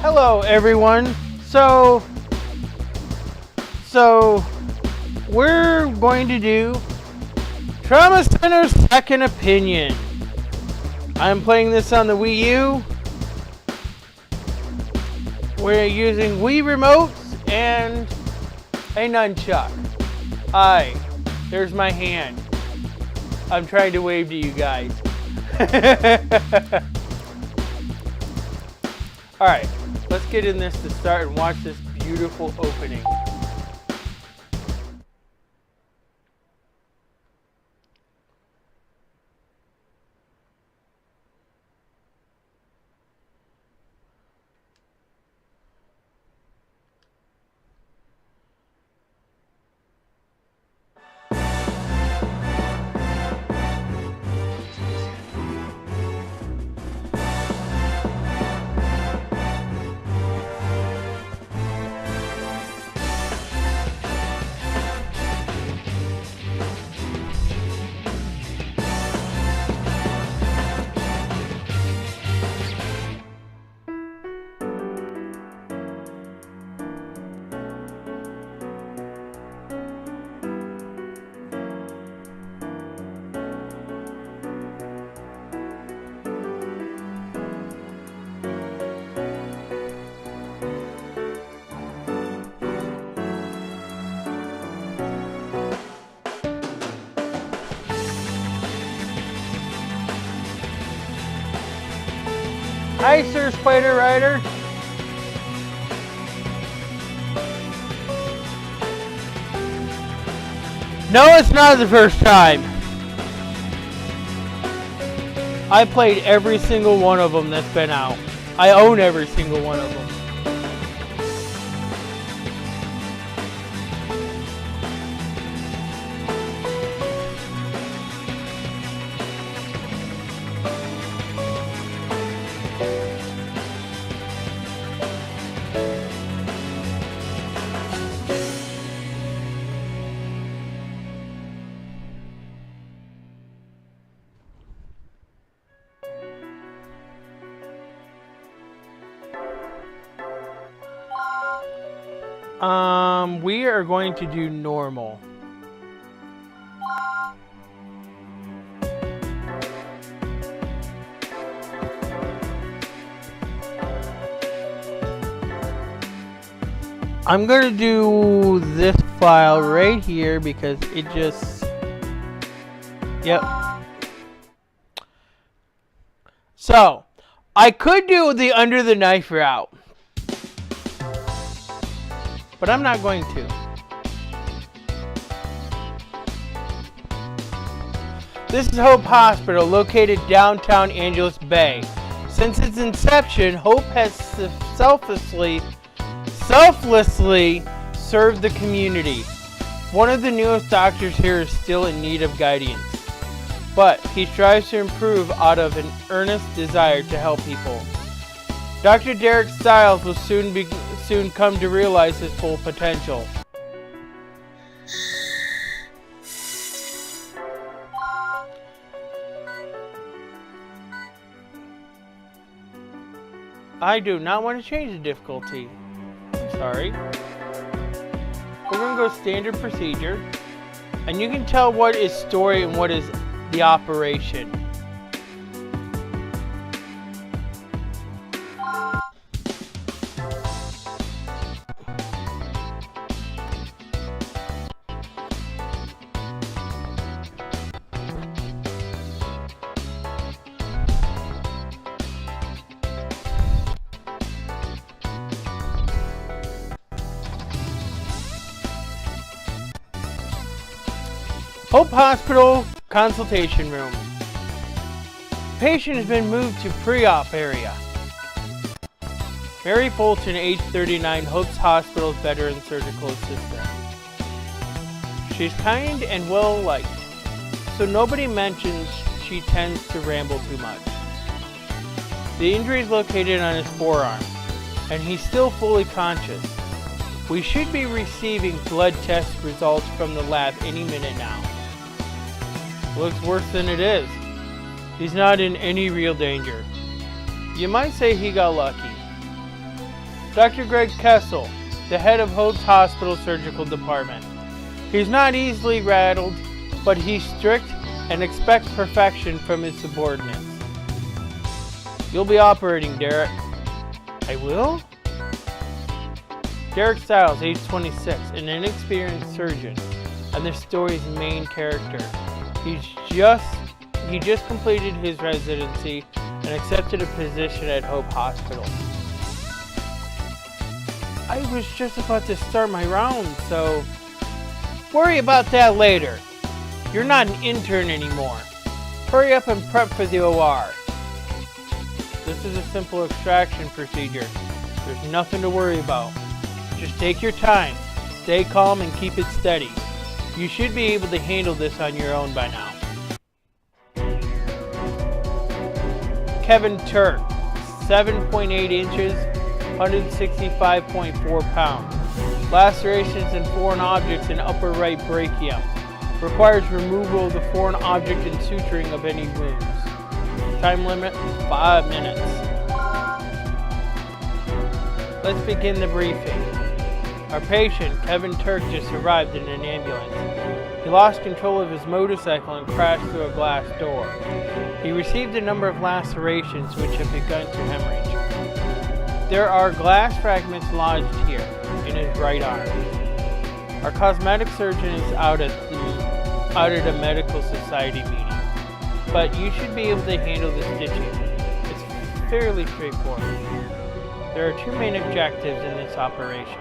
Hello everyone. So we're going to do Trauma Center's Second Opinion. I'm playing this on the Wii U. We're using Wii remotes and a nunchuck. Hi, there's my hand. I'm trying to wave to you guys. Alright, let's get in this to start and watch this beautiful opening. Hi, Sir Spider Rider. No, it's not the first time. I played every single one of them that's been out. I own every single one of them. We are going to do normal. I'm going to do this file right here because it just... Yep. So, I could do the under the knife route, but I'm not going to. This is Hope Hospital, located downtown Angeles Bay. Since its inception, Hope has selflessly served the community. One of the newest doctors here is still in need of guidance, but he strives to improve out of an earnest desire to help people. Dr. Derek Stiles will soon come to realize his full potential. I do not want to change the difficulty. I'm sorry. We're going to go standard procedure, and you can tell what is story and what is the operation. Hope Hospital consultation room. Patient has been moved to pre-op area. Mary Fulton, age 39, Hope's Hospital's veteran surgical assistant. She's kind and well liked, so nobody mentions she tends to ramble too much. The injury is located on his forearm, and he's still fully conscious. We should be receiving blood test results from the lab any minute now. Looks worse than it is. He's not in any real danger. You might say he got lucky. Dr. Greg Kessel, the head of Hope's Hospital Surgical Department. He's not easily rattled, but he's strict and expects perfection from his subordinates. You'll be operating, Derek. I will? Derek Stiles, age 26, an inexperienced surgeon, and this story's main character. He just completed his residency and accepted a position at Hope Hospital. I was just about to start my round, so worry about that later. You're not an intern anymore. Hurry up and prep for the OR. This is a simple extraction procedure. There's nothing to worry about. Just take your time, stay calm, and keep it steady. You should be able to handle this on your own by now. Kevin Turk, 7.8 inches, 165.4 pounds. Lacerations in foreign objects in upper right brachium. Requires removal of the foreign object and suturing of any wounds. Time limit, 5 minutes. Let's begin the briefing. Our patient, Kevin Turk, just arrived in an ambulance. He lost control of his motorcycle and crashed through a glass door. He received a number of lacerations which have begun to hemorrhage. There are glass fragments lodged here in his right arm. Our cosmetic surgeon is out at a medical society meeting, but you should be able to handle the stitching. It's fairly straightforward. There are two main objectives in this operation.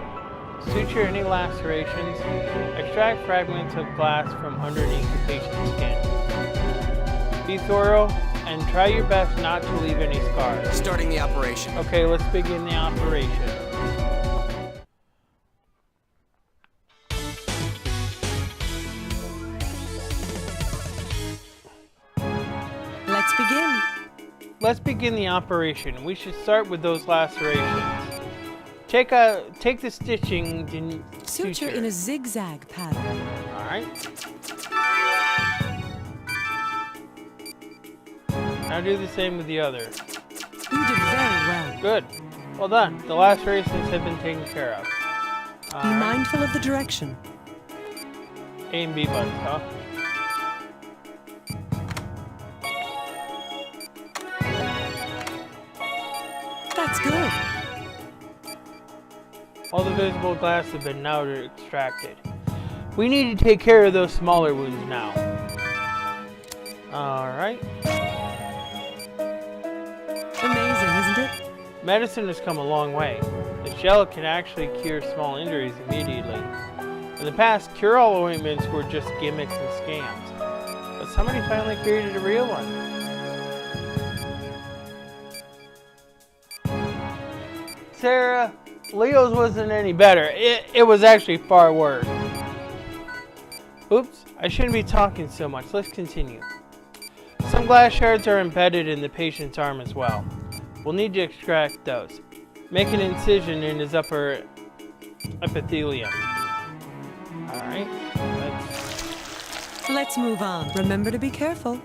Suture any lacerations, extract fragments of glass from underneath the patient's skin. Be thorough and try your best not to leave any scars. Starting the operation. Okay, let's begin the operation. Let's begin. Let's begin the operation. We should start with those lacerations. Take the stitching to Suture in a zigzag pattern. Alright. Now do the same with the other. You did very well. Good. Well done. The lacerations have been taken care of. Be mindful of the direction. A and B buttons, huh? That's good. All the visible glass have been now extracted. We need to take care of those smaller wounds now. Alright. Amazing, isn't it? Medicine has come a long way. The gel can actually cure small injuries immediately. In the past, cure-all ointments were just gimmicks and scams. But somebody finally created a real one. Sarah, Leo's wasn't any better. It was actually far worse. Oops, I shouldn't be talking so much. Let's continue. Some glass shards are embedded in the patient's arm as well. We'll need to extract those. Make an incision in his upper epithelium. Alright, Let's move on. Remember to be careful.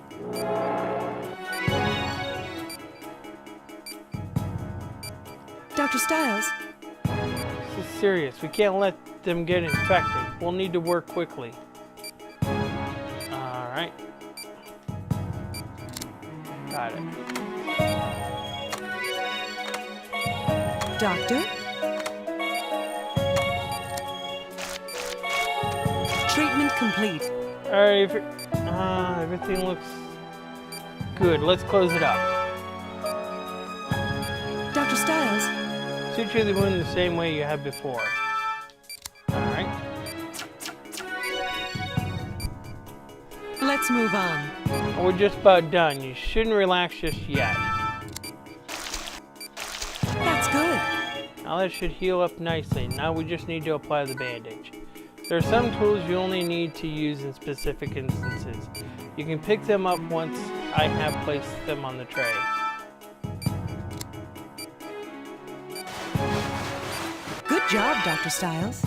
Dr. Stiles? This is serious. We can't let them get infected. We'll need to work quickly. Alright. Got it. Doctor? Treatment complete. Alright, everything looks good. Let's close it up. Dr. Stiles? Suture the wound the same way you had before. Alright. Let's move on. We're just about done. You shouldn't relax just yet. That's good. Now that should heal up nicely. Now we just need to apply the bandage. There are some tools you only need to use in specific instances. You can pick them up once I have placed them on the tray. Good job, Dr. Stiles.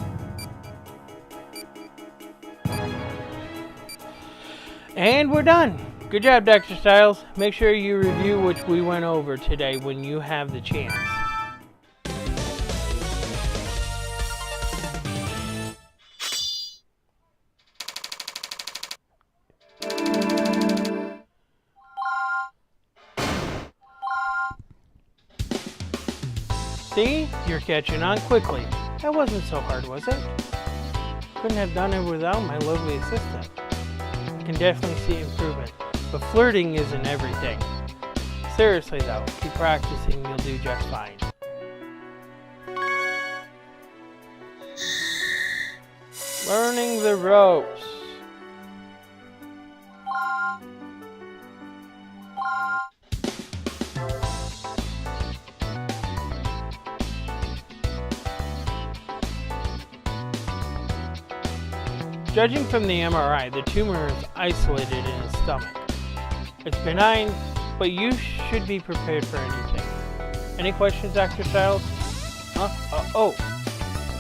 And we're done. Good job, Dr. Stiles. Make sure you review what we went over today when you have the chance. See? You're catching on quickly. That wasn't so hard, was it? Couldn't have done it without my lovely assistant. I can definitely see improvement, but flirting isn't everything. Seriously though, keep practicing, you'll do just fine. Learning the ropes. Judging from the MRI, the tumor is isolated in his stomach. It's benign, but you should be prepared for anything. Any questions, Dr. Styles? Huh? Oh.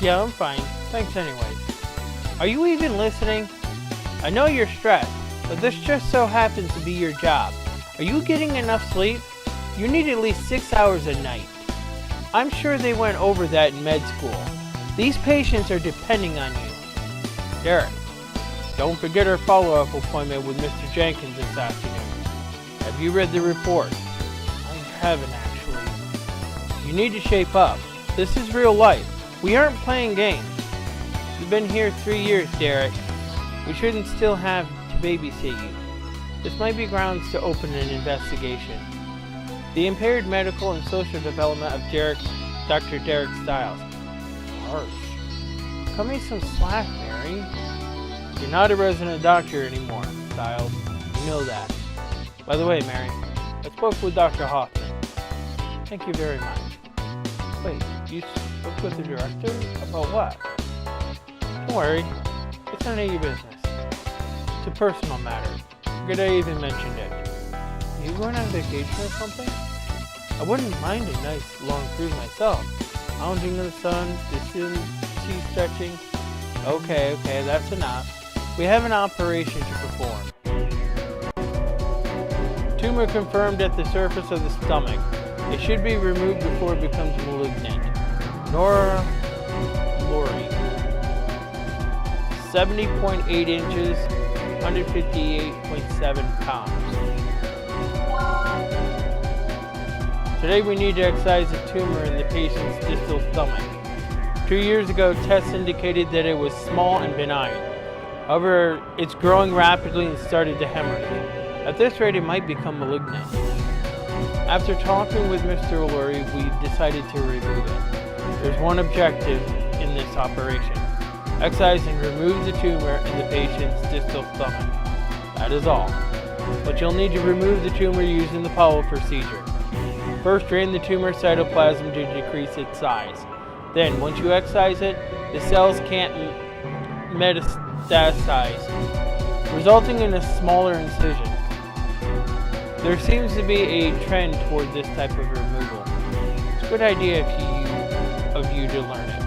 Yeah, I'm fine. Thanks anyways. Are you even listening? I know you're stressed, but this just so happens to be your job. Are you getting enough sleep? You need at least 6 hours a night. I'm sure they went over that in med school. These patients are depending on you. Derek, don't forget our follow-up appointment with Mr. Jenkins this afternoon. Have you read the report? I haven't actually. You need to shape up. This is real life. We aren't playing games. You've been here 3 years, Derek. We shouldn't still have to babysit you. This might be grounds to open an investigation. The impaired medical and social development of Dr. Derek Styles. Harsh. Cut me some slack, Mary. You're not a resident doctor anymore, Styles. You know that. By the way, Mary, I spoke with Dr. Hoffman. Thank you very much. Wait, you spoke with the director? About what? Don't worry, it's none of your business. It's a personal matter. Good I even mentioned it. Are you going on vacation or something? I wouldn't mind a nice long cruise myself. Lounging in the sun, sea stretching. Okay, that's enough. We have an operation to perform. Tumor confirmed at the surface of the stomach. It should be removed before it becomes malignant. Nora Lori. 70.8 inches, 158.7 pounds. Today we need to excise a tumor in the patient's distal stomach. 2 years ago, tests indicated that it was small and benign. However, it's growing rapidly and started to hemorrhage. At this rate, it might become malignant. After talking with Mr. O'Leary, we decided to remove it. There's one objective in this operation. Excise and remove the tumor in the patient's distal stomach. That is all. But you'll need to remove the tumor using the Powell procedure. First, drain the tumor cytoplasm to decrease its size. Then, once you excise it, the cells can't metastasize, resulting in a smaller incision. There seems to be a trend toward this type of removal. It's a good idea of you to learn it.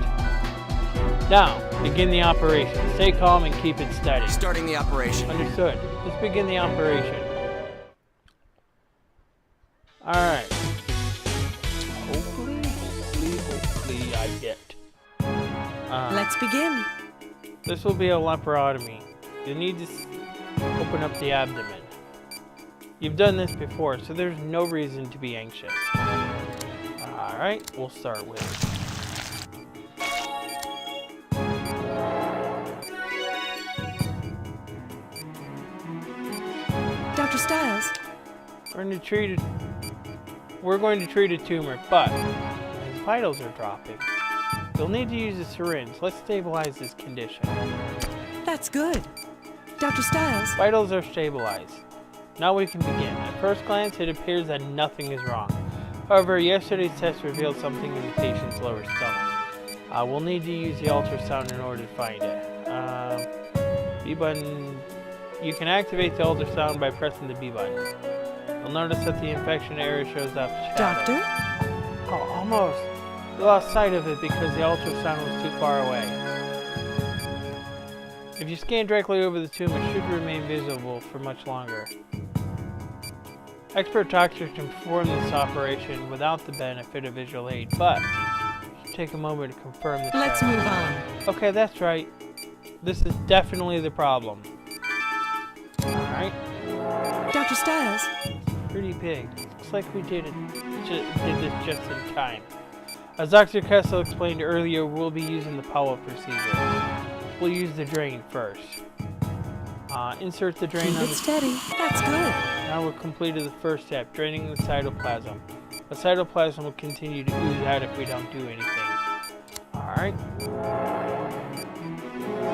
Now, begin the operation. Stay calm and keep it steady. Starting the operation. Understood. Let's begin the operation. Alright. Hopefully I get. Let's begin. This will be a laparotomy. You'll need to open up the abdomen. You've done this before, so there's no reason to be anxious. Alright, we'll start with it. Dr. Styles? We're going to treat a tumor, but his vitals are dropping. You'll need to use a syringe. Let's stabilize this condition. That's good. Dr. Styles? Vitals are stabilized. Now we can begin. At first glance, it appears that nothing is wrong. However, yesterday's test revealed something in the patient's lower stomach. We'll need to use the ultrasound in order to find it. B button. You can activate the ultrasound by pressing the B button. You'll notice that the infection area shows up. Doctor? Oh, almost. We lost sight of it because the ultrasound was too far away. If you scan directly over the tumor, it should remain visible for much longer. Expert doctors can perform this operation without the benefit of visual aid, but it should take a moment to confirm the Let's move on. Okay, that's right. This is definitely the problem. Alright. Dr. Styles? Pretty big. Looks like we did this just in time. As Dr. Kessel explained earlier, we'll be using the pull-up procedure. We'll use the drain first. Insert the drain Keep on it the... steady. That's good. Now we're completed the first step, draining the cytoplasm. The cytoplasm will continue to ooze out if we don't do anything. Alright.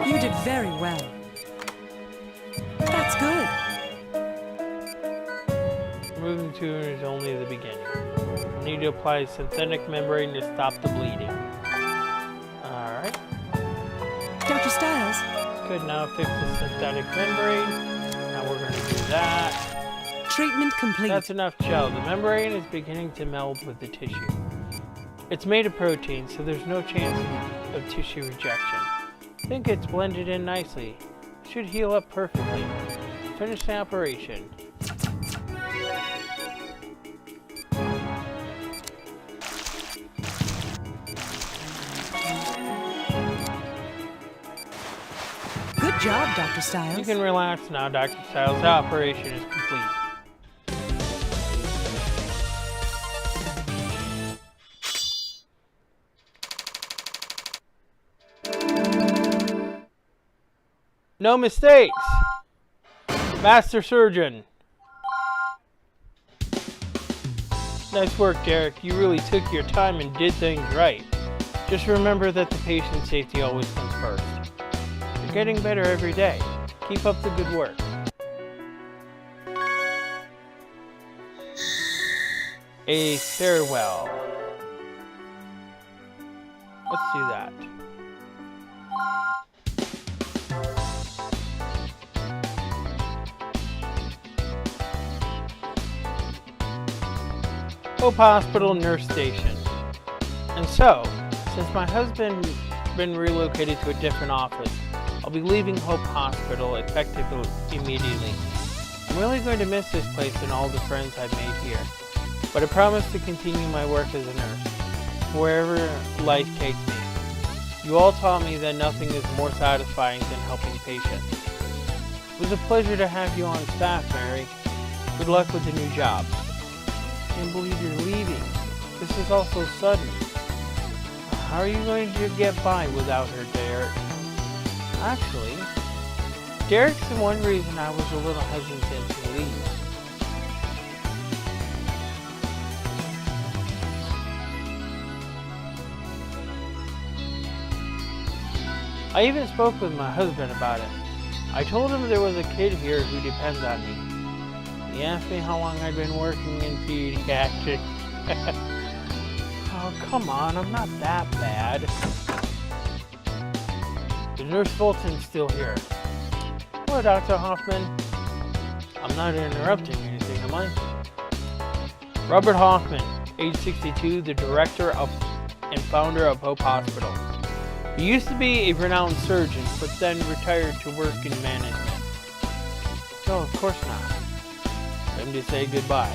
You did very well. That's good. Removing the tumor is only the beginning. We need to apply a synthetic membrane to stop the bleeding. Alright. Dr. Stiles, Good, now fix the synthetic membrane. Now we're going to do that. treatment complete. That's enough gel. The membrane is beginning to meld with the tissue. It's made of protein, so there's no chance of tissue rejection. I think it's blended in nicely. It should heal up perfectly. Finish the operation. Good job, Dr. Stiles. You can relax now, Dr. Stiles. The operation is complete. No mistakes! Master Surgeon. Nice work, Derek. You really took your time and did things right. Just remember that the patient's safety always comes first. You're getting better every day. Keep up the good work. A farewell. Let's do that. Hope Hospital Nurse Station. And so, since my husband been relocated to a different office, I'll be leaving Hope Hospital effective immediately. I'm really going to miss this place and all the friends I've made here, but I promise to continue my work as a nurse, wherever life takes me. You all taught me that nothing is more satisfying than helping patients. It was a pleasure to have you on staff, Mary. Good luck with the new job. I can't believe you're leaving. This is all so sudden. How are you going to get by without her, Derek? Actually, Derek's the one reason I was a little hesitant to leave. I even spoke with my husband about it. I told him there was a kid here who depends on me. He asked me how long I'd been working in pediatrics. Oh, come on, I'm not that bad. The Nurse Fulton's still here. Hello, Dr. Hoffman. I'm not interrupting anything, am I? Robert Hoffman, age 62, the director of and founder of Hope Hospital. He used to be a renowned surgeon, but then retired to work in management. No, of course not. Time to say goodbye,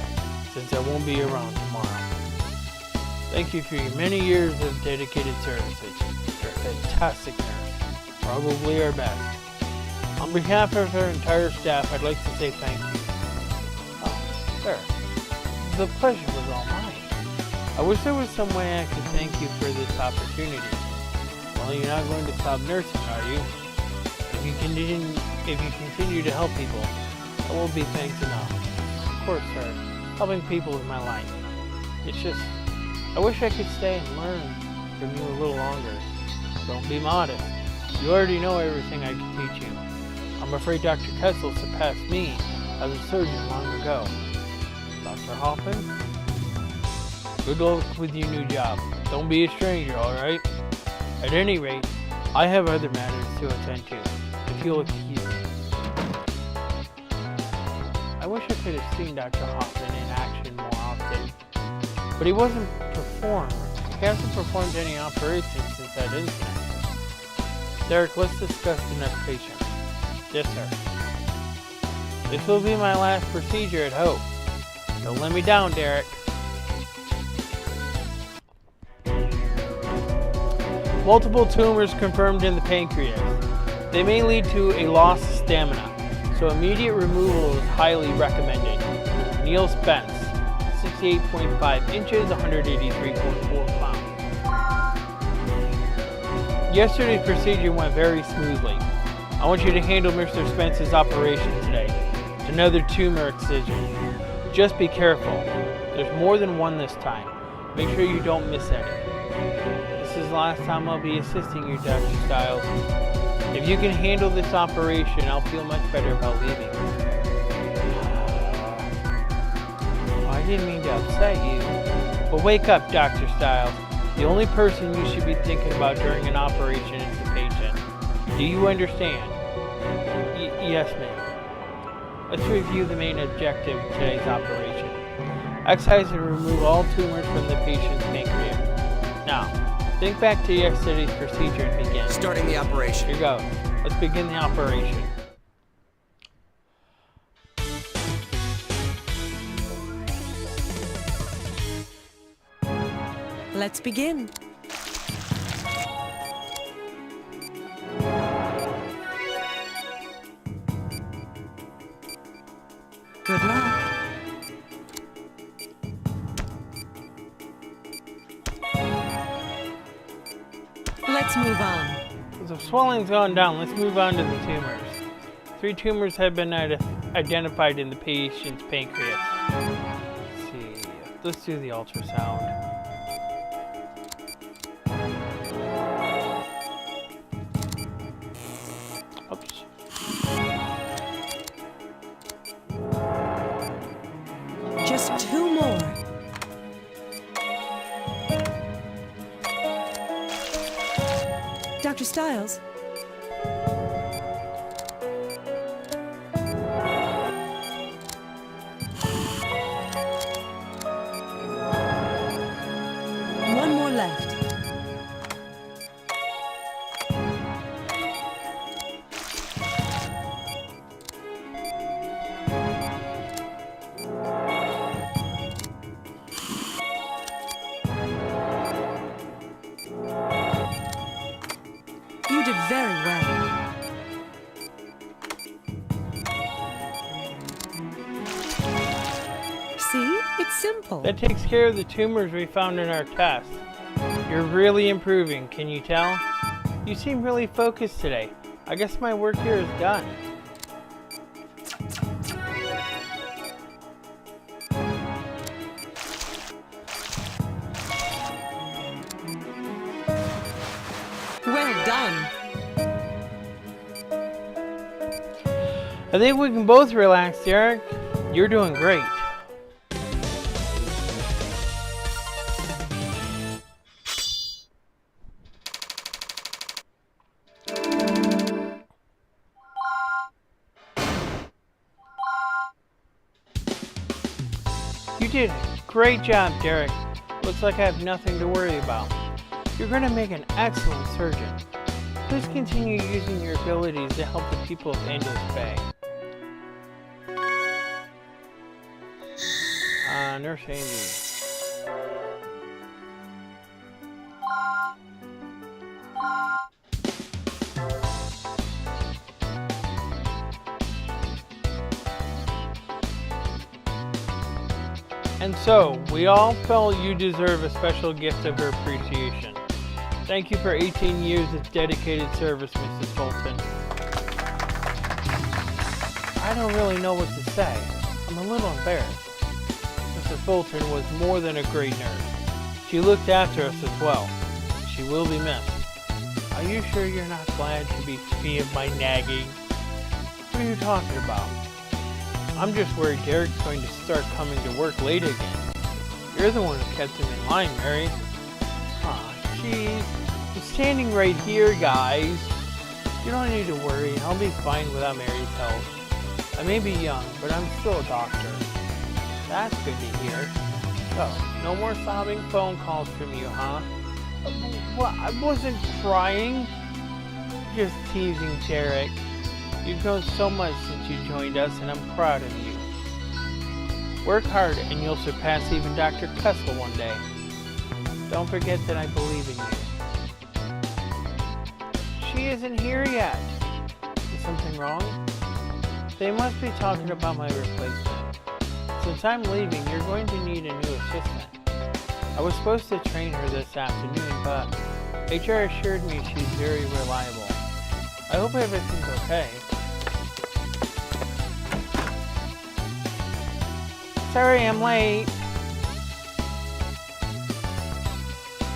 since I won't be around tomorrow. Thank you for your many years of dedicated services. You're a fantastic nurse. Probably our best. On behalf of our entire staff, I'd like to say thank you. Oh, sir. The pleasure was all mine. I wish there was some way I could thank you for this opportunity. Well, you're not going to stop nursing, are you? If you continue to help people, that will be thanks enough. Of course, sir. Helping people is my life. It's just, I wish I could stay and learn from you a little longer. Don't be modest. You already know everything I can teach you. I'm afraid Dr. Kessel surpassed me as a surgeon long ago. Dr. Hoffman? Good luck with your new job. Don't be a stranger, alright? At any rate, I have other matters to attend to, if you'll excuse me. I wish I could have seen Dr. Hoffman in action more often, but he hasn't performed any operations since that incident. Derek, let's discuss the next patient. Yes, sir. This will be my last procedure at Hope. Don't let me down, Derek. Multiple tumors confirmed in the pancreas. They may lead to a loss of stamina, so immediate removal is highly recommended. Neil Spence, 68.5 inches, 183.4 pounds. Yesterday's procedure went very smoothly. I want you to handle Mr. Spence's operation today. Another tumor excision. Just be careful. There's more than one this time. Make sure you don't miss any. This is the last time I'll be assisting you, Dr. Styles. If you can handle this operation, I'll feel much better about leaving. Oh, I didn't mean to upset you. But wake up, Dr. Styles. The only person you should be thinking about during an operation is the patient. Do you understand? Yes, ma'am. Let's review the main objective of today's operation. Excise and remove all tumors from the patient's pancreas. Now, think back to yesterday's procedure and begin. Starting the operation. Here you go. Let's begin the operation. Let's begin. Good luck. Let's move on. The swelling's gone down. Let's move on to the tumors. 3 tumors have been identified in the patient's pancreas. Let's see. Let's do the ultrasound. Oops. Just 2 more. Dr. Styles? One more left. You did very well. See? It's simple. That takes care of the tumors we found in our test. You're really improving, can you tell? You seem really focused today. I guess my work here is done. Well done. I think we can both relax, Derek. You're doing great. You did a great job, Derek. Looks like I have nothing to worry about. You're going to make an excellent surgeon. Please continue using your abilities to help the people of Angeles Bay. Nurse Amy. And so, we all felt you deserve a special gift of our appreciation. Thank you for 18 years of dedicated service, Mrs. Fulton. I don't really know what to say. I'm a little embarrassed. Mrs. Fulton was more than a great nurse. She looked after us as well. She will be missed. Are you sure you're not glad to be free of my nagging? What are you talking about? I'm just worried Derek's going to start coming to work late again. You're the one who kept him in line, Mary. Aw, jeez. I'm standing right here, guys. You don't need to worry. I'll be fine without Mary's help. I may be young, but I'm still a doctor. That's good to hear. So, no more sobbing phone calls from you, huh? Well, I wasn't crying. Just teasing, Derek. You've grown so much since you joined us, and I'm proud of you. Work hard, and you'll surpass even Dr. Kessel one day. Don't forget that I believe in you. She isn't here yet. Is something wrong? They must be talking about my replacement. Since I'm leaving, you're going to need a new assistant. I was supposed to train her this afternoon, but HR assured me she's very reliable. I hope everything's okay. Sorry I'm late.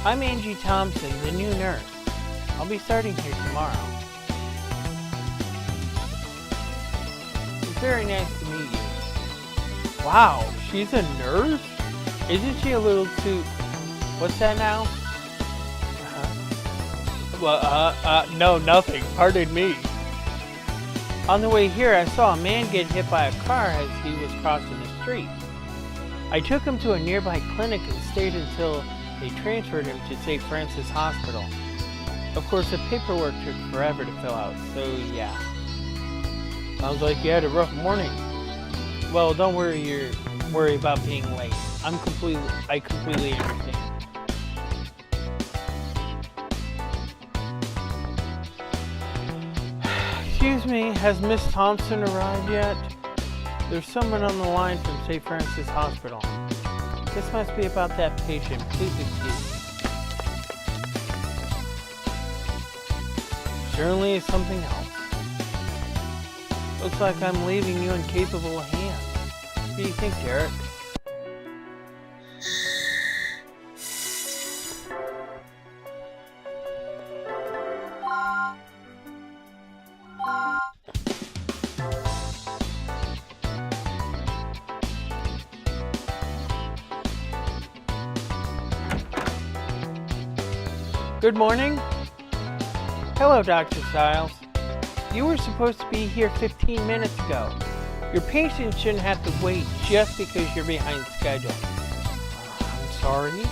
I'm Angie Thompson, the new nurse. I'll be starting here tomorrow. It's very nice to meet you. Wow, she's a nurse? Isn't she a little too... What's that now? No, nothing. Pardon me. On the way here, I saw a man get hit by a car as he was crossing the street. I took him to a nearby clinic and stayed until they transferred him to St. Francis Hospital. Of course, the paperwork took forever to fill out, so yeah. Sounds like you had a rough morning. Well, don't worry about being late. I completely understand. Excuse me, has Miss Thompson arrived yet? There's someone on the line from St. Francis Hospital. This must be about that patient. Please excuse me. Certainly is something else. Looks like I'm leaving you in capable hands. What do you think, Derek? Good morning. Hello, Dr. Stiles. You were supposed to be here 15 minutes ago. Your patient shouldn't have to wait just because you're behind schedule. I'm sorry.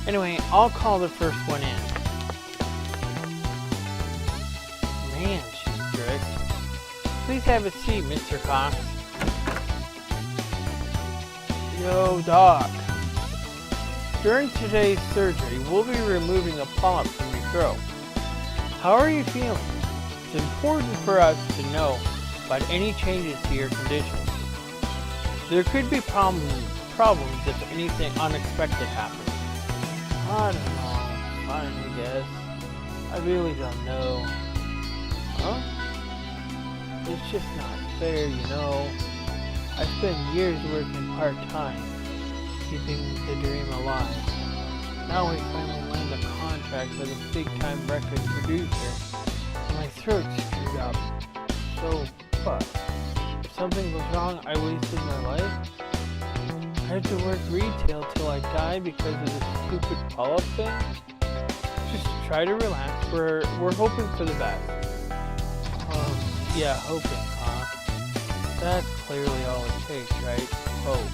Anyway, I'll call the first one in. Man, she's strict. Please have a seat, Mr. Cox. Yo, Doc. During today's surgery, we'll be removing a polyp from your throat. How are you feeling? It's important for us to know about any changes to your condition. There could be problems if anything unexpected happens. I don't know. Fine, I guess. I really don't know. Huh? It's just not fair, you know. I spent years working part-time, keeping the dream alive. Now we finally land a contract with a big-time record producer, and my throat's screwed up. So, what? If something goes wrong, I wasted my life? I have to work retail till I die because of this stupid polyp thing? Just try to relax. We're hoping for the best. Yeah, hoping, huh? That's clearly all it takes, right? Hope.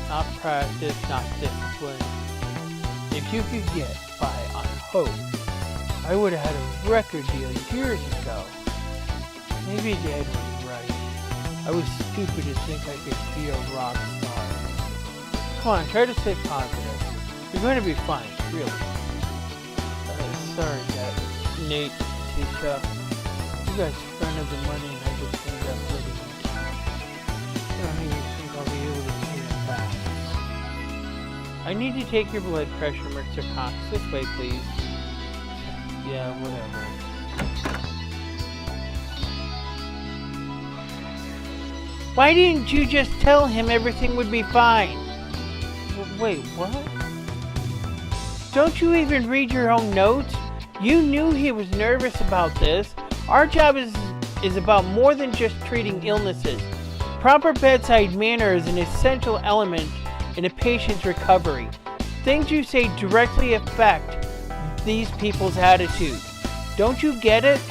Not practice, not discipline. If you could get by on hope, I would have had a record deal years ago. Maybe Dad was right. I was stupid to think I could be a rock star. Come on, try to stay positive. You're going to be fine, really. Sorry, Dad. Nate, Tisha. You guys fronted the money and I just ended up living in town. I don't even think I'll be able to pay it back. I need to take your blood pressure, Mr. Cox. This way, please. Yeah, whatever. Why didn't you just tell him everything would be fine? Wait, what? Don't you even read your own notes? You knew he was nervous about this. Our job is about more than just treating illnesses. Proper bedside manner is an essential element in a patient's recovery. Things you say directly affect these people's attitude. Don't you get it?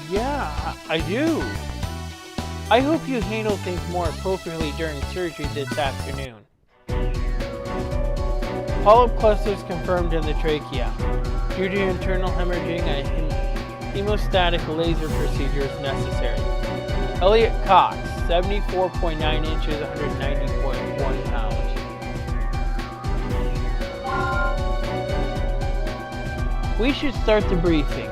Yeah, I do. I hope you handle things more appropriately during surgery this afternoon. Polyp clusters confirmed in the trachea. Due to internal hemorrhaging, a hemostatic laser procedure is necessary. Elliot Cox, 74.9 inches, 190.1 pounds. We should start the briefing.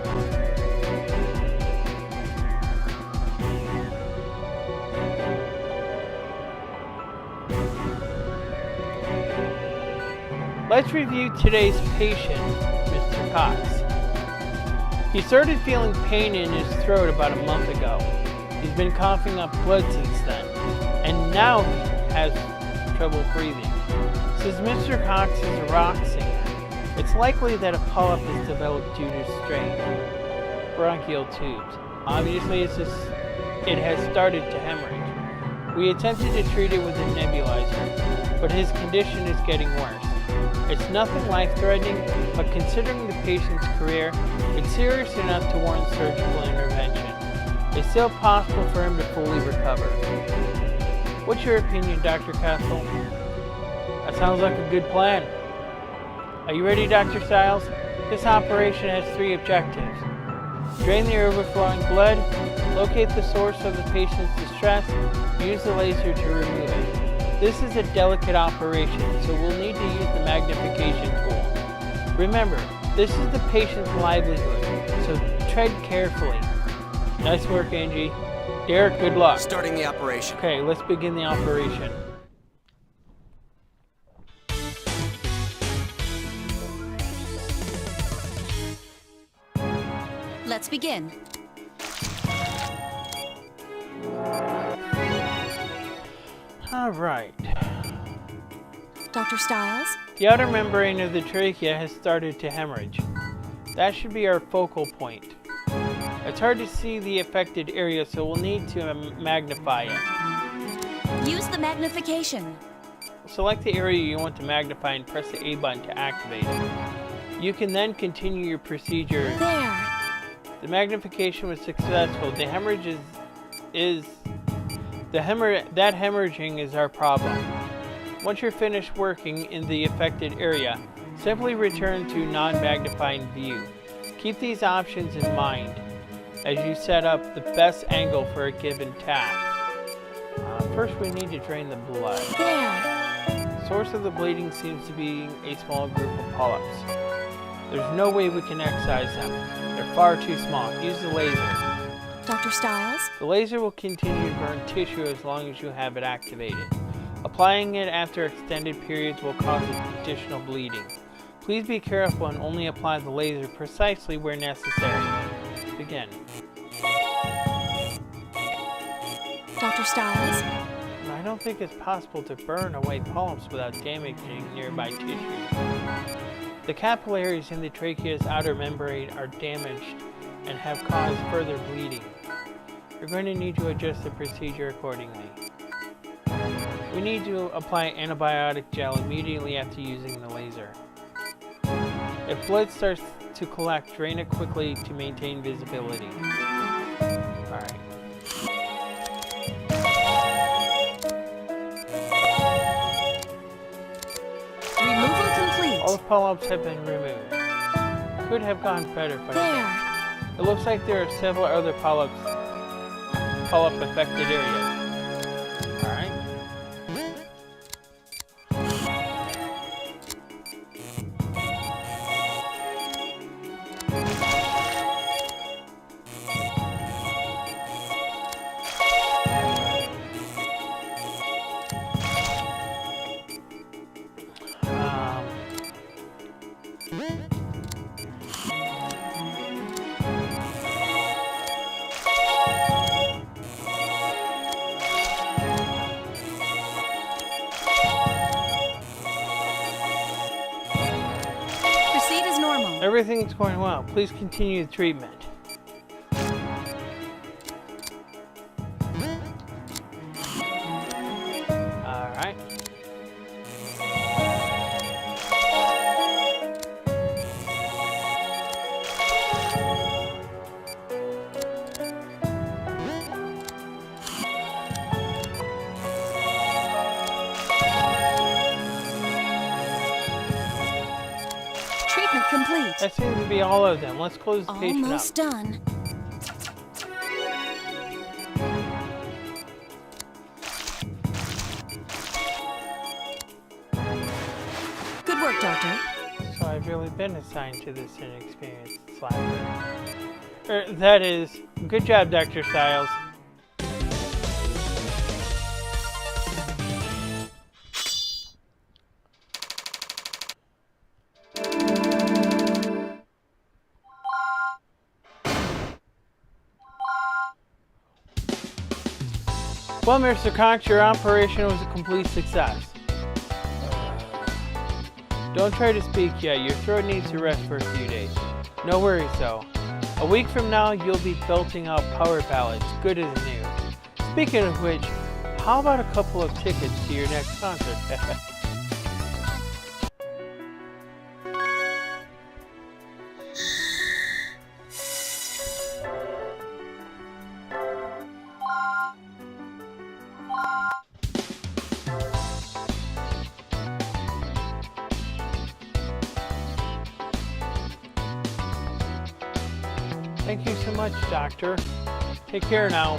Let's review today's patient, Mr. Cox. He started feeling pain in his throat about a month ago. He's been coughing up blood since then, and now he has trouble breathing. Since Mr. Cox is a rock singer, it's likely that a polyp is developed due to strain. Bronchial tubes. Obviously, it has started to hemorrhage. We attempted to treat it with a nebulizer, but his condition is getting worse. It's nothing life-threatening, but considering the patient's career, it's serious enough to warrant surgical intervention. It's still possible for him to fully recover. What's your opinion, Dr. Castle? That sounds like a good plan. Are you ready, Dr. Stiles? This operation has 3 objectives. Drain the overflowing blood, locate the source of the patient's distress, use the laser to remove it. This is a delicate operation, so we'll need to use the magnification tool. Remember, this is the patient's livelihood, so tread carefully. Nice work, Angie. Derek, good luck. Starting the operation. Okay, let's begin the operation. Let's begin. All right. Dr. Stiles? The outer membrane of the trachea has started to hemorrhage. That should be our focal point. It's hard to see the affected area, so we'll need to magnify it. Use the magnification. Select the area you want to magnify and press the A button to activate it. You can then continue your procedure. There. The magnification was successful. The hemorrhage that hemorrhaging is our problem. Once you're finished working in the affected area, simply return to non-magnifying view. Keep these options in mind as you set up the best angle for a given task. First, we need to drain the blood. There. The source of the bleeding seems to be a small group of polyps. There's no way we can excise them. They're far too small. Use the laser. Dr. Stiles? The laser will continue to burn tissue as long as you have it activated. Applying it after extended periods will cause additional bleeding. Please be careful and only apply the laser precisely where necessary. Begin. Dr. Stiles? I don't think it's possible to burn away polyps without damaging nearby tissues. The capillaries in the trachea's outer membrane are damaged and have caused further bleeding. You're going to need to adjust the procedure accordingly. We need to apply antibiotic gel immediately after using the laser. If blood starts to collect, drain it quickly to maintain visibility. Alright. Removal complete. All the polyps have been removed. Could have gone better, but There. it looks like there are several other polyp affected areas. Alright. Proceed as normal. Everything's going well. Please continue the treatment. Alright. Treatment complete. That seems to be all of them. Let's close the patient up. Almost done. Good work, Doctor. So I've really been assigned to this inexperienced slacker. That is, good job, Dr. Stiles. Well, Mr. Cox, your operation was a complete success. Don't try to speak yet. Your throat needs to rest for a few days. No worries, though. A week from now, you'll be belting out power ballads, good as new. Speaking of which, how about a couple of tickets to your next concert? Thank you so much, Doctor. Take care now.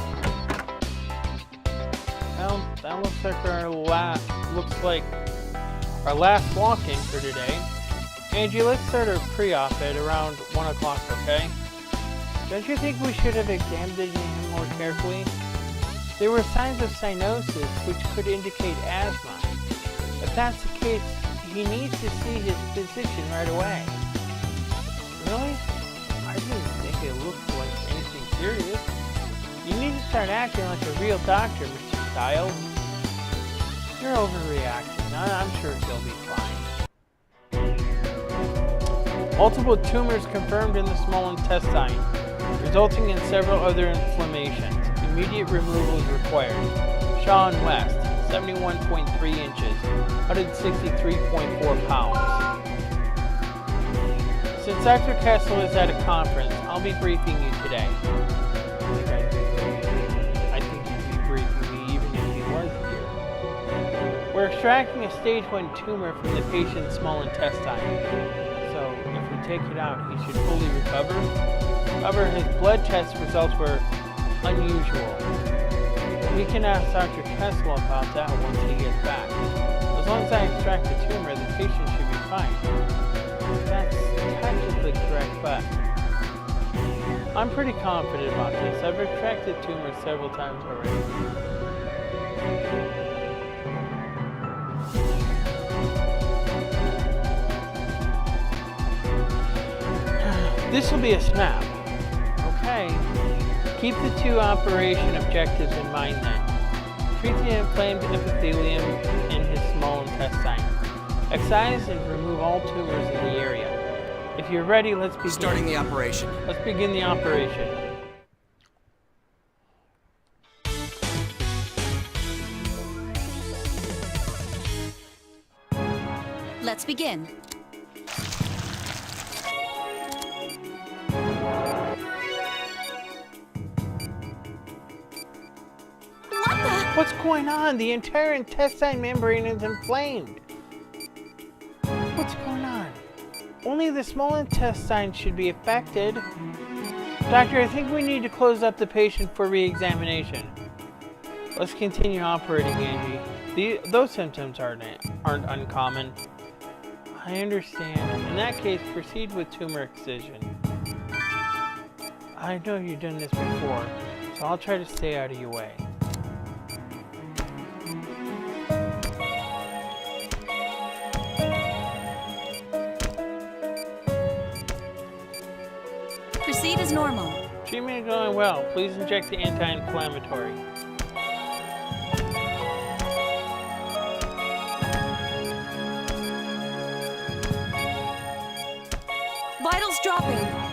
Well, that looks like our last walk-in for today. Angie, let's start our pre-op at around 1 o'clock, okay? Don't you think we should have examined him more carefully? There were signs of cyanosis, which could indicate asthma. If that's the case, he needs to see his physician right away. Really? I didn't think it looked like anything serious. You need to start acting like a real doctor, Mr. Styles. You're overreacting. I'm sure he'll be fine. Multiple tumors confirmed in the small intestine, resulting in several other inflammations. Immediate removal is required. Sean West, 71.3 inches, 163.4 pounds. Since Dr. Kessel is at a conference, I'll be briefing you today. I think he'd be briefing me even if he was here. We're extracting a stage 1 tumor from the patient's small intestine. So, if we take it out, he should fully recover. However, his blood test results were unusual. We can ask Dr. Kessel about that once he gets back. As long as I extract the tumor, the patient should be fine. That's technically correct, but I'm pretty confident about this. I've extracted tumors several times already. This will be a snap. Okay. Keep the 2 operation objectives in mind then. Treat the inflamed epithelium in his small intestine. Excise and remove all tumors in the area. If you're ready, let's begin. Starting the operation. Let's begin the operation. Let's begin. What's going on? The entire intestine membrane is inflamed. What's going on? Only the small intestine should be affected. Doctor, I think we need to close up the patient for re-examination. Let's continue operating, Angie. Those symptoms aren't uncommon. I understand. In that case, proceed with tumor excision. I know you've done this before, so I'll try to stay out of your way. Proceed as normal. Treatment is going well. Please inject the anti-inflammatory. Vitals dropping.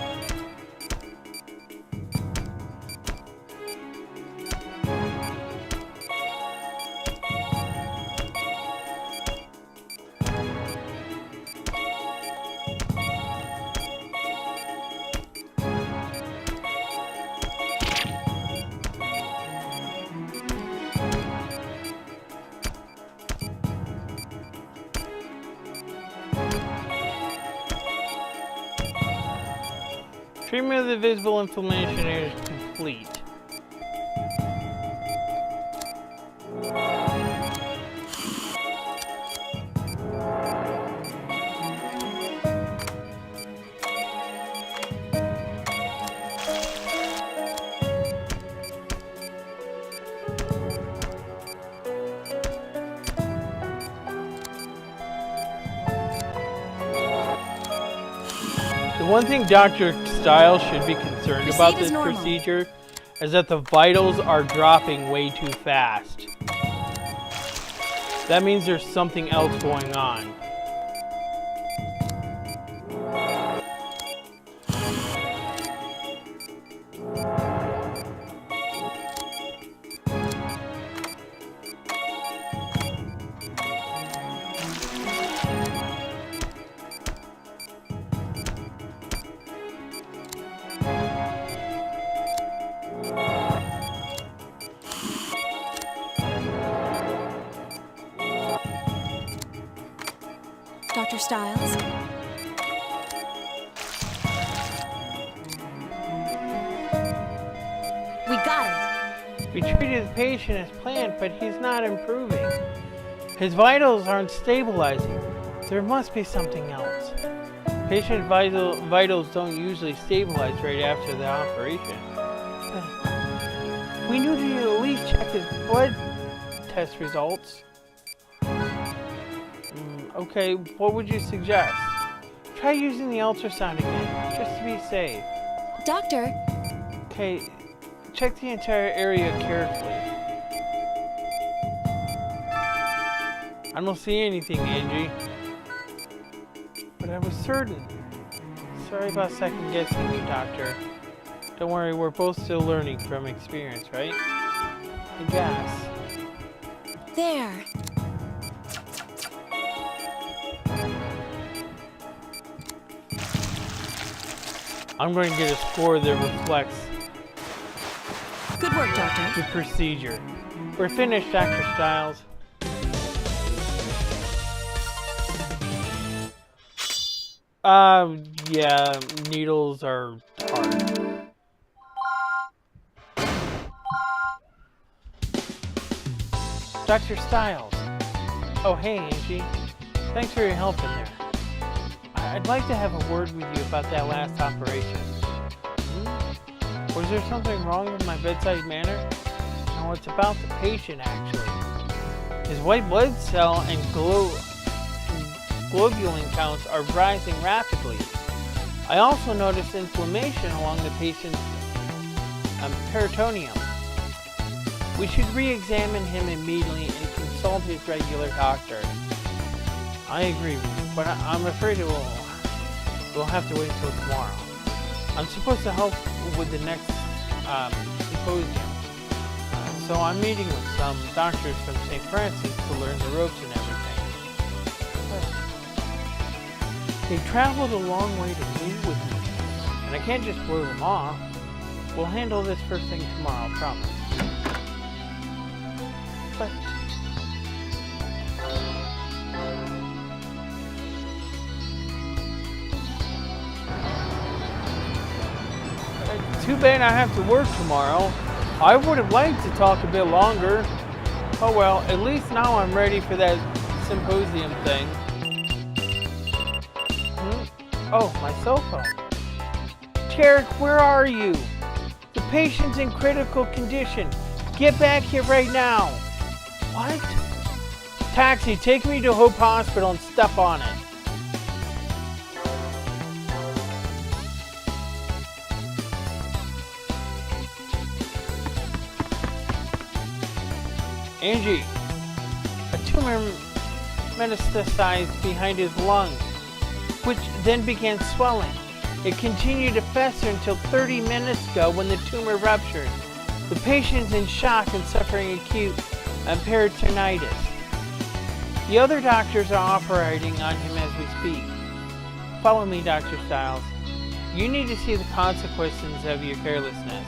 Treatment of the visible inflammation is complete. The one thing Dr. Styles should be concerned about this procedure is that the vitals are dropping way too fast. That means there's something else going on. Dr. Stiles? We got it. We treated the patient as planned, but he's not improving. His vitals aren't stabilizing. There must be something else. Patient vitals don't usually stabilize right after the operation. We need to at least check his blood test results. Okay, what would you suggest? Try using the ultrasound again, just to be safe. Doctor? Okay, check the entire area carefully. I don't see anything, Angie. But I was certain. Sorry about second guessing you, Doctor. Don't worry, we're both still learning from experience, right? I guess. There. I'm going to get a score that reflects Good work, Doctor. the procedure. We're finished, Dr. Stiles. Yeah, needles are hard. Dr. Stiles. Oh, hey, Angie. Thanks for your help in there. I'd like to have a word with you about that last operation. Was there something wrong with my bedside manner? No, it's about the patient, actually. His white blood cell and globulin counts are rising rapidly. I also noticed inflammation along the patient's peritoneum. We should re-examine him immediately and consult his regular doctor. I agree with you, but I'm afraid we'll have to wait until tomorrow. I'm supposed to help with the next symposium. So I'm meeting with some doctors from St. Francis to learn the ropes and everything. They traveled a long way to meet with me, and I can't just blow them off. We'll handle this first thing tomorrow, I promise. But too bad I have to work tomorrow. I would have liked to talk a bit longer. Oh well, at least now I'm ready for that symposium thing. Oh, my cell phone. Tarek, where are you? The patient's in critical condition. Get back here right now. What? Taxi, take me to Hope Hospital and step on it. Angie, a tumor metastasized behind his lung, which then began swelling. It continued to fester until 30 minutes ago when the tumor ruptured. The patient's in shock and suffering acute peritonitis. The other doctors are operating on him as we speak. Follow me, Dr. Stiles. You need to see the consequences of your carelessness.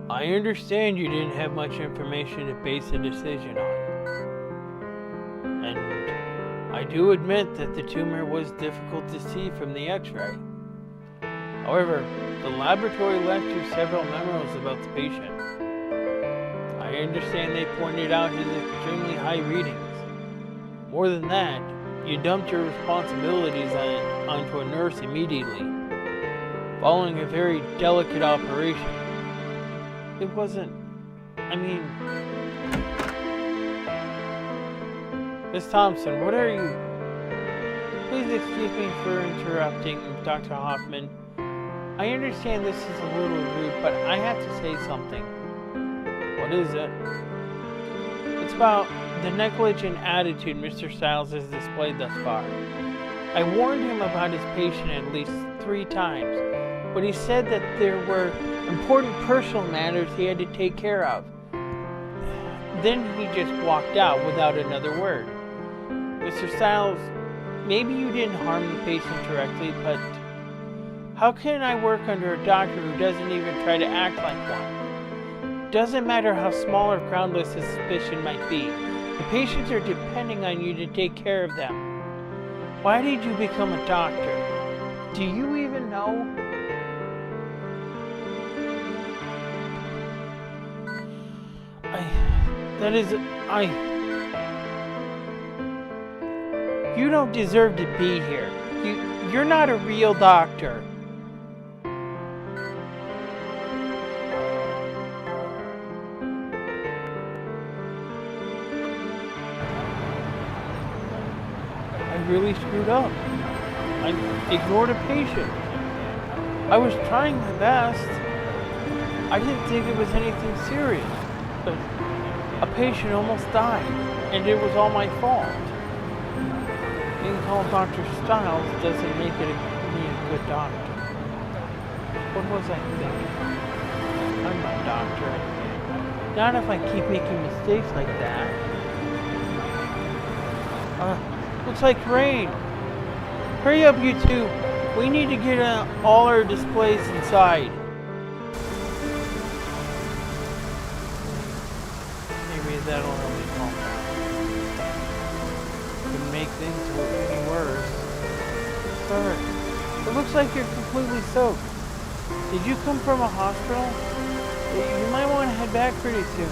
I understand you didn't have much information to base a decision on. And I do admit that the tumor was difficult to see from the x-ray. However, the laboratory left you several memos about the patient. I understand they pointed out his extremely high readings. More than that, you dumped your responsibilities onto a nurse immediately, following a very delicate operation. It wasn't... I mean... Miss Thompson, what are you... Please excuse me for interrupting, Dr. Hoffman. I understand this is a little rude, but I have to say something. What is it? It's about the negligent attitude Mr. Styles has displayed thus far. I warned him about his patient at least 3 times, but he said that there were important personal matters he had to take care of. Then he just walked out without another word. Mr. Styles, maybe you didn't harm the patient directly, but how can I work under a doctor who doesn't even try to act like one? Doesn't matter how small or groundless his suspicion might be. The patients are depending on you to take care of them. Why did you become a doctor? Do you even know? You don't deserve to be here. You're not a real doctor. I really screwed up. I ignored a patient. I was trying my best. I didn't think it was anything serious, but a patient almost died, and it was all my fault. Being called Dr. Styles doesn't make me a good doctor. What was I thinking? I'm not a doctor. Not if I keep making mistakes like that. Looks like rain. Hurry up, you two. We need to get all our displays inside. Maybe that'll help me calm down. Could make things any worse. Sorry. It looks like you're completely soaked. Did you come from a hospital? You might want to head back pretty soon.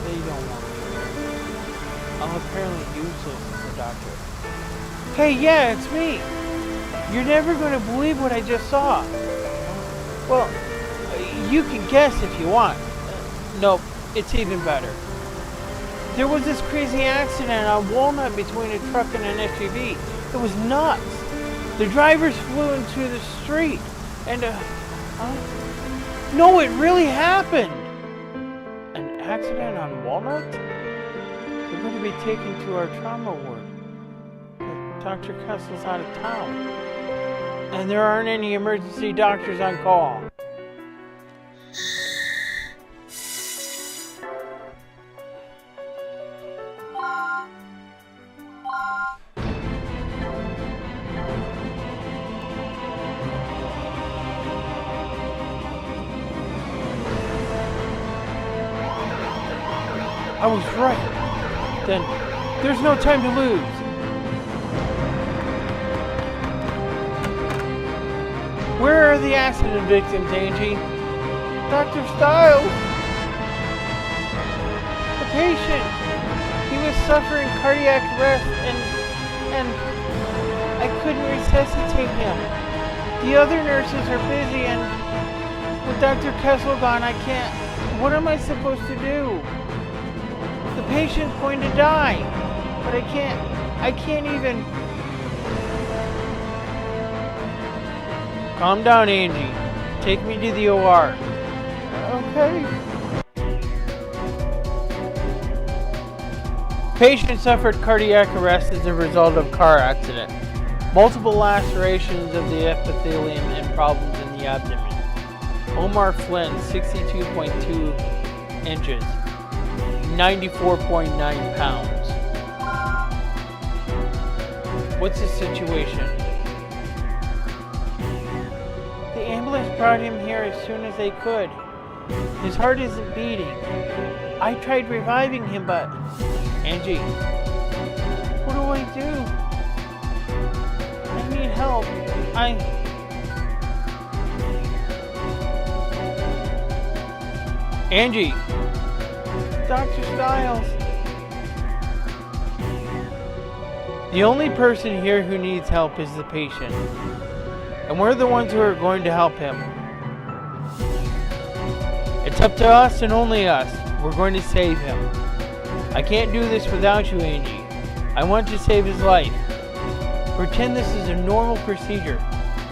They don't want me here. I'm apparently useless as a doctor. Hey, yeah, it's me. You're never going to believe what I just saw. Well, you can guess if you want. Nope, it's even better. There was this crazy accident on Walnut between a truck and an SUV. It was nuts. The drivers flew into the street and no, it really happened. An accident on Walnut? They're going to be taken to our trauma ward. Dr. Kessel's out of town. And there aren't any emergency doctors on call. I was right. Then there's no time to lose. Where are the accident victims, Angie? Dr. Styles! The patient! He was suffering cardiac arrest and I couldn't resuscitate him. The other nurses are busy and with Dr. Kessel gone, I can't... What am I supposed to do? The patient's going to die, but I can't even... Calm down, Angie. Take me to the OR. Okay. Patient suffered cardiac arrest as a result of car accident. Multiple lacerations of the epithelium and problems in the abdomen. Omar Flynn, 62.2 inches, 94.9 pounds. What's the situation? The ambulance brought him here as soon as they could. His heart isn't beating. I tried reviving him, but... Angie, what do I do? I need help. Angie! Dr. Styles! The only person here who needs help is the patient. And we're the ones who are going to help him. It's up to us and only us. We're going to save him. I can't do this without you, Angie. I want to save his life. Pretend this is a normal procedure.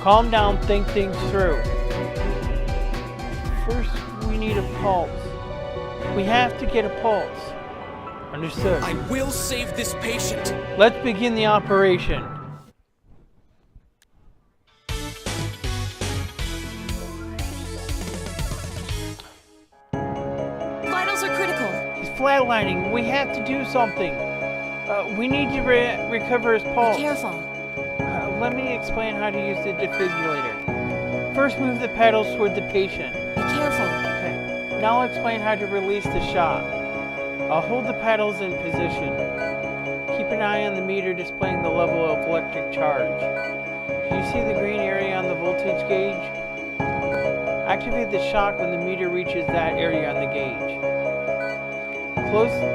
Calm down, think things through. First, we need a pulse. We have to get a pulse. Understood. I will save this patient. Let's begin the operation. Vitals are critical. He's flatlining. We have to do something. We need to recover his pulse. Be careful. Let me explain how to use the defibrillator. First, move the pedals toward the patient. Be careful. Okay. Now I'll explain how to release the shock. I'll hold the pedals in position. Keep an eye on the meter displaying the level of electric charge. Do you see the green area on the voltage gauge? Activate the shock when the meter reaches that area on the gauge.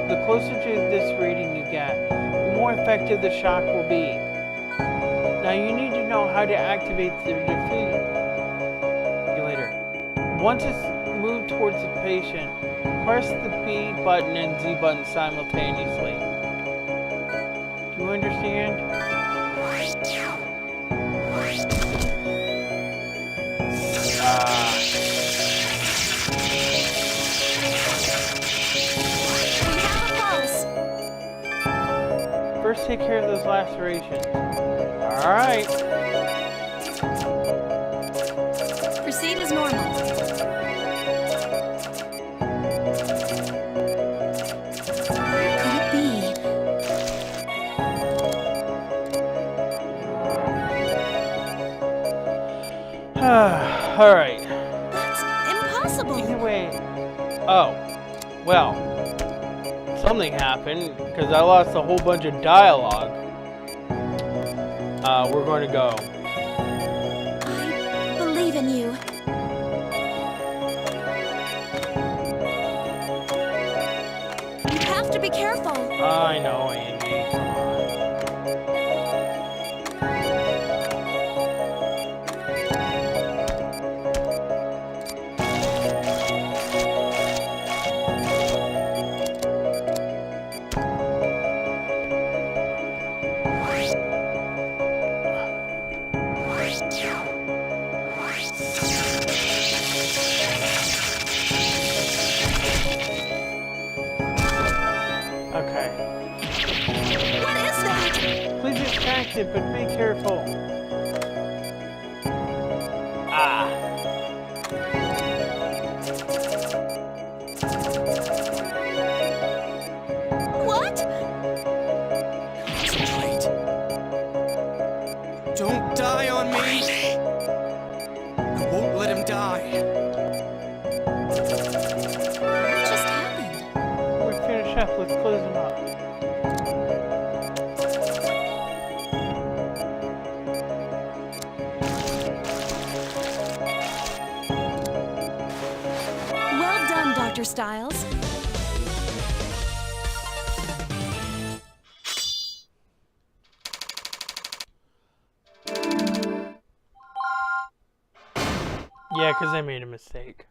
The closer to this reading you get, the more effective the shock will be. Now you need to know how to activate the defibrillator. Once it's moved towards the patient, press the B button and Z button simultaneously. Do you understand? We have a pulse. First take care of those lacerations. Alright. Proceed as normal. Where could it be? Alright. That's impossible. Either way. Oh. Well. Something happened because I lost a whole bunch of dialogue. We're going to go. I believe in you. You have to be careful. I know, Angie. Come on. Okay. What is that? Please extract it, but be careful. Ah. What? Concentrate. Don't die on me. I won't let him die. What just happened? We're finished up. Let's close them up. Well done, Dr. Styles. Yeah, because I made a mistake.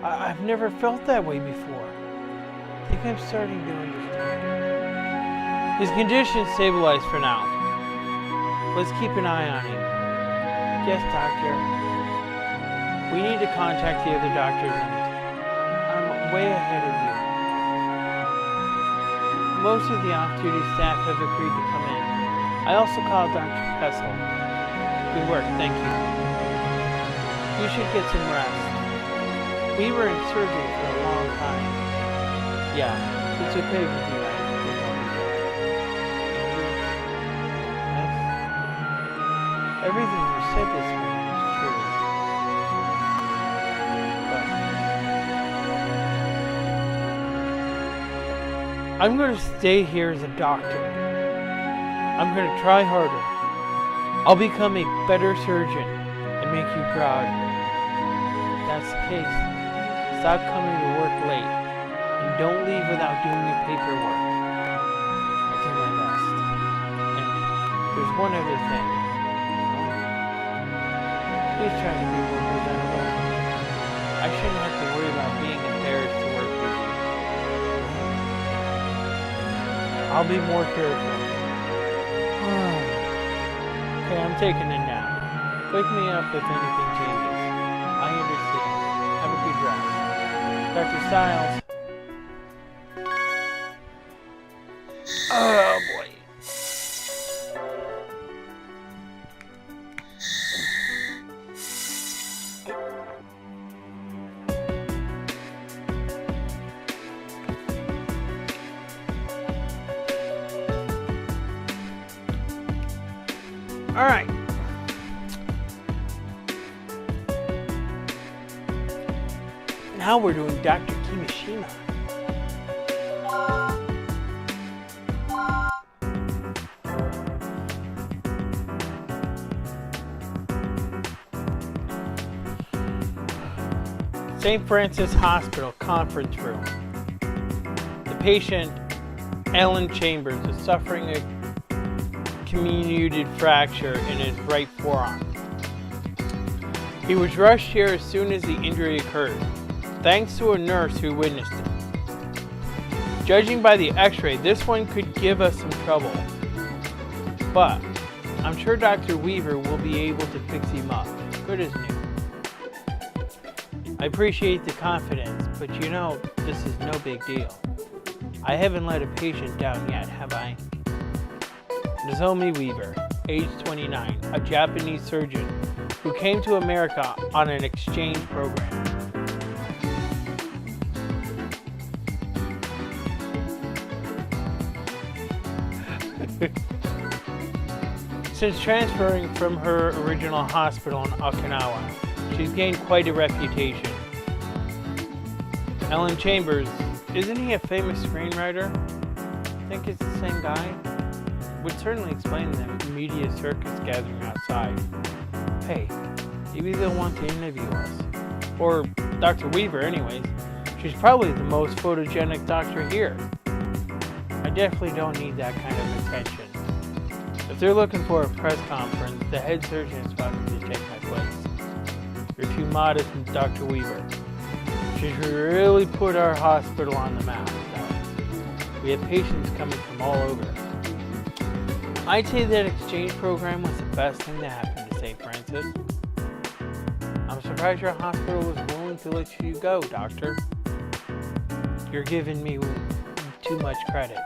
I've never felt that way before. I think I'm starting to understand. His condition's stabilized for now. Let's keep an eye on him. Yes, doctor. We need to contact the other doctors, and I'm way ahead of you. Most of the off-duty staff have agreed to come in. I also called Dr. Kessel. Good work, thank you. You should get some rest. We were in surgery for a long time. Yeah, it's okay with you, right? Yes? Everything you said this morning is true. But I'm going to stay here as a doctor. I'm going to try harder. I'll become a better surgeon and make you proud. If that's the case, stop coming to work late and don't leave without doing your paperwork. Until my There's one other thing. Please try to be more presentable. I shouldn't have to worry about being embarrassed to work with you. I'll be more careful. Okay, I'm taking a nap. Wake me up if anything changes. I understand. Have a good rest. Dr. Styles. Oh boy. All right. Now we're doing Dr. Kimishima. St. Francis Hospital conference room. The patient, Ellen Chambers, is suffering a comminuted fracture in his right forearm. He was rushed here as soon as the injury occurred, thanks to a nurse who witnessed it. Judging by the x-ray, this one could give us some trouble, but I'm sure Dr. Weaver will be able to fix him up, good as new. I appreciate the confidence, but you know, this is no big deal. I haven't let a patient down yet, have I? Nozomi Weaver, age 29, a Japanese surgeon who came to America on an exchange program. Since transferring from her original hospital in Okinawa, she's gained quite a reputation. Ellen Chambers, isn't he a famous screenwriter? I think it's the same guy. Would certainly explain the media circus gathering outside. Hey, maybe they'll want to interview us. Or Dr. Weaver anyways. She's probably the most photogenic doctor here. I definitely don't need that kind of attention. If they're looking for a press conference, the head surgeon is welcome to take my place. You're too modest, Dr. Weaver. She's really put our hospital on the map, though. We have patients coming from all over. I'd say that exchange program was the best thing that happened to St. Francis. I'm surprised your hospital was willing to let you go, Doctor. You're giving me too much credit.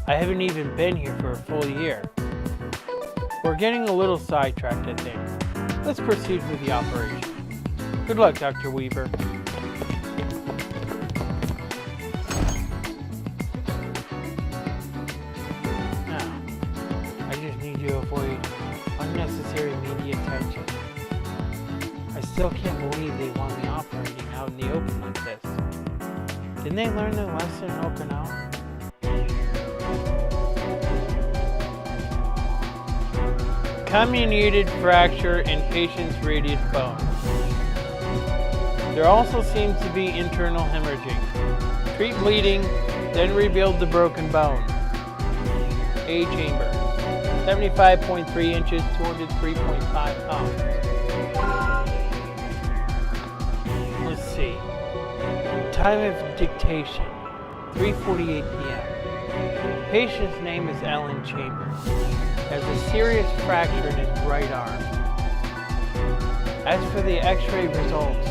I haven't even been here for a full year. We're getting a little sidetracked, I think. Let's proceed with the operation. Good luck, Dr. Weaver. Now, I just need to avoid unnecessary media attention. I still can't believe they want me operating out in the open like this. Didn't they learn their lesson in Okinawa? Comminuted fracture in patient's radius bone. There also seems to be internal hemorrhaging. Treat bleeding, then rebuild the broken bone. A chamber. 75.3 inches, 203.5 pounds. Let's see. Time of dictation, 3:48 p.m. Patient's name is Ellen Chambers. Has a serious fracture in his right arm. As for the x-ray results,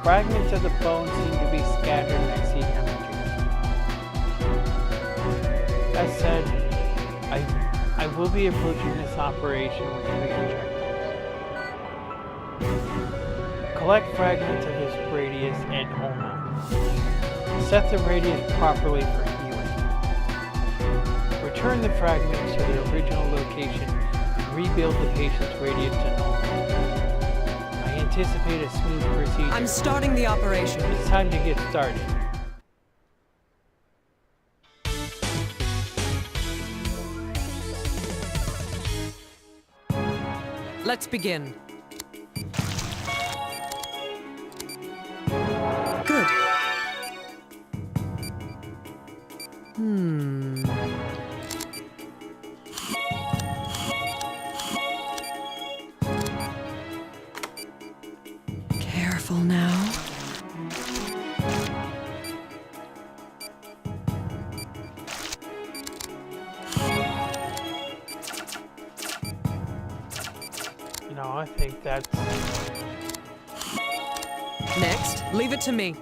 fragments of the bone seem to be scattered and I see hemorrhaging. That said, I will be approaching this operation with three objectives. Collect fragments of his radius and ulna. Set the radius properly for healing. Return the fragments to their original location and rebuild the patient's radius to normal. I anticipate a smooth procedure. I'm starting the operation. It's time to get started. Let's begin. Good. careful now. No, I think that's... Next, leave it to me.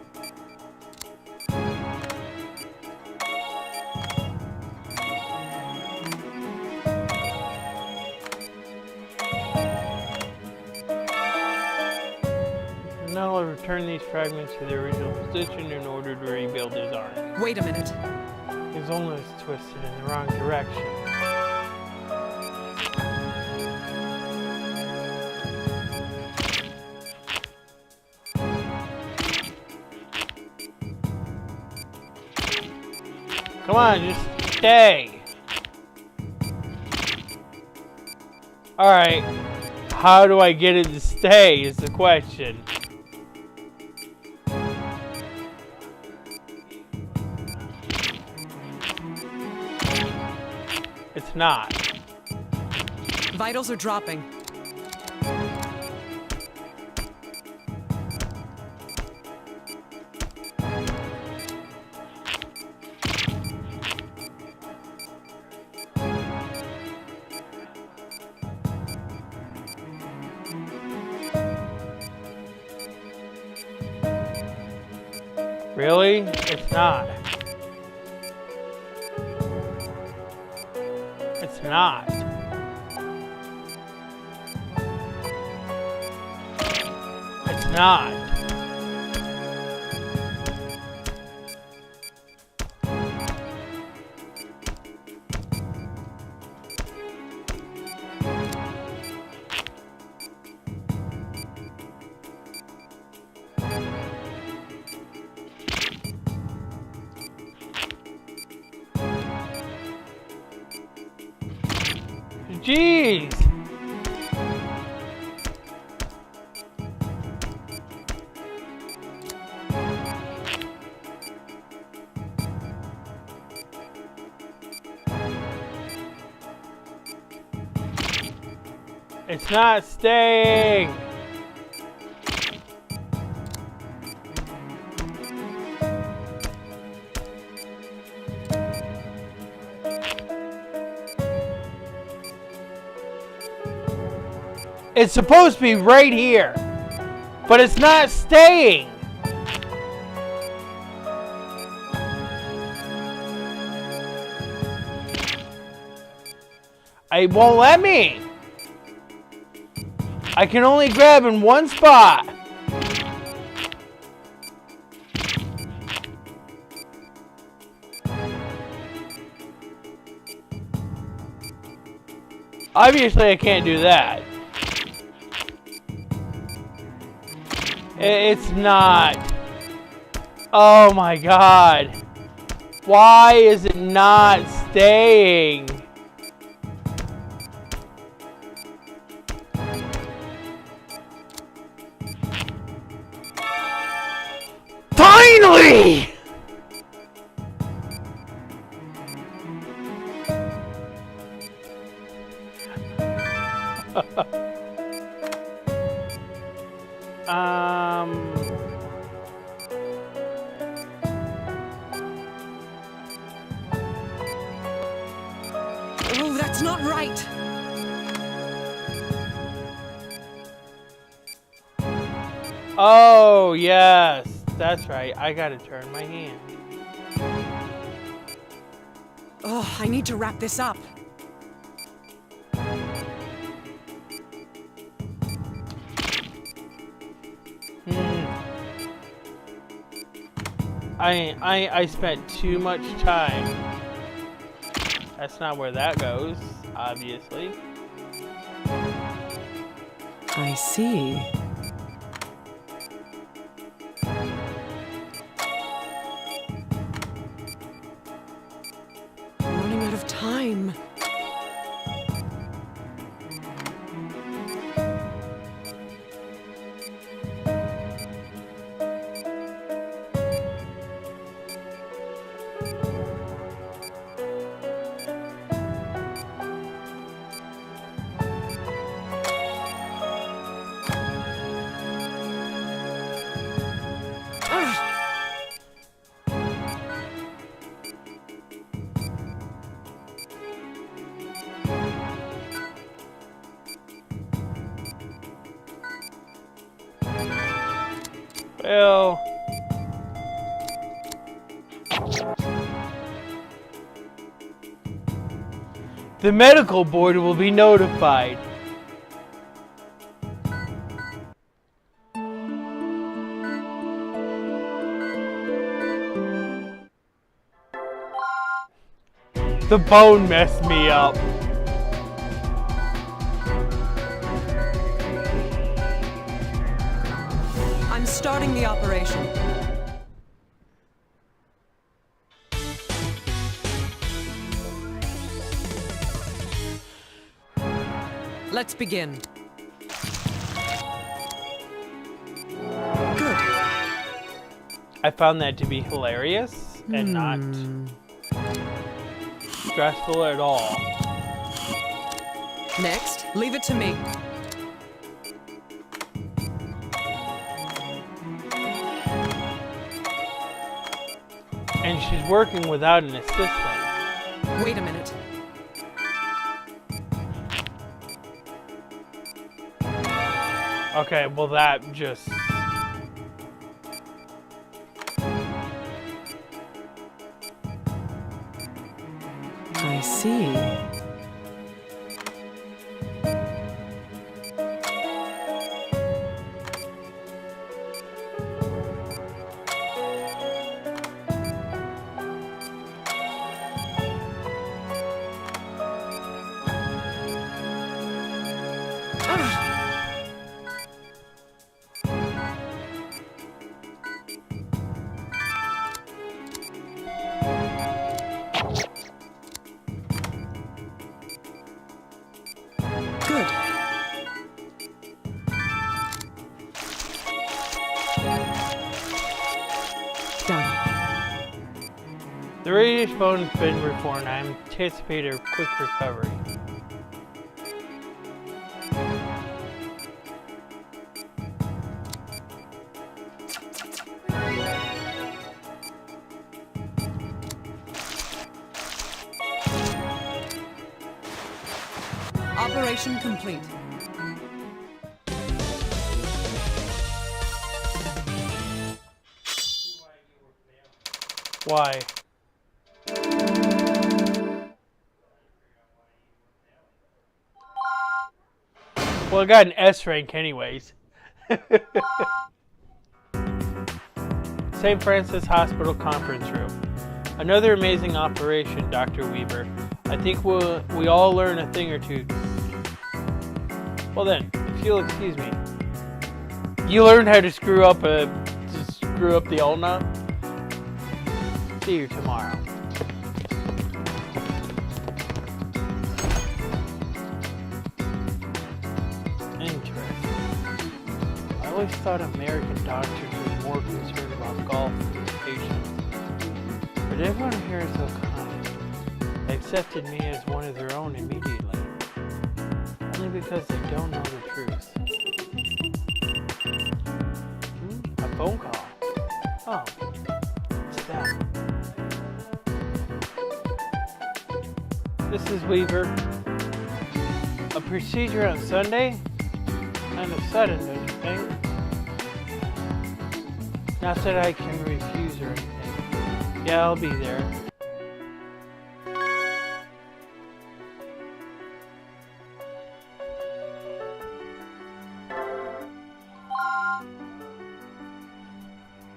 Now I'll return these fragments to their original position in order to rebuild his arm. Wait a minute. His ulna is twisted in the wrong direction. Come on, just stay. Alright. How do I get it to stay is the question. It's not. Vitals are dropping. Really? It's not. It's not. It's not. Jeez! It's not staying! It's supposed to be right here, but it's not staying. It won't let me. I can only grab in one spot. Obviously, I can't do that. It's not. Oh my god. Why is it not staying? Finally! Oh, that's not right. Oh, yes. That's right. I gotta turn my hand. Oh, I need to wrap this up. I spent too much time. That's not where that goes, obviously. I see. Running out of time. Well... The medical board will be notified. The bone messed me up. I'm starting the operation. Let's begin. Good. I found that to be hilarious and not stressful at all. Next, leave it to me. And she's working without an assistant. Wait a minute. Okay, well that just... I see. Good. Done. The radius bone's been reformed. I anticipate a quick recovery. Operation complete. Why? Well, I got an S rank anyways. St. Francis Hospital Conference Room. Another amazing operation, Dr. Weaver. I think we all learn a thing or two. Well then, if you'll excuse me. You learned how to screw up the ulna? See you tomorrow. Interesting. I always thought American doctors were more concerned about golf than patients. But everyone here is so kind. They accepted me as one of their own immediately. Only because they don't know the truth. A phone call. Oh, it's that. This is Weaver. A procedure on Sunday? Kind of sudden, don't you think? Not that I can refuse or anything. Yeah, I'll be there.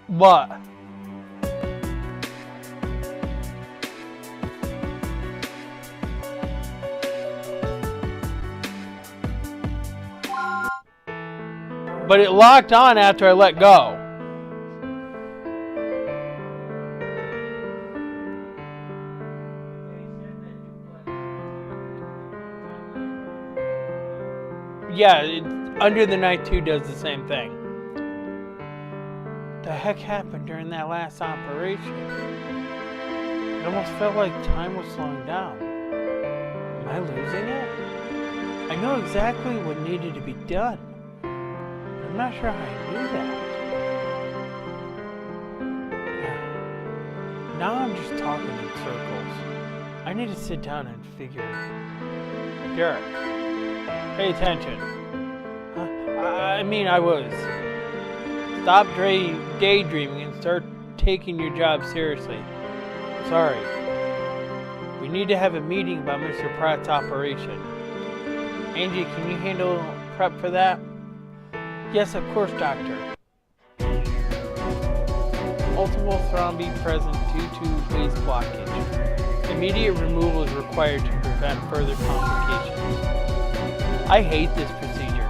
What? But it locked on after I let go. Yeah, Under the Night 2 does the same thing. The heck happened during that last operation? It almost felt like time was slowing down. Am I losing it? I know exactly what needed to be done. I'm not sure how I knew that. Now I'm just talking in circles. I need to sit down and figure it. Derek, pay attention. I mean, I was. Stop daydreaming and start taking your job seriously. Sorry. We need to have a meeting about Mr. Pratt's operation. Angie, can you handle prep for that? Yes, of course, Doctor. Multiple thrombi present due to waste blockage. Immediate removal is required to prevent further complications. I hate this procedure.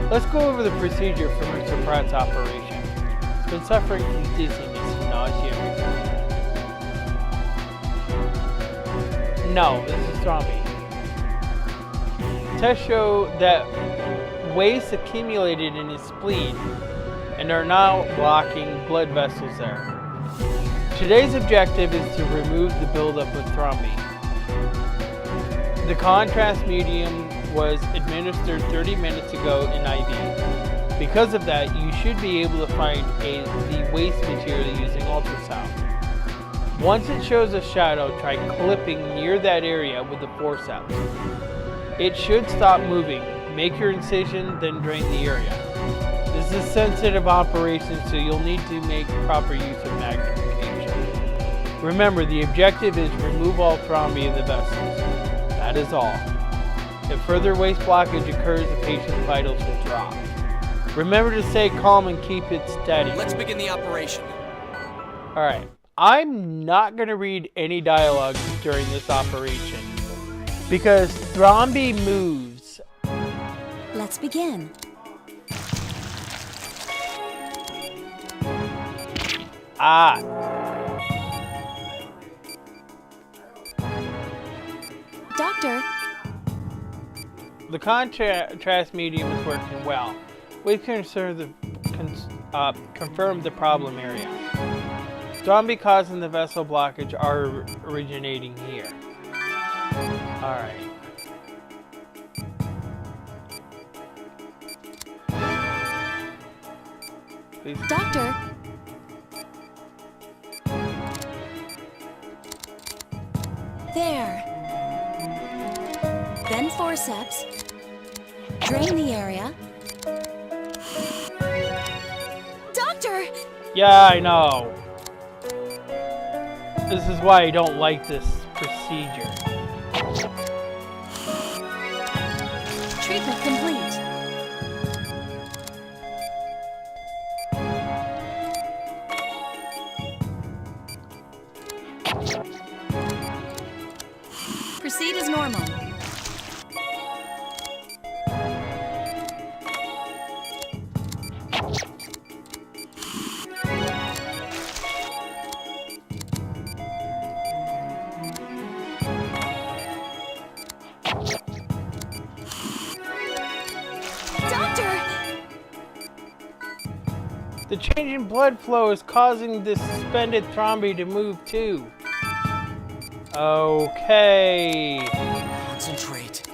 Let's go over the procedure for Mr. Pratt's operation. He's been suffering from dizziness and nausea recently. No, this is thrombi. Tests show that waste accumulated in his spleen and are now blocking blood vessels there. Today's objective is to remove the buildup of thrombi. The contrast medium was administered 30 minutes ago in IV. Because of that, you should be able to find the waste material using ultrasound. Once it shows a shadow, try clipping near that area with the forceps. It should stop moving. Make your incision, then drain the area. This is a sensitive operation, so you'll need to make proper use of magnification. Remember, the objective is remove all thrombi in the vessels. That is all. If further waste blockage occurs, the patient's vitals will drop. Remember to stay calm and keep it steady. Let's begin the operation. Alright, I'm not going to read any dialogue during this operation because thrombi moves. Let's begin. Doctor. The contrast medium is working well. We've confirmed the problem area. Thrombi causing the vessel blockage are originating here. Alright. Please. Doctor. There. Then forceps. Drain the area. Doctor! Yeah, I know. This is why I don't like this procedure. Treatment complete. Proceed as normal. The change in blood flow is causing the suspended thrombi to move too. Okay. Concentrate.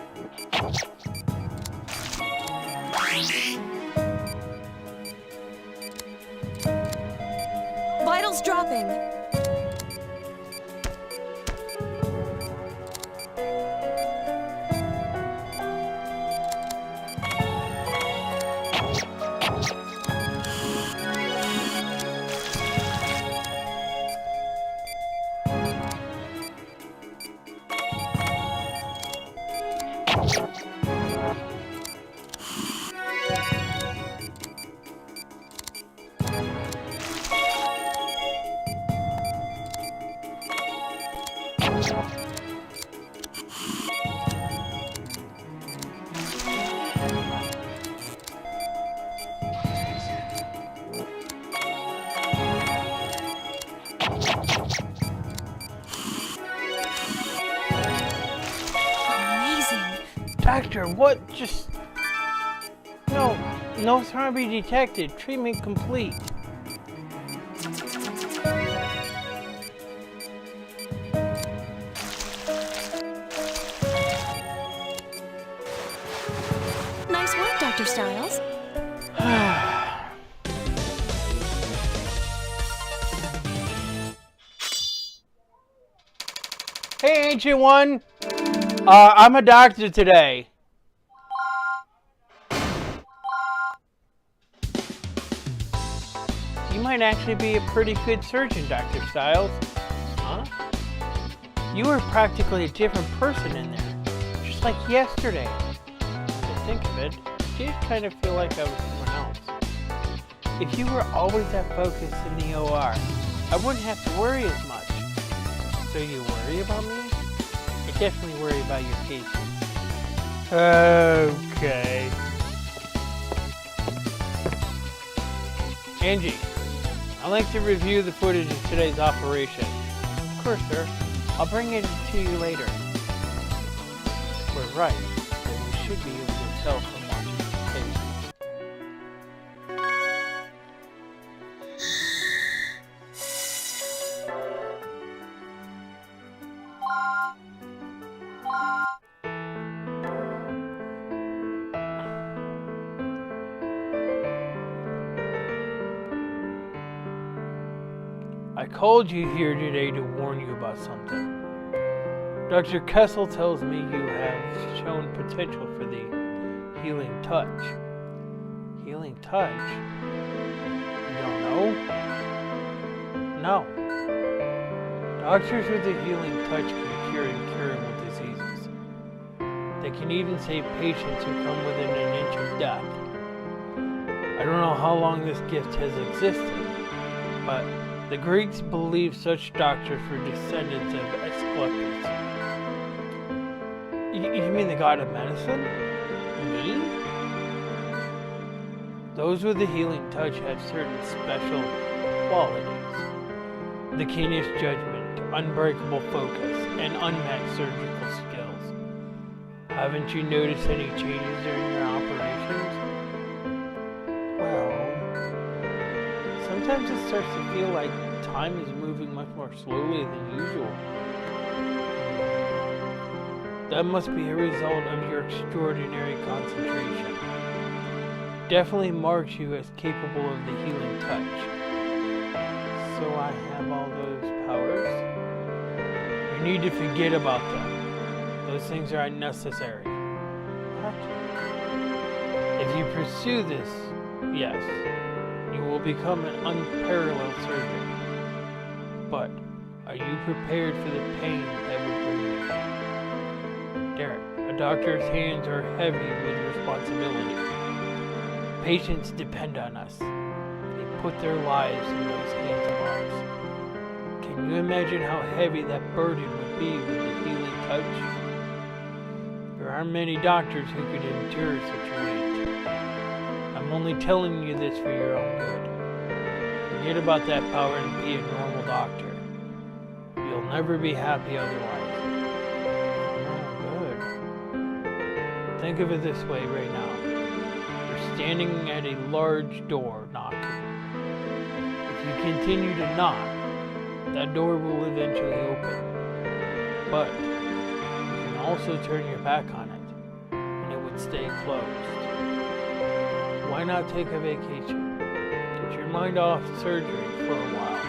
Vitals dropping. Doctor, what just... No thrombi detected. Treatment complete. Nice work, Dr. Stiles. Hey, Ancient One! I'm a doctor today. might actually be a pretty good surgeon, Dr. Styles. Huh? You were practically a different person in there, just like yesterday. To think of it, I did kind of feel like I was someone else. If you were always that focused in the OR, I wouldn't have to worry as much. So you worry about me? I definitely worry about your patients. Okay. Angie, I'd like to review the footage of today's operation. Of course, sir. I'll bring it to you later. We're right. Then we should be able to tell from watching the tape. I called you here today to warn you about something. Dr. Kessel tells me you have shown potential for the healing touch. Healing touch? You don't know? No. Doctors with the healing touch can cure incurable diseases. They can even save patients who come within an inch of death. I don't know how long this gift has existed, but the Greeks believed such doctors were descendants of Asclepius. You mean the god of medicine? Me? Those with the healing touch have certain special qualities. The keenest judgment, unbreakable focus, and unmatched surgical skills. Haven't you noticed any changes during your operations? Well, sometimes it starts to feel like time is moving much more slowly than usual. That must be a result of your extraordinary concentration. Definitely marks you as capable of the healing touch. So I have all those powers? You need to forget about them. Those things are unnecessary. What? If you pursue this, yes, you will become an unparalleled surgeon. But are you prepared for the pain that would bring you? Derek, a doctor's hands are heavy with responsibility. Patients depend on us. They put their lives in those hands of ours. Can you imagine how heavy that burden would be with the healing touch? There aren't many doctors who could endure such a weight. I'm only telling you this for your own good. Forget about that power and be a normal doctor. You'll never be happy otherwise. Think of it this way right now. You're standing at a large door knocking. If you continue to knock, that door will eventually open. But you can also turn your back on it, and it would stay closed. Why not take a vacation? Get your mind off surgery for a while.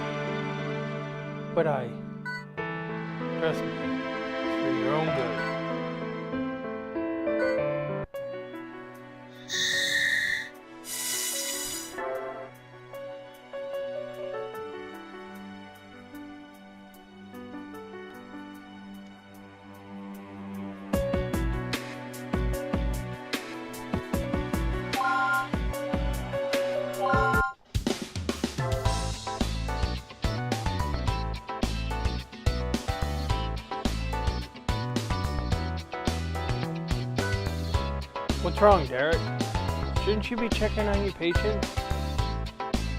But trust me, it's for your own good. What's wrong, Derek? Shouldn't you be checking on your patients?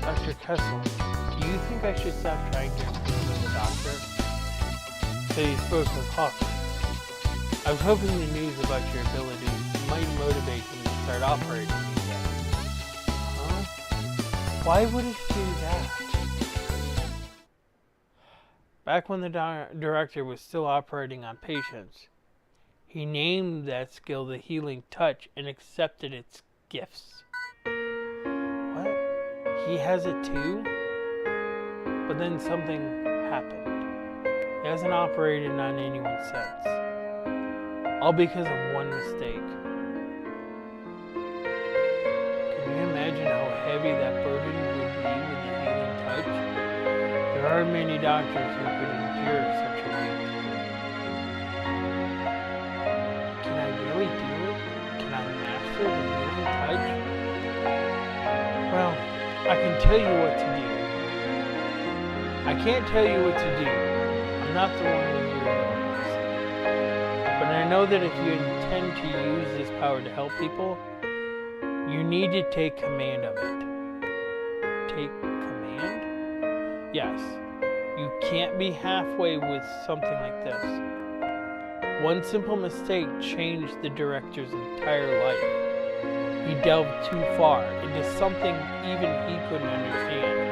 Dr. Kessel, do you think I should stop trying to improve as a doctor? So you spoke with Hawkins. I was hoping the news about your abilities might motivate him to start operating again. Huh? Why would it do that? Back when the director was still operating on patients, he named that skill the healing touch and accepted its gifts. What? He has it too? But then something happened. He hasn't operated on anyone since. All because of one mistake. Can you imagine how heavy that burden would be with the healing are many doctors who could endure such a weight. Can I really do it? Can I master the healing touch? Well, I can tell you what to do. I can't tell you what to do. I'm not the one who you're doing this. But I know that if you intend to use this power to help people, you need to take command of it. Take command? Yes. You can't be halfway with something like this. One simple mistake changed the director's entire life. He delved too far into something even he couldn't understand.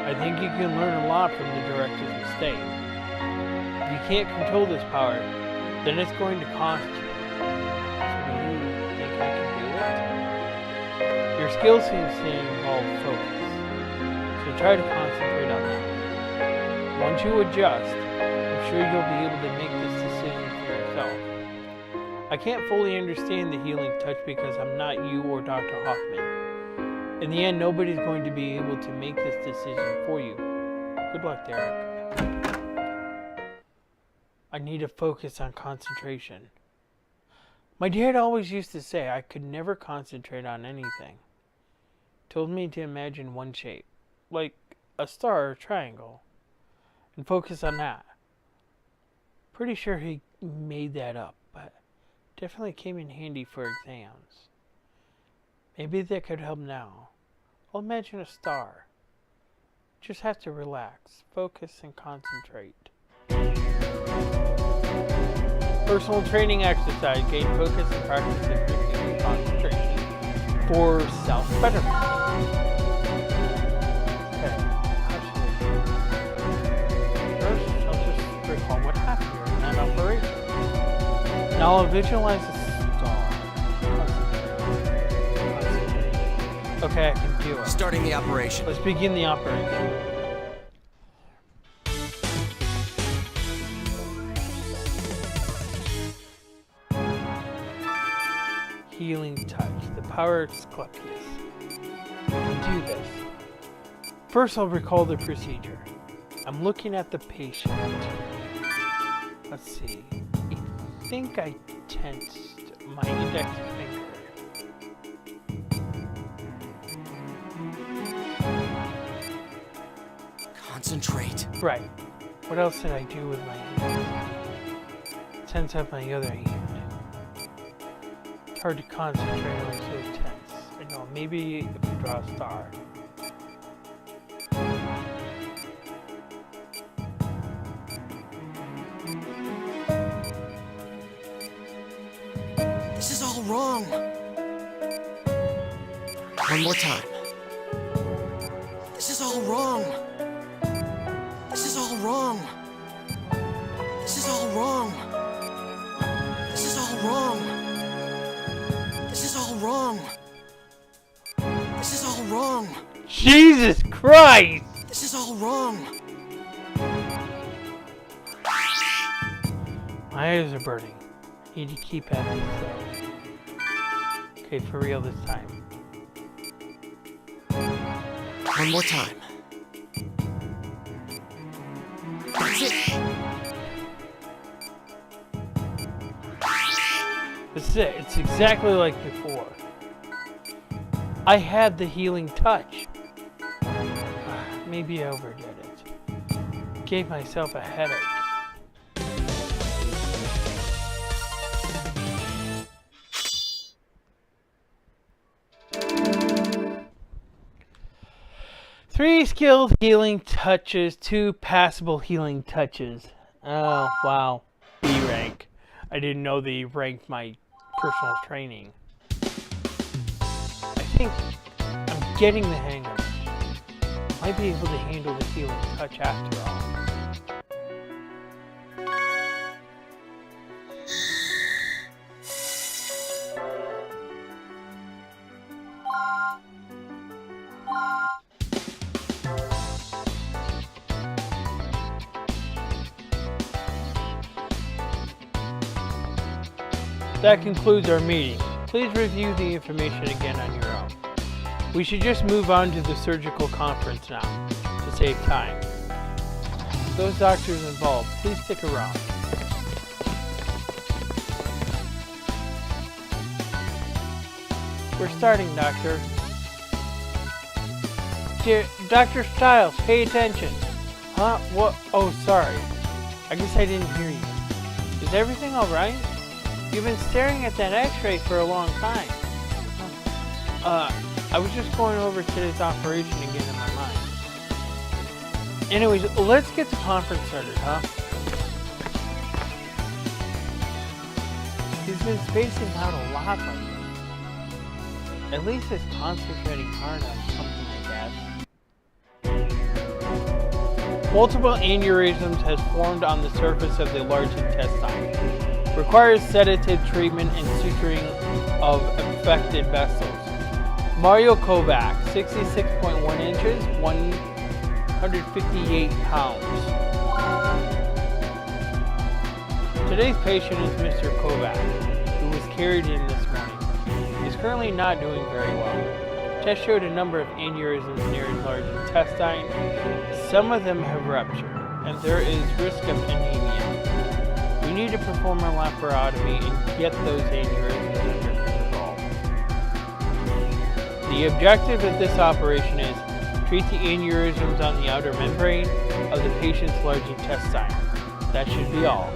I think you can learn a lot from the director's mistake. If you can't control this power, then it's going to cost you. So do you think I can do it? Your skill seems to involve focus, so try to concentrate on that. Once you adjust, I'm sure you'll be able to make this decision for yourself. I can't fully understand the healing touch because I'm not you or Dr. Hoffman. In the end, nobody's going to be able to make this decision for you. Good luck, Derek. I need to focus on concentration. My dad always used to say I could never concentrate on anything. Told me to imagine one shape, like a star or a triangle, and focus on that. Pretty sure he made that up, but definitely came in handy for exams. Maybe that could help now. I'll imagine a star. Just have to relax, focus, and concentrate. Personal training exercise. Gain focus and practice increasing concentration for self-betterment. Okay, first, I'll just recall what happened here in that operation. Now I'll visualize a star. Okay, I can do it. Starting the operation. Let's begin the operation. Healing touch. The power of Asclepius. I can do this. First, I'll recall the procedure. I'm looking at the patient. Let's see. I think I tensed my index finger. Concentrate. Right. What else did I do with my hand? Tense up my other hand. It's hard to concentrate when I'm so tense. I know, maybe if you draw a star. This is all wrong. One more time. This is all wrong. This is all wrong. This is all wrong. This is all wrong. This is all wrong. This is all wrong. Jesus Christ! This is all wrong. My eyes are burning. Need to keep at this though. Okay, for real this time. One more time. That's it. This is it. It's exactly like before. I had the healing touch. Maybe I overdid it. Gave myself a headache. Three skilled healing touches, 2 passable healing touches. Oh, wow. B rank. I didn't know they ranked my personal training. I think I'm getting the hang of it. Might be able to handle the healing touch after all. That concludes our meeting. Please review the information again on your own. We should just move on to the surgical conference now. To save time. Those doctors involved, please stick around. We're starting, Doctor. Dear Dr. Stiles, pay attention. Huh? What? Oh, sorry. I guess I didn't hear you. Is everything alright? You've been staring at that x-ray for a long time. I was just going over today's operation again in my mind. Anyways, let's get the conference started, huh? He's been spacing out a lot lately. At least he's concentrating hard on something, I guess. Multiple aneurysms has formed on the surface of the large intestine. Requires sedative treatment and suturing of affected vessels. Mario Covert, 66.1 inches, 158 pounds. Today's patient is Mr. Covert, who was carried in this morning. He's currently not doing very well. Tests showed a number of aneurysms near his large intestine. Some of them have ruptured, and there is risk of anemia. We need to perform a laparotomy and get those aneurysms under control. The objective of this operation is treat the aneurysms on the outer membrane of the patient's large intestine. That should be all.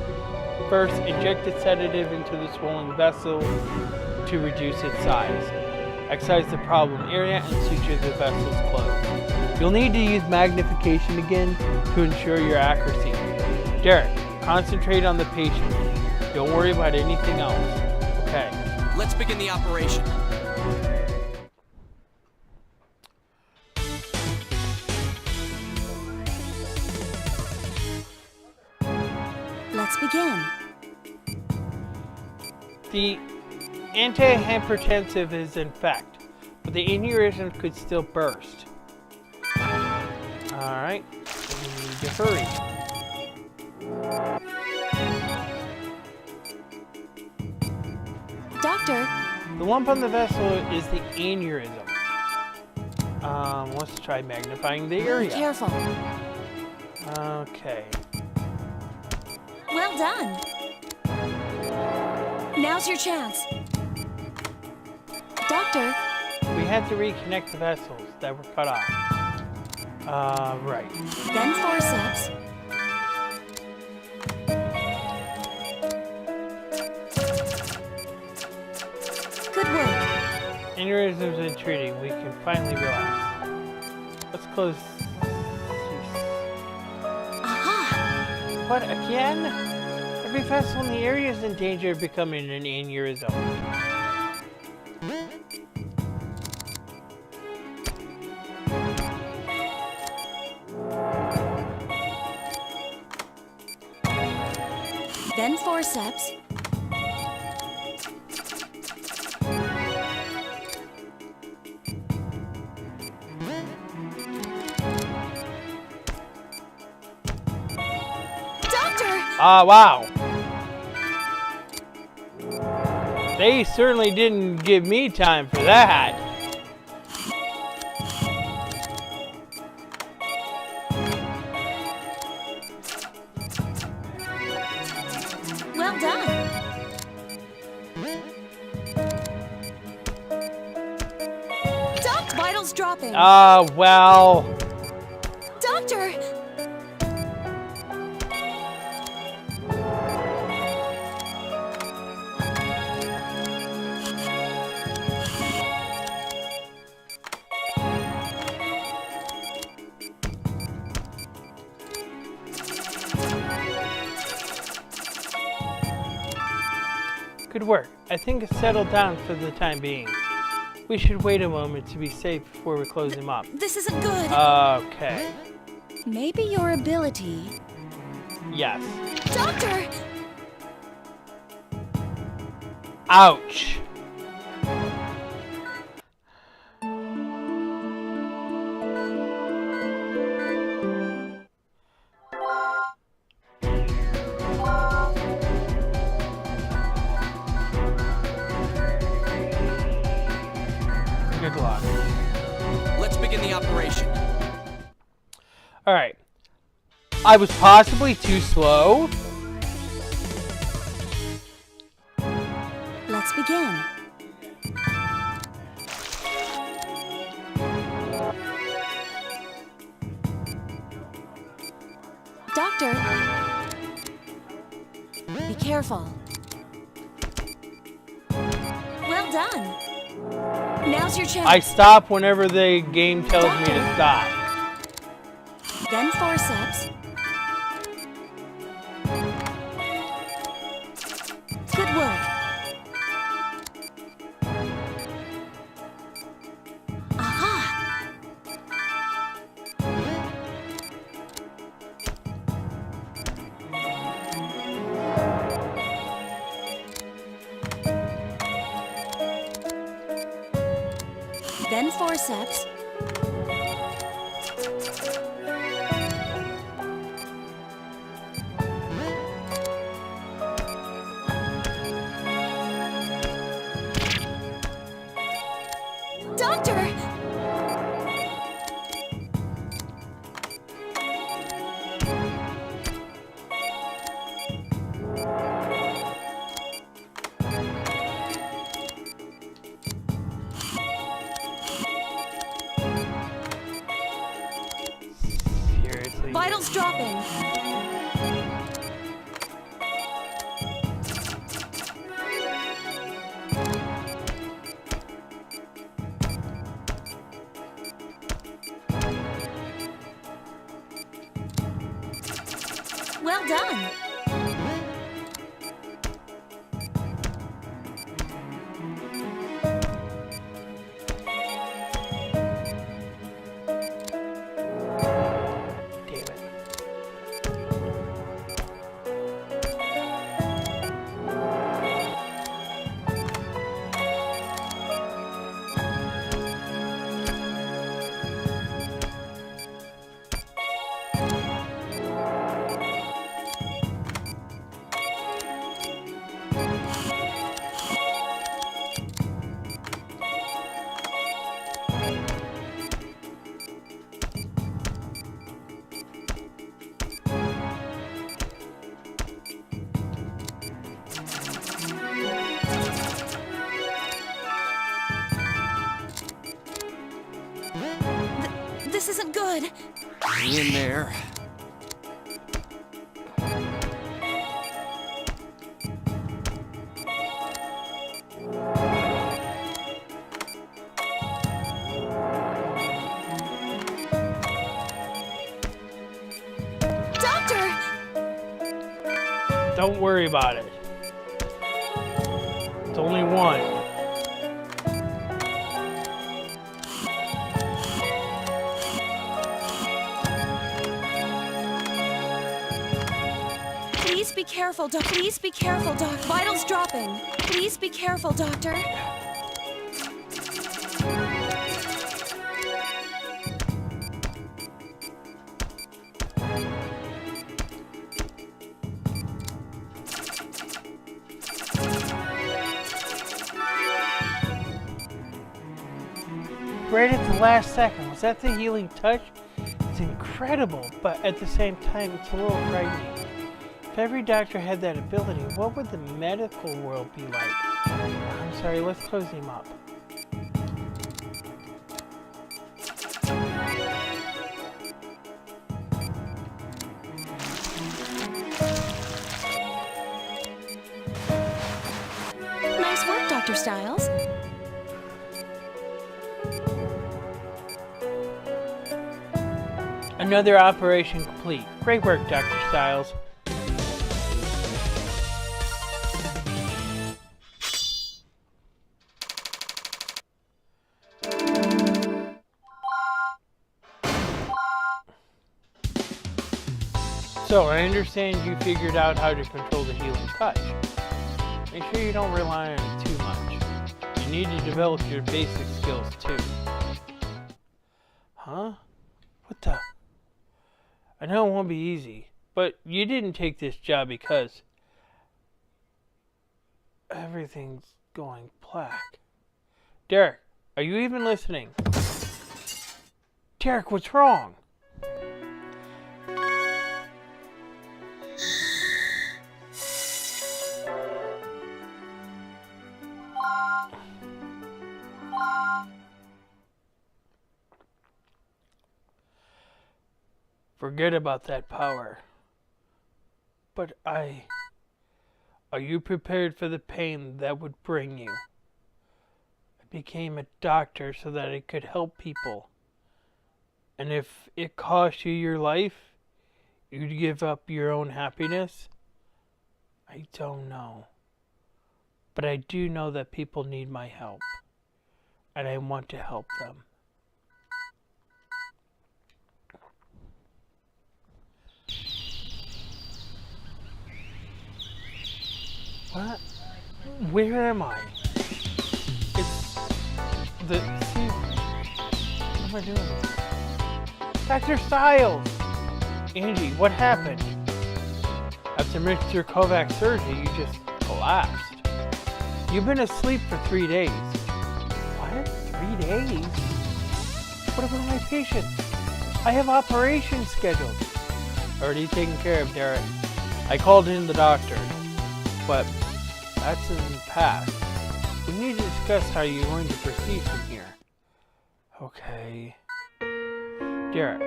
First, inject a sedative into the swollen vessel to reduce its size. Excise the problem area and suture the vessels closed. You'll need to use magnification again to ensure your accuracy. Derek, concentrate on the patient. Don't worry about anything else. Okay. Let's begin the operation. Let's begin. The antihypertensive is in fact, but the aneurysm could still burst. Alright, we need to hurry. Doctor, The lump on the vessel is the aneurysm. Let's try magnifying the be area. careful. Okay. Well done. Now's your chance. Doctor, We had to reconnect the vessels that were cut off. Right. then forceps. Good work. Aneurysms in treating, we can finally relax. Let's close. Aha! What, again? Every vessel in the area is in danger of becoming an aneurysm. Then forceps. Ah, wow. They certainly didn't give me time for that. Well done. Doc, vitals dropping. Ah, well. Doctor! Good work. I think it's settled down for the time being. We should wait a moment to be safe before we close him up. This isn't good. Okay. Maybe your ability. Yes. Doctor! Ouch. Good luck. Let's begin the operation. Alright. I was possibly too slow. Let's begin. Doctor, be careful. Well done. Now's your chance. I stop whenever the game tells me to stop. Then forceps. Good work. Aha! Then forceps. Doctor! Seriously. Vitals dropping. Well done. Damn it. This isn't good. Hang in there. Doctor! Don't worry about it. It's only one. Please be careful, Doc. Please be careful, Doc. Vitals dropping. Please be careful, Doctor. Right at the last second. Was that the healing touch? It's incredible, but at the same time, it's a little frightening. If every doctor had that ability, what would the medical world be like? I'm sorry, let's close him up. Nice work, Dr. Styles. Another operation complete. Great work, Dr. Styles. So, I understand you figured out how to control the healing touch. Make sure you don't rely on it too much. You need to develop your basic skills too. Huh? What the? I know it won't be easy, but you didn't take this job because everything's going black. Derek, are you even listening? Derek, what's wrong? Forget about that power. But are you prepared for the pain that would bring you? I became a doctor so that I could help people. And if it cost you your life, you'd give up your own happiness? I don't know. But I do know that people need my help. And I want to help them. What? Where am I? It's the... See, what am I doing? Dr. Styles! Angie, what happened? After Mr. Kovac's surgery, you just collapsed. You've been asleep for 3 days. What? 3 days? What about my patients? I have operations scheduled. Already taken care of, Derek. I called in the doctor. But that's in the past. We need to discuss how you're going to proceed from here. Okay. Derek,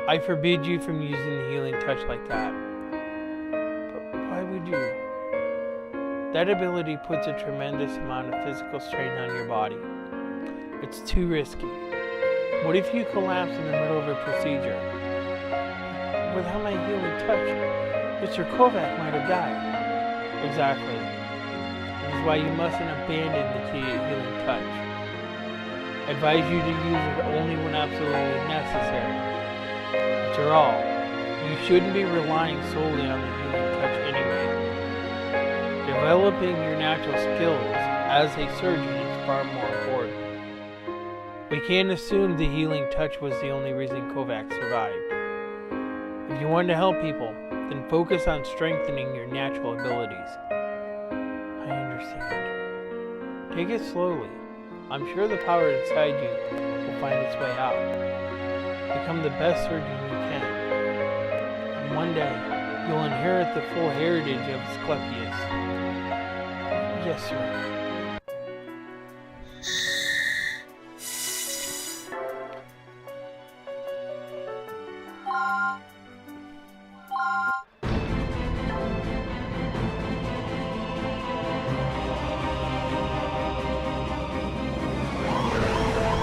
I forbid you from using the healing touch like that. But why would you? That ability puts a tremendous amount of physical strain on your body. It's too risky. What if you collapse in the middle of a procedure? Without my healing touch, Mr. Kovac might have died. Exactly. This is why you mustn't abandon the healing touch. I advise you to use it only when absolutely necessary. After all, you shouldn't be relying solely on the healing touch anyway. Developing your natural skills as a surgeon is far more important. We can't assume the healing touch was the only reason Kovac survived. If you want to help people, then focus on strengthening your natural abilities. I understand. Take it slowly. I'm sure the power inside you will find its way out. Become the best surgeon you can. And one day, you'll inherit the full heritage of Asclepius. Yes, sir.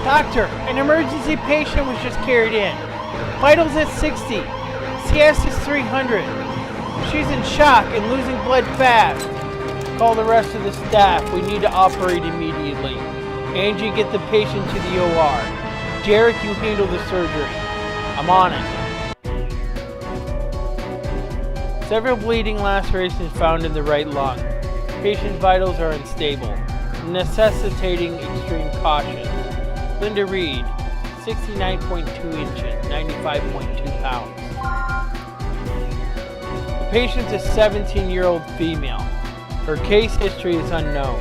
Doctor, an emergency patient was just carried in. Vitals at 60. CS is 300. She's in shock and losing blood fast. Call the rest of the staff. We need to operate immediately. Angie, get the patient to the OR. Derek, you handle the surgery. I'm on it. Several bleeding lacerations found in the right lung. Patient's vitals are unstable, necessitating extreme caution. Linda Reed, 69.2 inches, 95.2 pounds. The patient's a 17-year-old female. Her case history is unknown.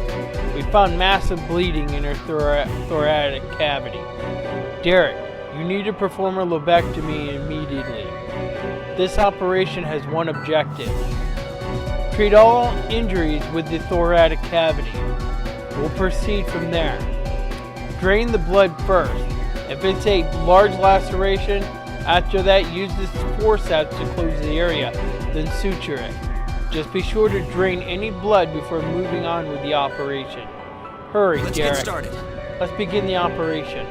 We found massive bleeding in her thoracic cavity. Derek, you need to perform a lobectomy immediately. This operation has one objective. Treat all injuries with the thoracic cavity. We'll proceed from there. Drain the blood first. If it's a large laceration, after that use this forceps to close the area, then suture it. Just be sure to drain any blood before moving on with the operation. Hurry, Derek. Let's get started. Let's begin the operation.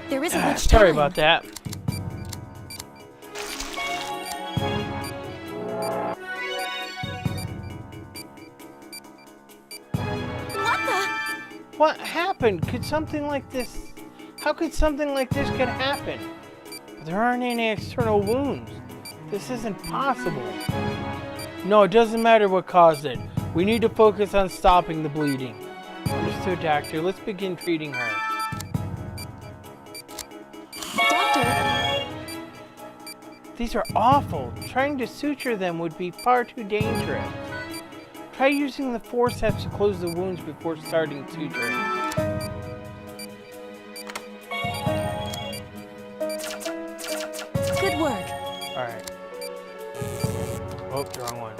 There isn't much time. Sorry about that. What happened? Could something like this... How could something like this could happen? There aren't any external wounds. This isn't possible. No, it doesn't matter what caused it. We need to focus on stopping the bleeding. Understood, Doctor. Let's begin treating her. Doctor! These are awful. Trying to suture them would be far too dangerous. Try using the forceps to close the wounds before starting suturing. Good work. Alright. Oh, the wrong one.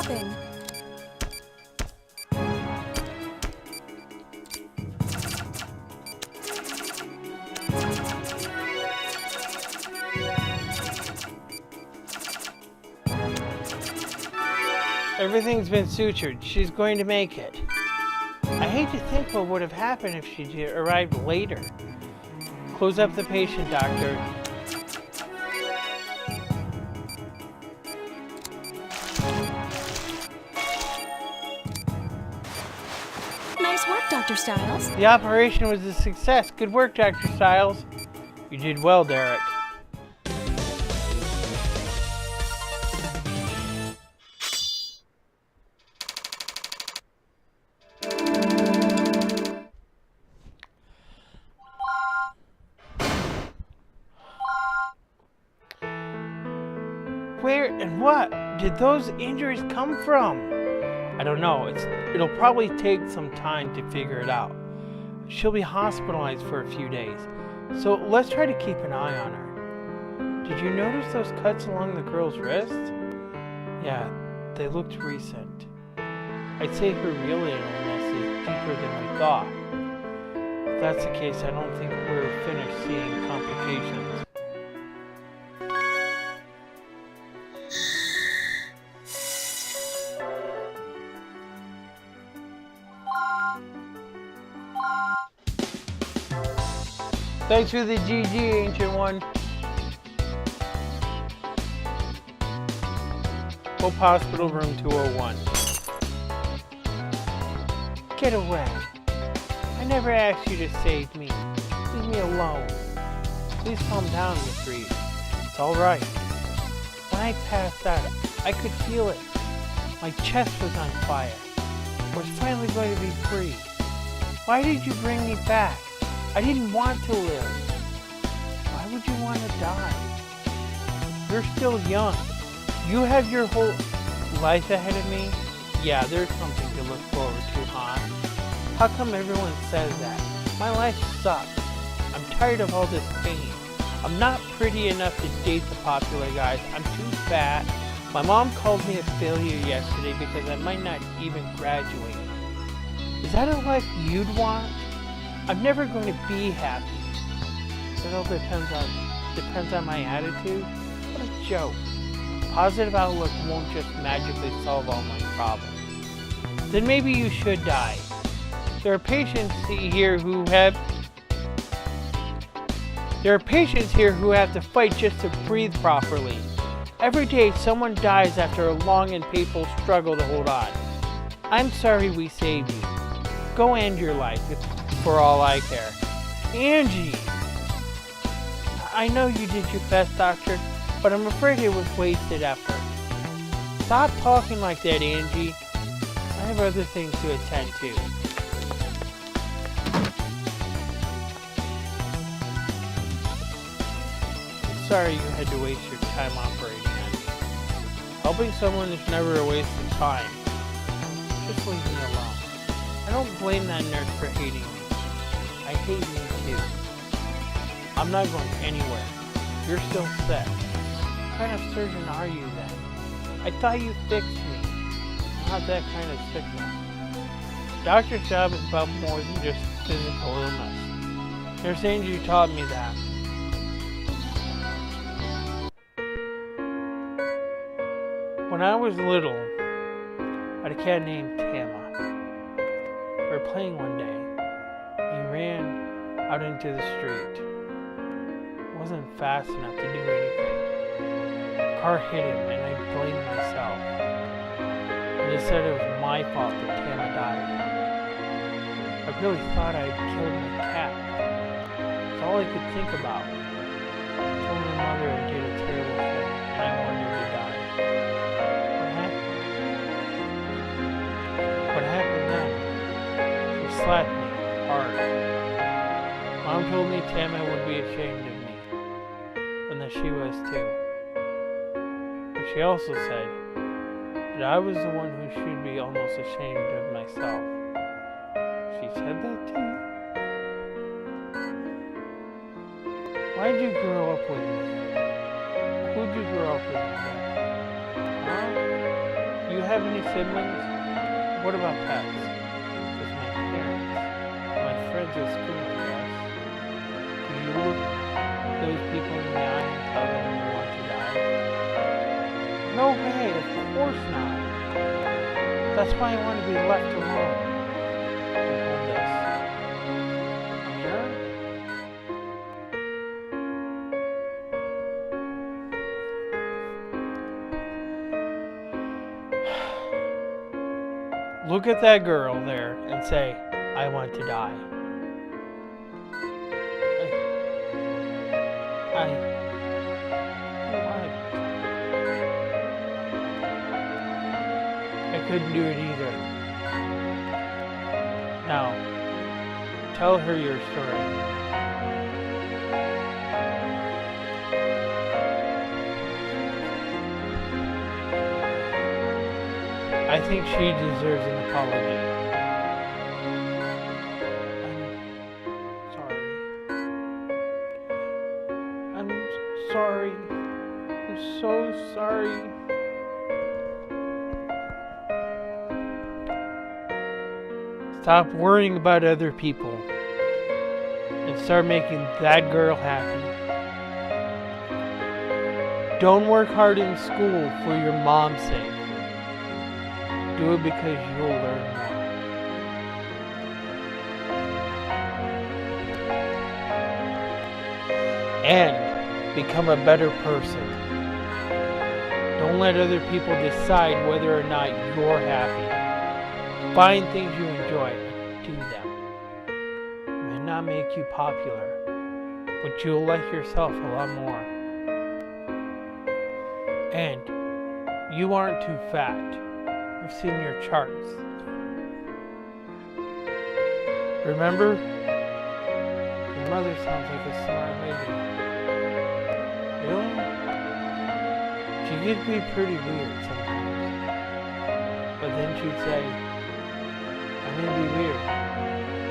dropping. Everything's been sutured. She's going to make it. I hate to think what would have happened if she arrived later. Close up the patient, doctor. Nice work, Dr. Stiles. The operation was a success. Good work, Dr. Stiles. You did well, Derek. Where and what did those injuries come from? I don't know. It'll probably take some time to figure it out. She'll be hospitalized for a few days, so let's try to keep an eye on her. Did you notice those cuts along the girl's wrist? Yeah, they looked recent. I'd say her real illness is deeper than we thought. If that's the case, I don't think we're finished seeing complications. Thanks for the GG, Ancient One. Hope Hospital Room 201. Get away. I never asked you to save me. Leave me alone. Please calm down, Miss Reed. It's alright. When I passed out, I could feel it. My chest was on fire. I was finally going to be free. Why did you bring me back? I didn't want to live. Why would you want to die? You're still young. You have your whole life ahead of me. Yeah, there's something to look forward to, huh? How come everyone says that? My life sucks. I'm tired of all this pain. I'm not pretty enough to date the popular guys. I'm too fat. My mom called me a failure yesterday because I might not even graduate. Is that a life you'd want? I'm never going to be happy. It all depends on my attitude. What a joke. Positive outlook won't just magically solve all my problems. Then maybe you should die. There are patients here who have to fight just to breathe properly. Every day someone dies after a long and painful struggle to hold on. I'm sorry we saved you. Go end your life. For all I care. Angie! I know you did your best, Doctor, but I'm afraid it was wasted effort. Stop talking like that, Angie. I have other things to attend to. I'm sorry you had to waste your time operating on me. Helping someone is never a waste of time. Just leave me alone. I don't blame that nurse for hating me. I hate you too. I'm not going anywhere. You're still sick. What kind of surgeon are you then? I thought you fixed me. Not that kind of sickness. Doctor's job is about more than just physical illness. Nurse Angie taught me that. When I was little, I had a cat named Tama. We were playing one day. He ran out into the street. It wasn't fast enough to do anything. A car hit him and I blamed myself. And they said it was my fault that Tama died. I really thought I had killed my cat. It's all I could think about. I told my mother I did a terrible thing and I wanted her to die. What happened then? She slapped me hard. Mom told me Tama would be ashamed of me, and that she was too. But she also said that I was the one who should be almost ashamed of myself. She said that to you? Why'd you grow up with me? Who'd you grow up with? Huh? You have any siblings? What about pets? Just my parents. My friends at school, I guess. Do you look those people in the eye and tell them you want to die? No way, of course not. That's why I want to be left alone. Hold this. Mirror? Look at that girl there and say, I want to die. I couldn't do it either. Now, tell her your story. I think she deserves an apology. I'm sorry. I'm so sorry. Stop worrying about other people and start making that girl happy. Don't work hard in school for your mom's sake. Do it because you'll learn more. And become a better person. Don't let other people decide whether or not you're happy. Find things you enjoy and do them. It may not make you popular, but you'll like yourself a lot more. And you aren't too fat. I've seen your charts. Remember? Your mother sounds like a smart lady. Really? She could be pretty weird sometimes. But then she'd say, I'm gonna be weird.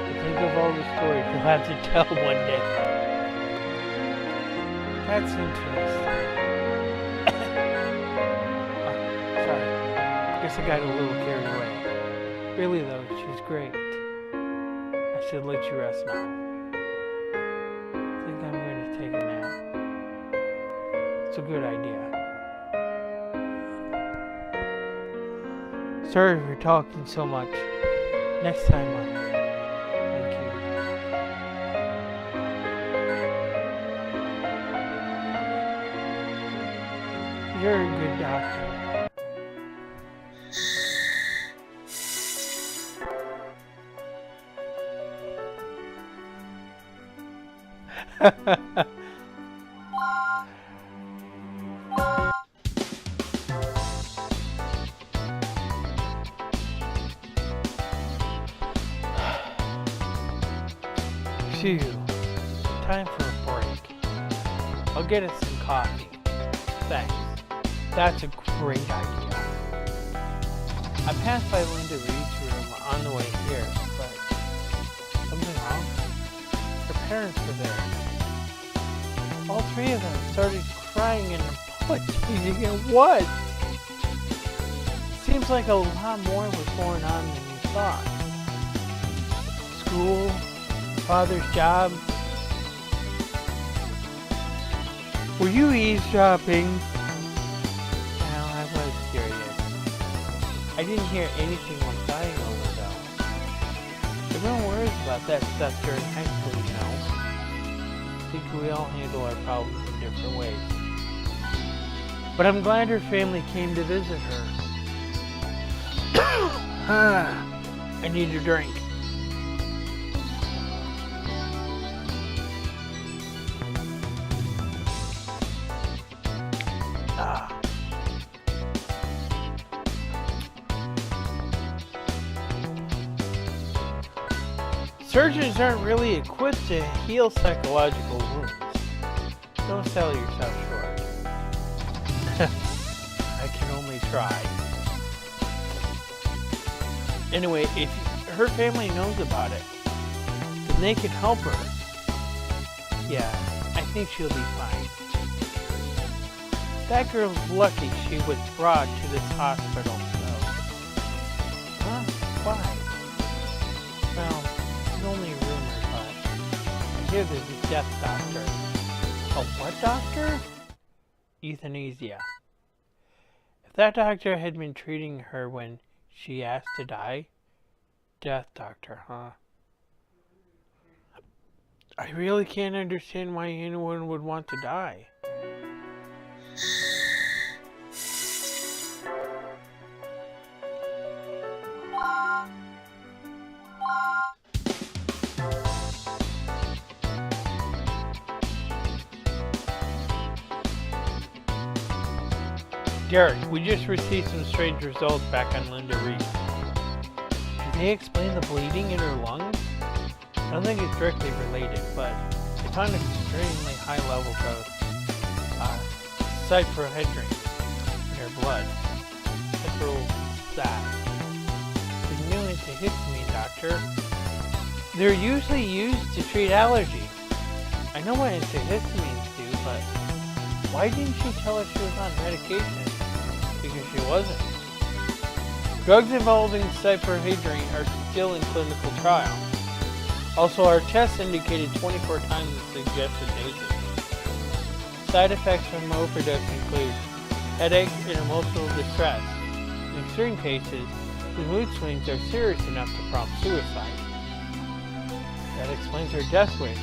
But think of all the stories you'll have to tell one day. That's interesting. I got a little carried away. Really though, she's great. I should let you rest now. I think I'm going to take a nap. It's a good idea. Sorry for talking so much. Next time, thank you. You're a good doctor. Phew. Time for a break. I'll get us some coffee. Thanks. That's a great idea. I passed by Linda Reed's room on the way here, but something wrong? Her parents were there. All three of them started crying and apologizing at what? Seems like a lot more was going on than you thought. School, father's job. Were you eavesdropping? Well, I was curious. I didn't hear anything worth dying over though. There were no worries about that stuff during high school, you know. I think we all handle our problems in different ways. But I'm glad her family came to visit her. I need a drink. Surgeons aren't really equipped to heal psychological wounds. Don't sell yourself short. I can only try. Anyway, if her family knows about it, then they can help her. Yeah, I think she'll be fine. That girl's lucky she was brought to this hospital, though. Why? Well, it's only a rumor, but I hear there's a death doctor. A what doctor? Euthanasia. If that doctor had been treating her when she asked to die, death doctor, huh? I really can't understand why anyone would want to die. Derek, we just received some strange results back on Linda Reed. Did they explain the bleeding in her lungs? I don't think it's directly related, but they found extremely high levels of cyprohydrin in her blood. That's real sad. It's a new antihistamine, doctor. They're usually used to treat allergies. I know what antihistamines do, but why didn't she tell us she was on medication? Because she wasn't. Drugs involving cyprohydrin are still in clinical trial. Also, our tests indicated 24 times the suggested dosage. Side effects from overdose include headache and emotional distress. In extreme cases, the mood swings are serious enough to prompt suicide. That explains her death wish.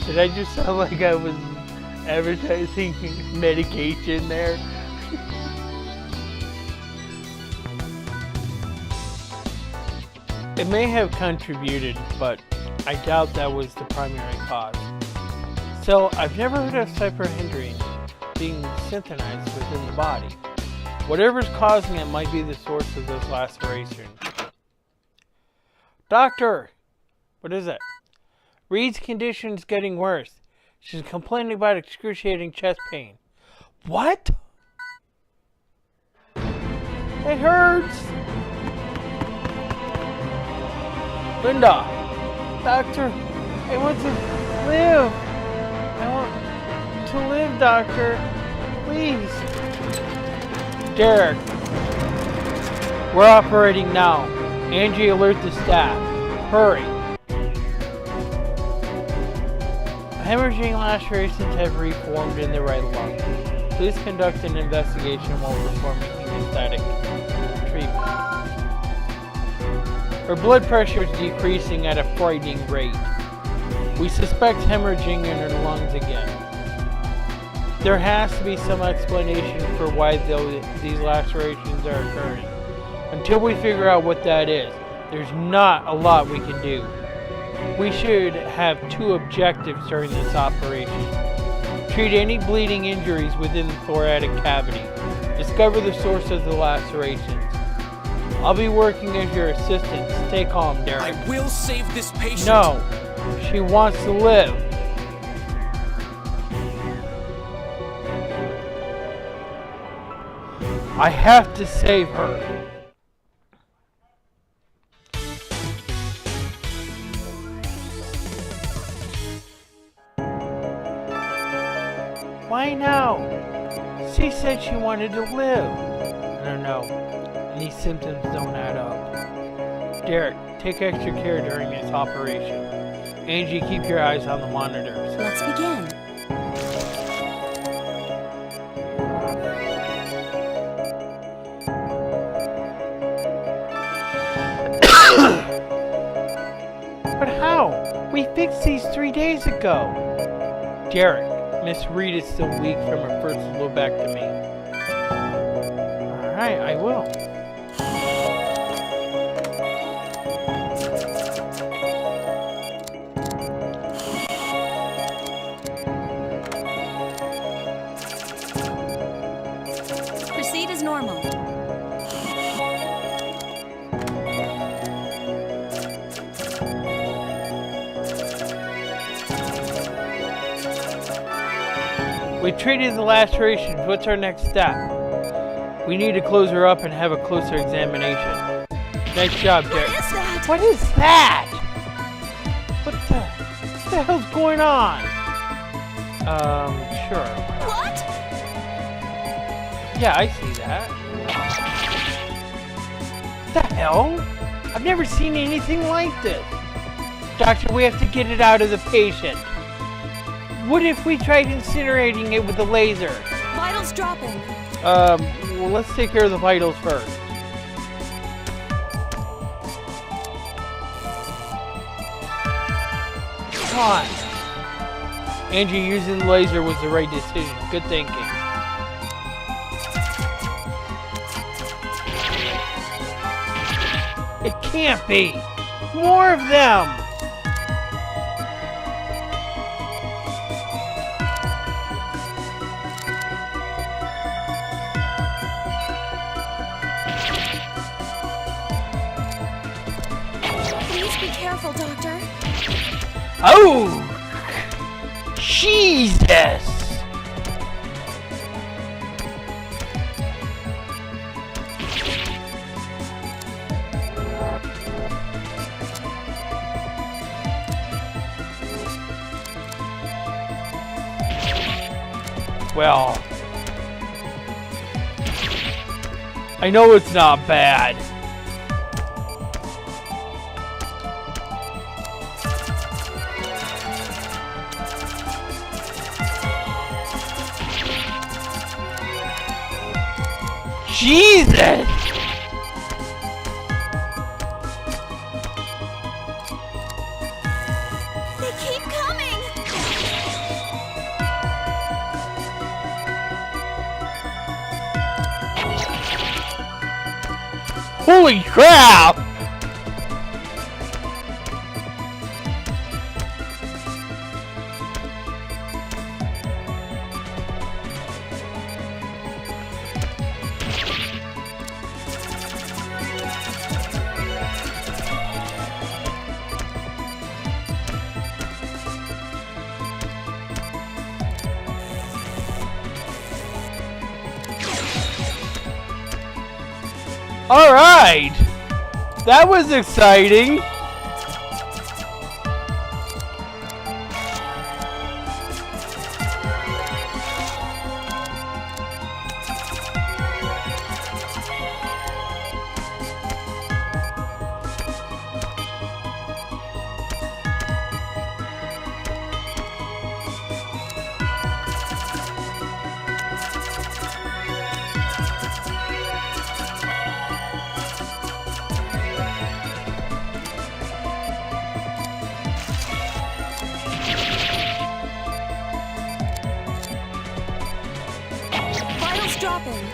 Did I just sound like I was advertising medication there? It may have contributed, but I doubt that was the primary cause. So, I've never heard of cyprohydrin being synthesized within the body. Whatever's causing it might be the source of this laceration. Doctor! What is it? Reed's condition's getting worse. She's complaining about excruciating chest pain. What? It hurts! Linda! Doctor, I want to live! I want to live, doctor! Please! Derek! We're operating now. Angie, alert the staff. Hurry! Hemorrhaging lacerations have reformed in the right lung. Please conduct an investigation while performing hemostatic treatment. Her blood pressure is decreasing at a frightening rate. We suspect hemorrhaging in her lungs again. There has to be some explanation for why these lacerations are occurring. Until we figure out what that is, there's not a lot we can do. We should have two objectives during this operation. Treat any bleeding injuries within the thoracic cavity. Discover the source of the lacerations. I'll be working as your assistant. Stay calm, Derek. I will save this patient. No. She wants to live. I have to save her. Why now? She said she wanted to live. I don't know. And these symptoms don't add up. Derek, take extra care during this operation. Angie, keep your eyes on the monitors. Let's begin. But how? We fixed these 3 days ago. Derek, Miss Reed is still weak from her first lobectomy. Alright, I will. Proceed as normal. We treated the lacerations. What's our next step? We need to close her up and have a closer examination. Nice job, Derek. What is that? What is that? What the hell's going on? Sure. What? Yeah, I see that. What the hell? I've never seen anything like this. Doctor, we have to get it out of the patient. What if we tried incinerating it with a laser? Vitals dropping. Well, let's take care of the vitals first. Come on. Angie, using the laser was the right decision. Good thinking. It can't be. More of them. Please be careful, Doctor. Oh! Jesus! Well, I know it's not bad. Jesus! They keep coming. Holy crap! Alright! That was exciting! Vitals dropping.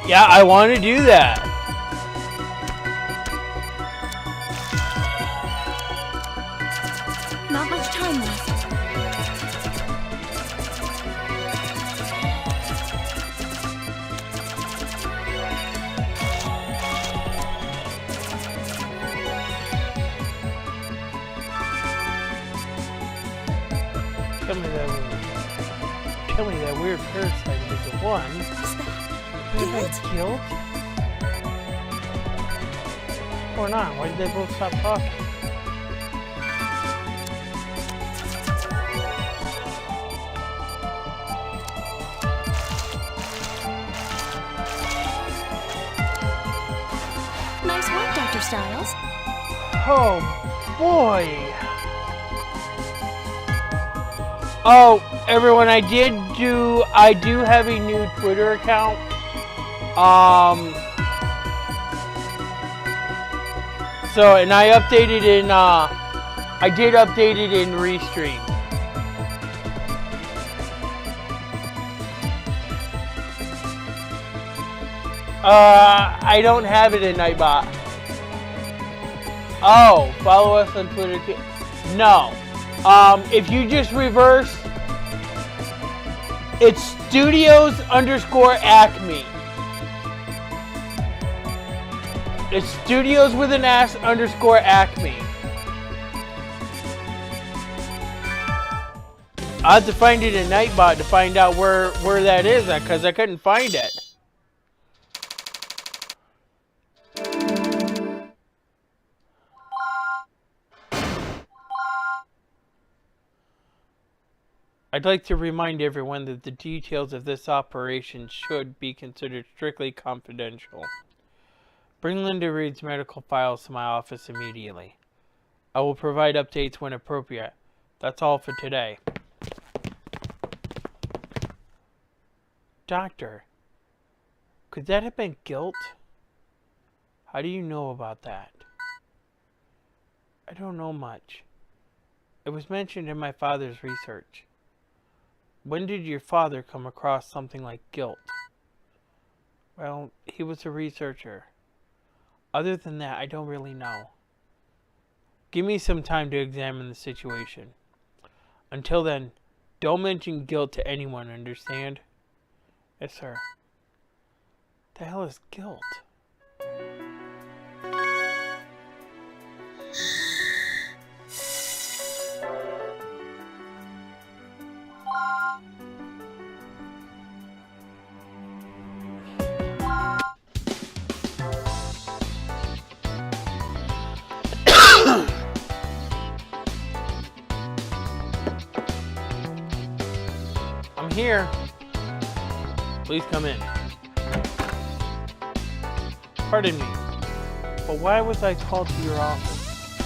Yeah, I want to do that. Not much time left. Tell me that weird parasite is the one. What's that? Guilt? Guilt? Or not? Why did they both stop talking? Nice work, Dr. Styles. Oh boy! Oh, everyone, I do have a new Twitter account. So, and I updated in, I did update it in Restream. I don't have it in Nightbot. Oh, follow us on Twitter. No. If you just reverse, it's studios_Acme. It's studios with an S _Acme. I have to find it in Nightbot to find out where that is, because I couldn't find it. I'd like to remind everyone that the details of this operation should be considered strictly confidential. Bring Linda Reed's medical files to my office immediately. I will provide updates when appropriate. That's all for today. Doctor, could that have been guilt? How do you know about that? I don't know much. It was mentioned in my father's research. When did your father come across something like guilt? Well, he was a researcher. Other than that, I don't really know. Give me some time to examine the situation. Until then, don't mention guilt to anyone, understand? Yes, sir. The hell is guilt? I'm here. Please come in. Pardon me, but why was I called to your office?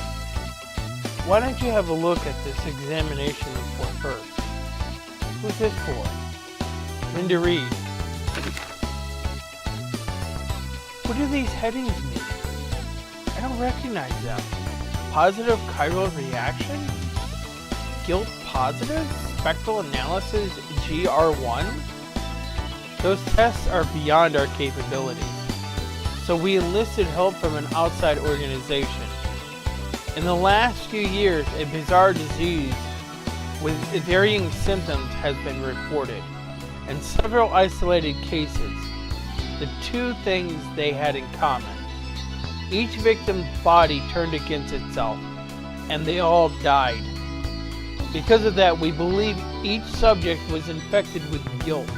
Why don't you have a look at this examination report first? Who's this for? Linda Reed. What do these headings mean? I don't recognize them. Positive chiral reaction? Guilt positive? Spectral analysis GR1? Those tests are beyond our capabilities. So we enlisted help from an outside organization. In the last few years, a bizarre disease with varying symptoms has been reported, and several isolated cases. The two things they had in common: each victim's body turned against itself, and they all died. Because of that, we believe each subject was infected with guilt.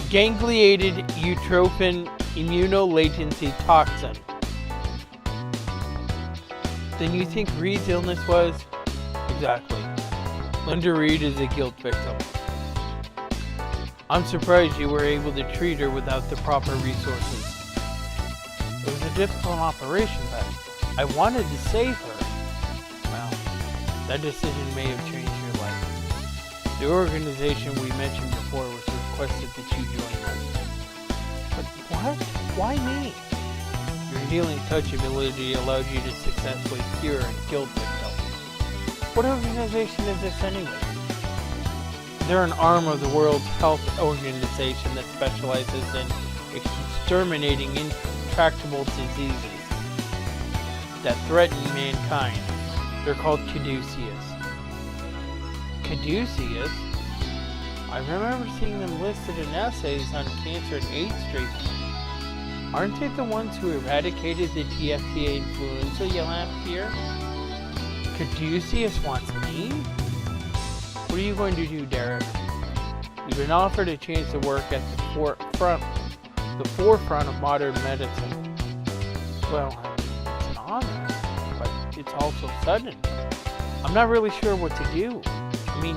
Gangliated eutrophin immunolatency toxin. Then you think Reed's illness was? Exactly. Linda Reed is a guilt victim. I'm surprised you were able to treat her without the proper resources. It was a difficult operation, but I wanted to save her. Well, that decision may have changed your life. The organization we mentioned before was requested that you join us. But what? Why me? Your healing touch ability allowed you to successfully cure a guilt victim. What organization is this anyway? They're an arm of the World Health Organization that specializes in exterminating intractable diseases that threaten mankind. They're called caduceus. Caduceus? I remember seeing them listed in essays on cancer and AIDS treatment. Aren't they the ones who eradicated the TFTA influenza last year? Caduceus wants me? What are you going to do, Derek? You've been offered a chance to work at the forefront of modern medicine. Well, it's an honor, but it's also sudden. I'm not really sure what to do. I mean,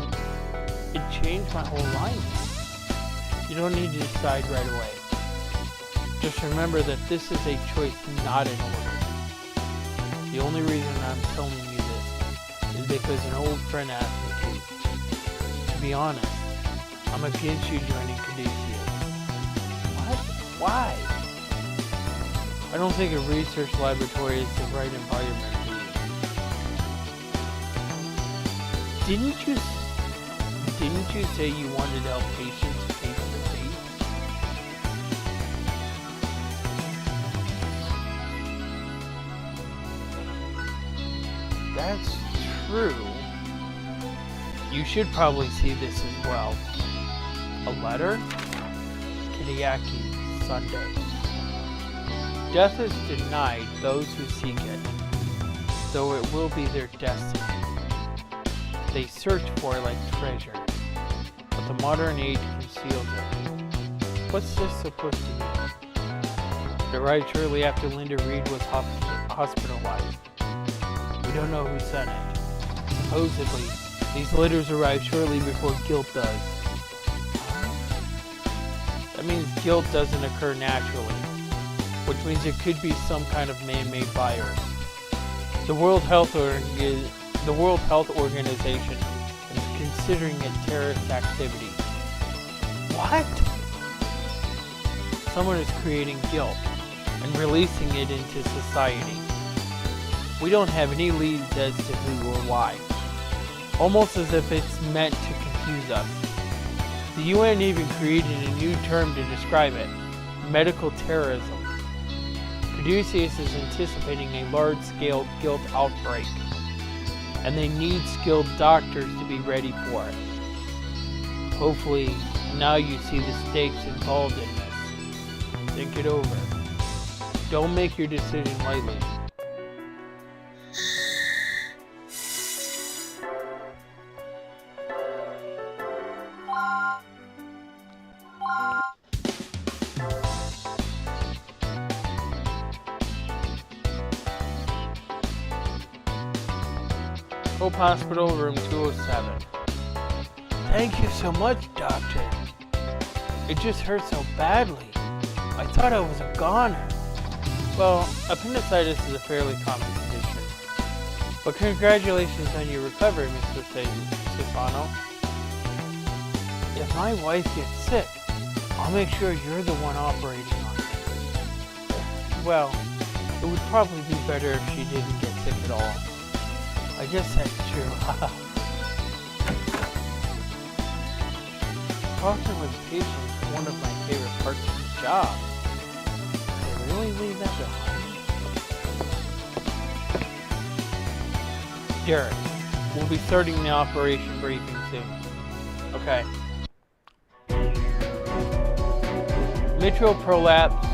it changed my whole life. You don't need to decide right away. Just remember that this is a choice not in order. The only reason I'm telling you this is because an old friend asked me to. To be honest, I'm against you joining Caduceus. What? Why? I don't think a research laboratory is the right environment for you. Didn't you say you wanted to help patients face to face? That's true. You should probably see this as well. A letter? Kiriaki, Sunday. Death is denied those who seek it, though it will be their destiny. They search for it like treasure, but the modern age conceals it. What's this supposed to mean? It arrived shortly after Linda Reed was hospitalized. We don't know who sent it. Supposedly, these letters arrive shortly before guilt does. That means guilt doesn't occur naturally, which means it could be some kind of man-made virus. The World Health Organization is considering it terrorist activity. What? Someone is creating guilt and releasing it into society. We don't have any leads as to who or why. Almost as if it's meant to confuse us. The UN even created a new term to describe it: medical terrorism. Caduceus is anticipating a large-scale guilt outbreak, and they need skilled doctors to be ready for it. Hopefully, now you see the stakes involved in this. Think it over. Don't make your decision lightly. Hope Hospital, room 207. Thank you so much, doctor. It just hurt so badly. I thought I was a goner. Well, appendicitis is a fairly common condition. But congratulations on your recovery, Mr. Stefano. If my wife gets sick, I'll make sure you're the one operating on her. Well, it would probably be better if she didn't get sick at all. I guess that's true. Talking with patients is one of my favorite parts of the job. Did they really leave that behind? Derek, we'll be starting the operation briefing soon. Okay. Mitral prolapse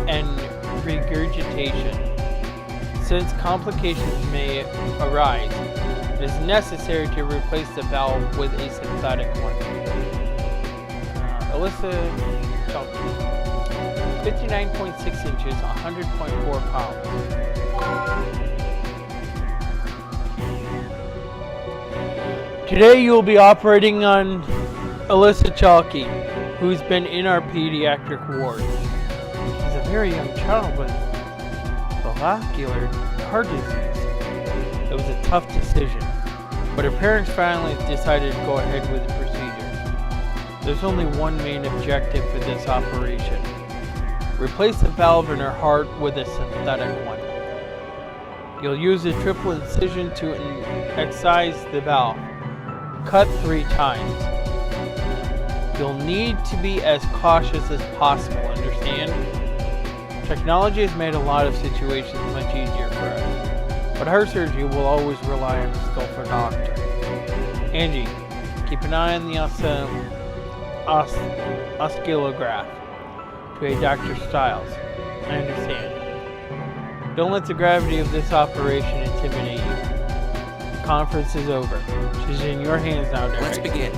and regurgitation. Since complications may arise, it is necessary to replace the valve with a synthetic one. Alyssa Chunky, 59.6 inches, 100.4 pounds. Today you will be operating on Alyssa Chalky, who's been in our pediatric ward. She's a very young child with vascular heart disease. It was a tough decision, but her parents finally decided to go ahead with the procedure. There's only one main objective for this operation: replace the valve in her heart with a synthetic one. You'll use a triple incision to excise the valve. Cut 3 times. You'll need to be as cautious as possible, understand? Technology has made a lot of situations much easier for us, but heart surgery will always rely on a skillful doctor. Angie, keep an eye on the oscillograph to a Dr. Stiles. I understand. Don't let the gravity of this operation intimidate you. The conference is over. She's in your hands now, Derek. Let's begin.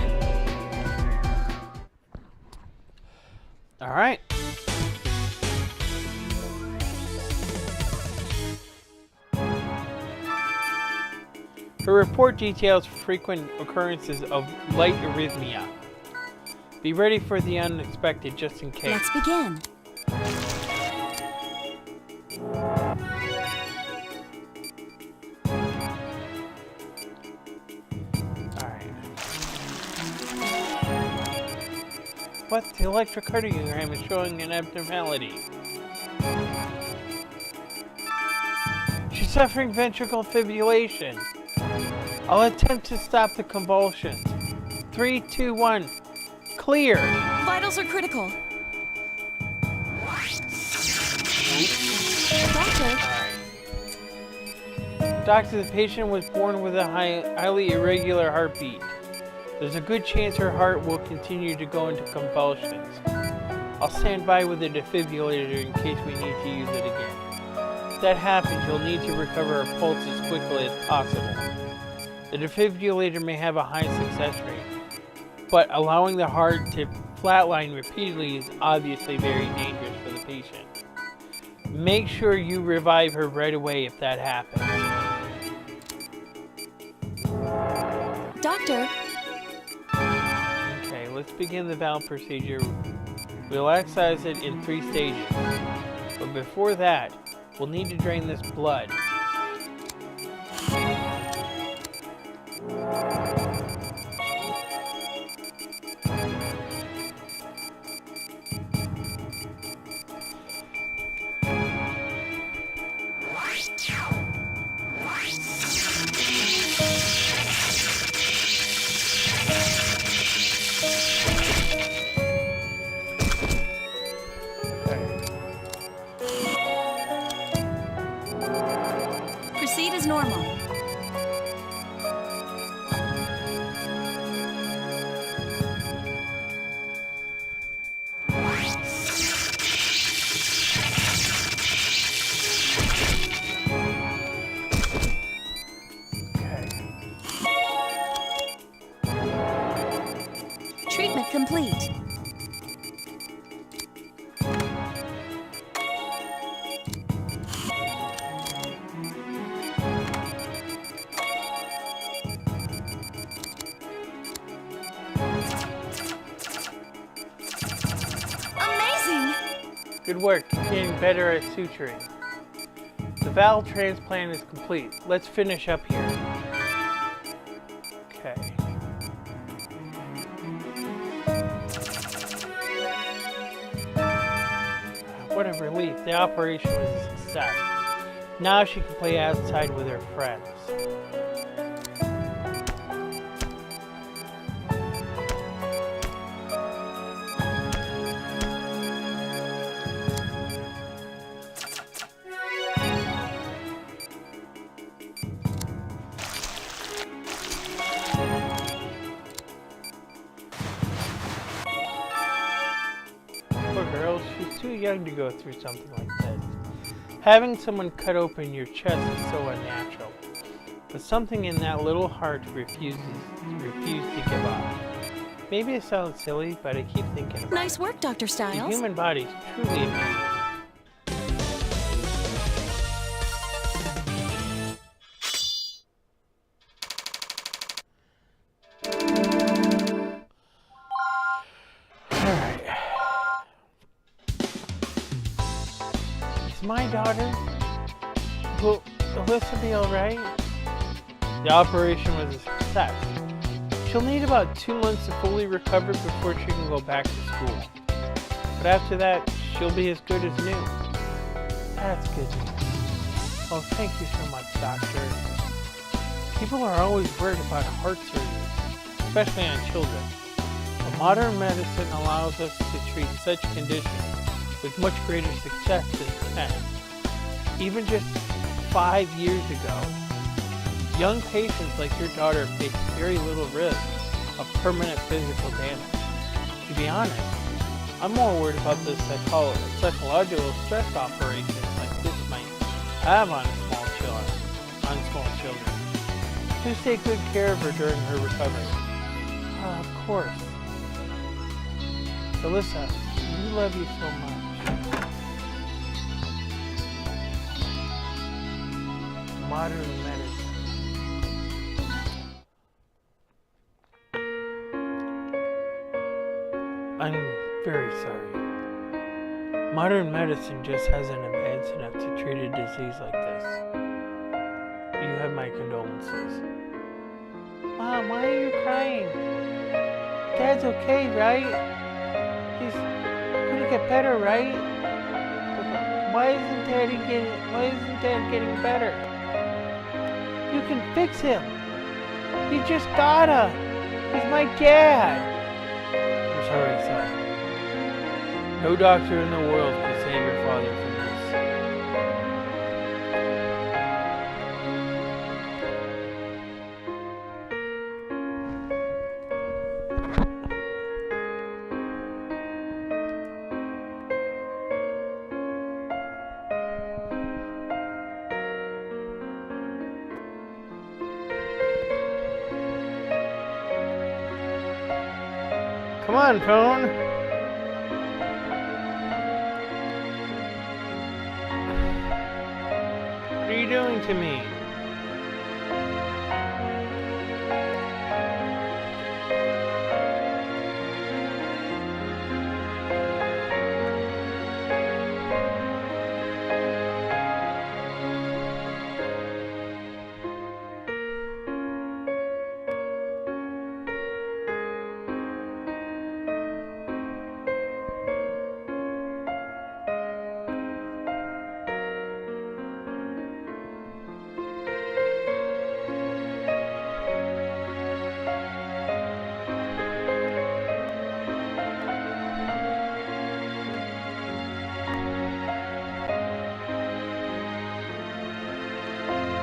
All right. Her report details frequent occurrences of light arrhythmia. Be ready for the unexpected just in case. Let's begin. Alright. What? The electrocardiogram is showing an abnormality. She's suffering ventricular fibrillation. I'll attempt to stop the convulsions. 3, 2, 1. Clear. Vitals are critical. Doctor. Doctor, the patient was born with a highly irregular heartbeat. There's a good chance her heart will continue to go into convulsions. I'll stand by with a defibrillator in case we need to use it again. If that happens, you'll need to recover her pulse as quickly as possible. The defibrillator may have a high success rate, but allowing the heart to flatline repeatedly is obviously very dangerous for the patient. Make sure you revive her right away if that happens. Doctor. Okay, let's begin the valve procedure. We'll exercise it in 3 stages. But before that, we'll need to drain this blood. Proceed as normal. Treatment complete. Good work, you're getting better at suturing. The valve transplant is complete. Let's finish up here. Okay. What a relief. The operation was a success. Now she can play outside with her friends. She's too young to go through something like this. Having someone cut open your chest is so unnatural. But something in that little heart refused to give up. Maybe it sounds silly, but I keep thinking about Nice work, Dr. it. Stiles. The human body is truly amazing. My daughter? Will Alyssa be alright? The operation was a success. She'll need about 2 months to fully recover before she can go back to school. But after that, she'll be as good as new. That's good news. Oh, thank you so much, Doctor. People are always worried about heart surgery, especially on children. But modern medicine allows us to treat such conditions with much greater success than 10. Even just 5 years ago, young patients like your daughter face very little risk of permanent physical damage. To be honest, I'm more worried about the psychological stress operations like this might have on small children. Please take good care of her during her recovery. Of course. Alyssa, we love you so much. Modern medicine. I'm very sorry. Modern medicine just hasn't advanced enough to treat a disease like this. You have my condolences. Mom, why are you crying? Dad's okay, right? He's gonna get better, right? Why isn't Dad getting better? You can fix him. You just gotta. He's my dad. I'm sorry, son. No doctor in the world could save your father from this. Come on, phone. What are you doing to me?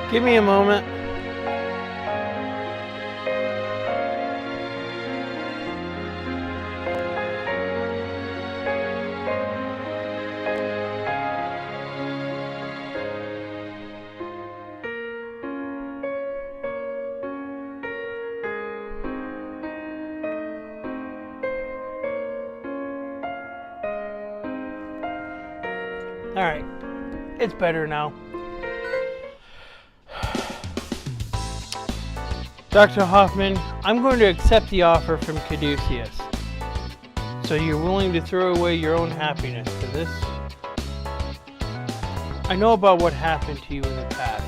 Give me a moment. All right, it's better now. Dr. Hoffman, I'm going to accept the offer from Caduceus. So you're willing to throw away your own happiness for this? I know about what happened to you in the past.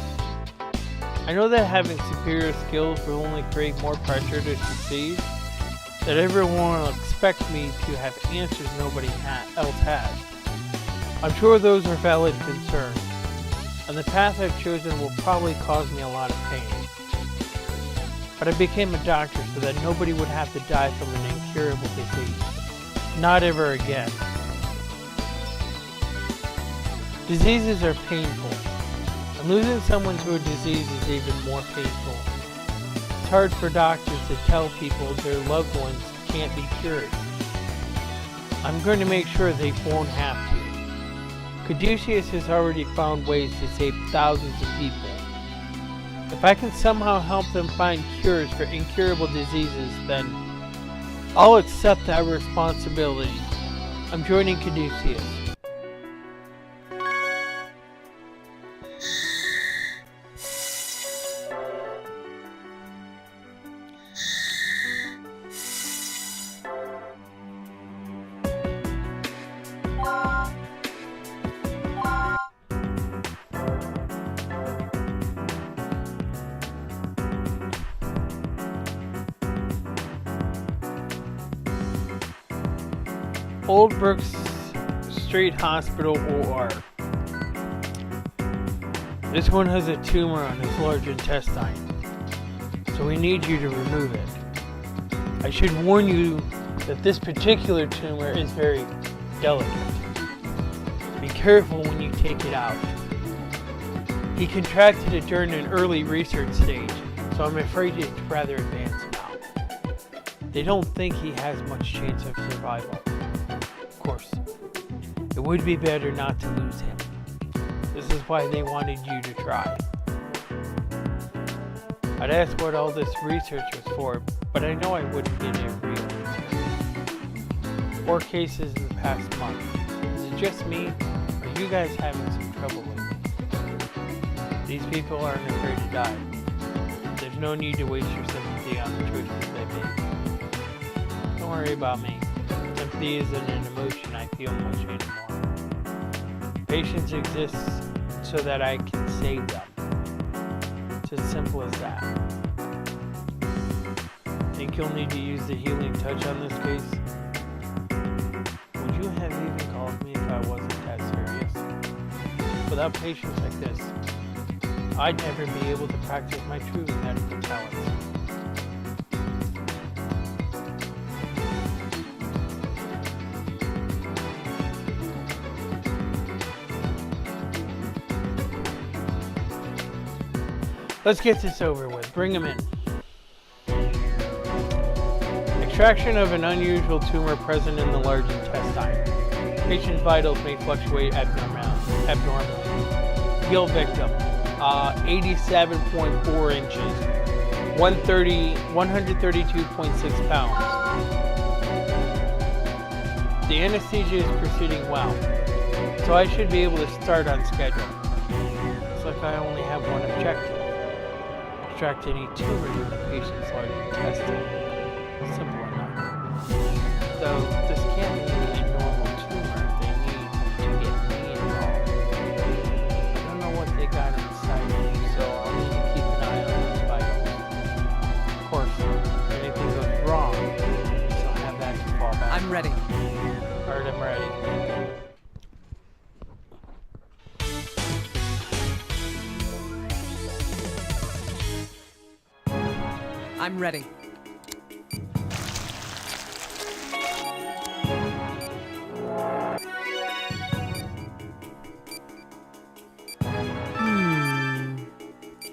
I know that having superior skills will only create more pressure to succeed, that everyone will expect me to have answers nobody else has. I'm sure those are valid concerns, and the path I've chosen will probably cause me a lot of pain. But I became a doctor so that nobody would have to die from an incurable disease. Not ever again. Diseases are painful, and losing someone to a disease is even more painful. It's hard for doctors to tell people their loved ones can't be cured. I'm going to make sure they won't have to. Caduceus has already found ways to save thousands of people. If I can somehow help them find cures for incurable diseases, then I'll accept that responsibility. I'm joining Caduceus. Old Brooks Street Hospital OR. This one has a tumor on his large intestine, so we need you to remove it. I should warn you that this particular tumor is very delicate. Be careful when you take it out. He contracted it during an early research stage, so I'm afraid it's rather advanced now. They don't think he has much chance of survival. Of course, it would be better not to lose him. This is why they wanted you to try. I'd ask what all this research was for, but I know I wouldn't get a real answer. 4 cases in the past month. Is it just me, or are you guys having some trouble with me? These people aren't afraid to die. There's no need to waste your sympathy on the choices they make. Don't worry about me. Sympathy isn't an emotion I feel much anymore. Patience exists so that I can save them. It's as simple as that. Think you'll need to use the healing touch on this case? Would you have even called me if I wasn't that serious? Without patience like this, I'd never be able to practice my true medical talents. Let's get this over with. Bring him in. Extraction of an unusual tumor present in the large intestine. Patient's vitals may fluctuate abnormally. Gill victim, 87.4 inches, 132.6 pounds. The anesthesia is proceeding well, so I should be able to start on schedule. Looks like I only have one objective. Extract any tumors from the patient's large intestine. Simple enough. Though this can't be a normal tumor. They need to get me involved. I don't know what they got inside me, so I'll need to keep an eye on those vitals. Of course, if anything goes wrong, I'll have that to fall back. I'm ready. Alright, I'm ready. I'm ready.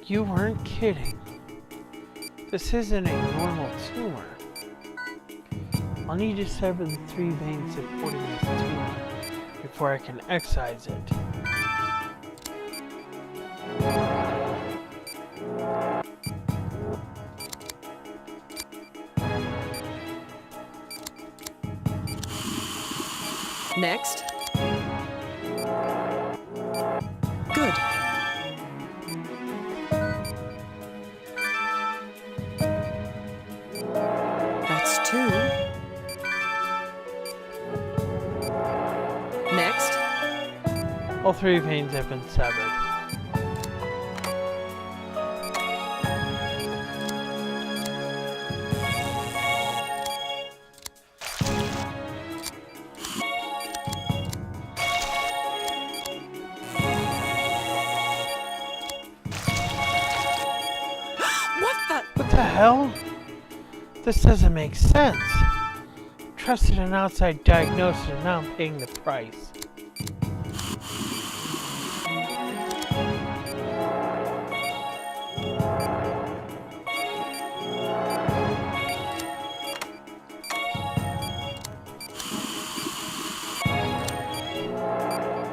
You weren't kidding. This isn't a normal tumor. I'll need to sever the 3 veins supporting this tumor before I can excise it. Next. Good. That's 2. Next. All 3 veins have been severed. What the hell? This doesn't make sense. Trusted an outside diagnosis and now I'm paying the price.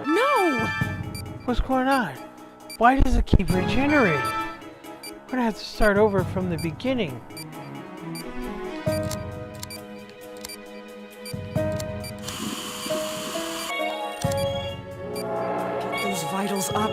No! What's going on? Why does it keep regenerating? I'm gonna have to start over from the beginning. Get those vitals up.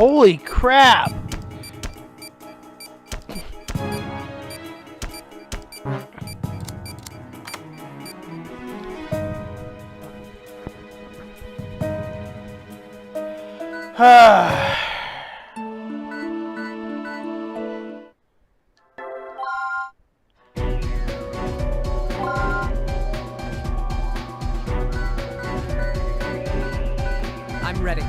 Holy crap! I'm ready.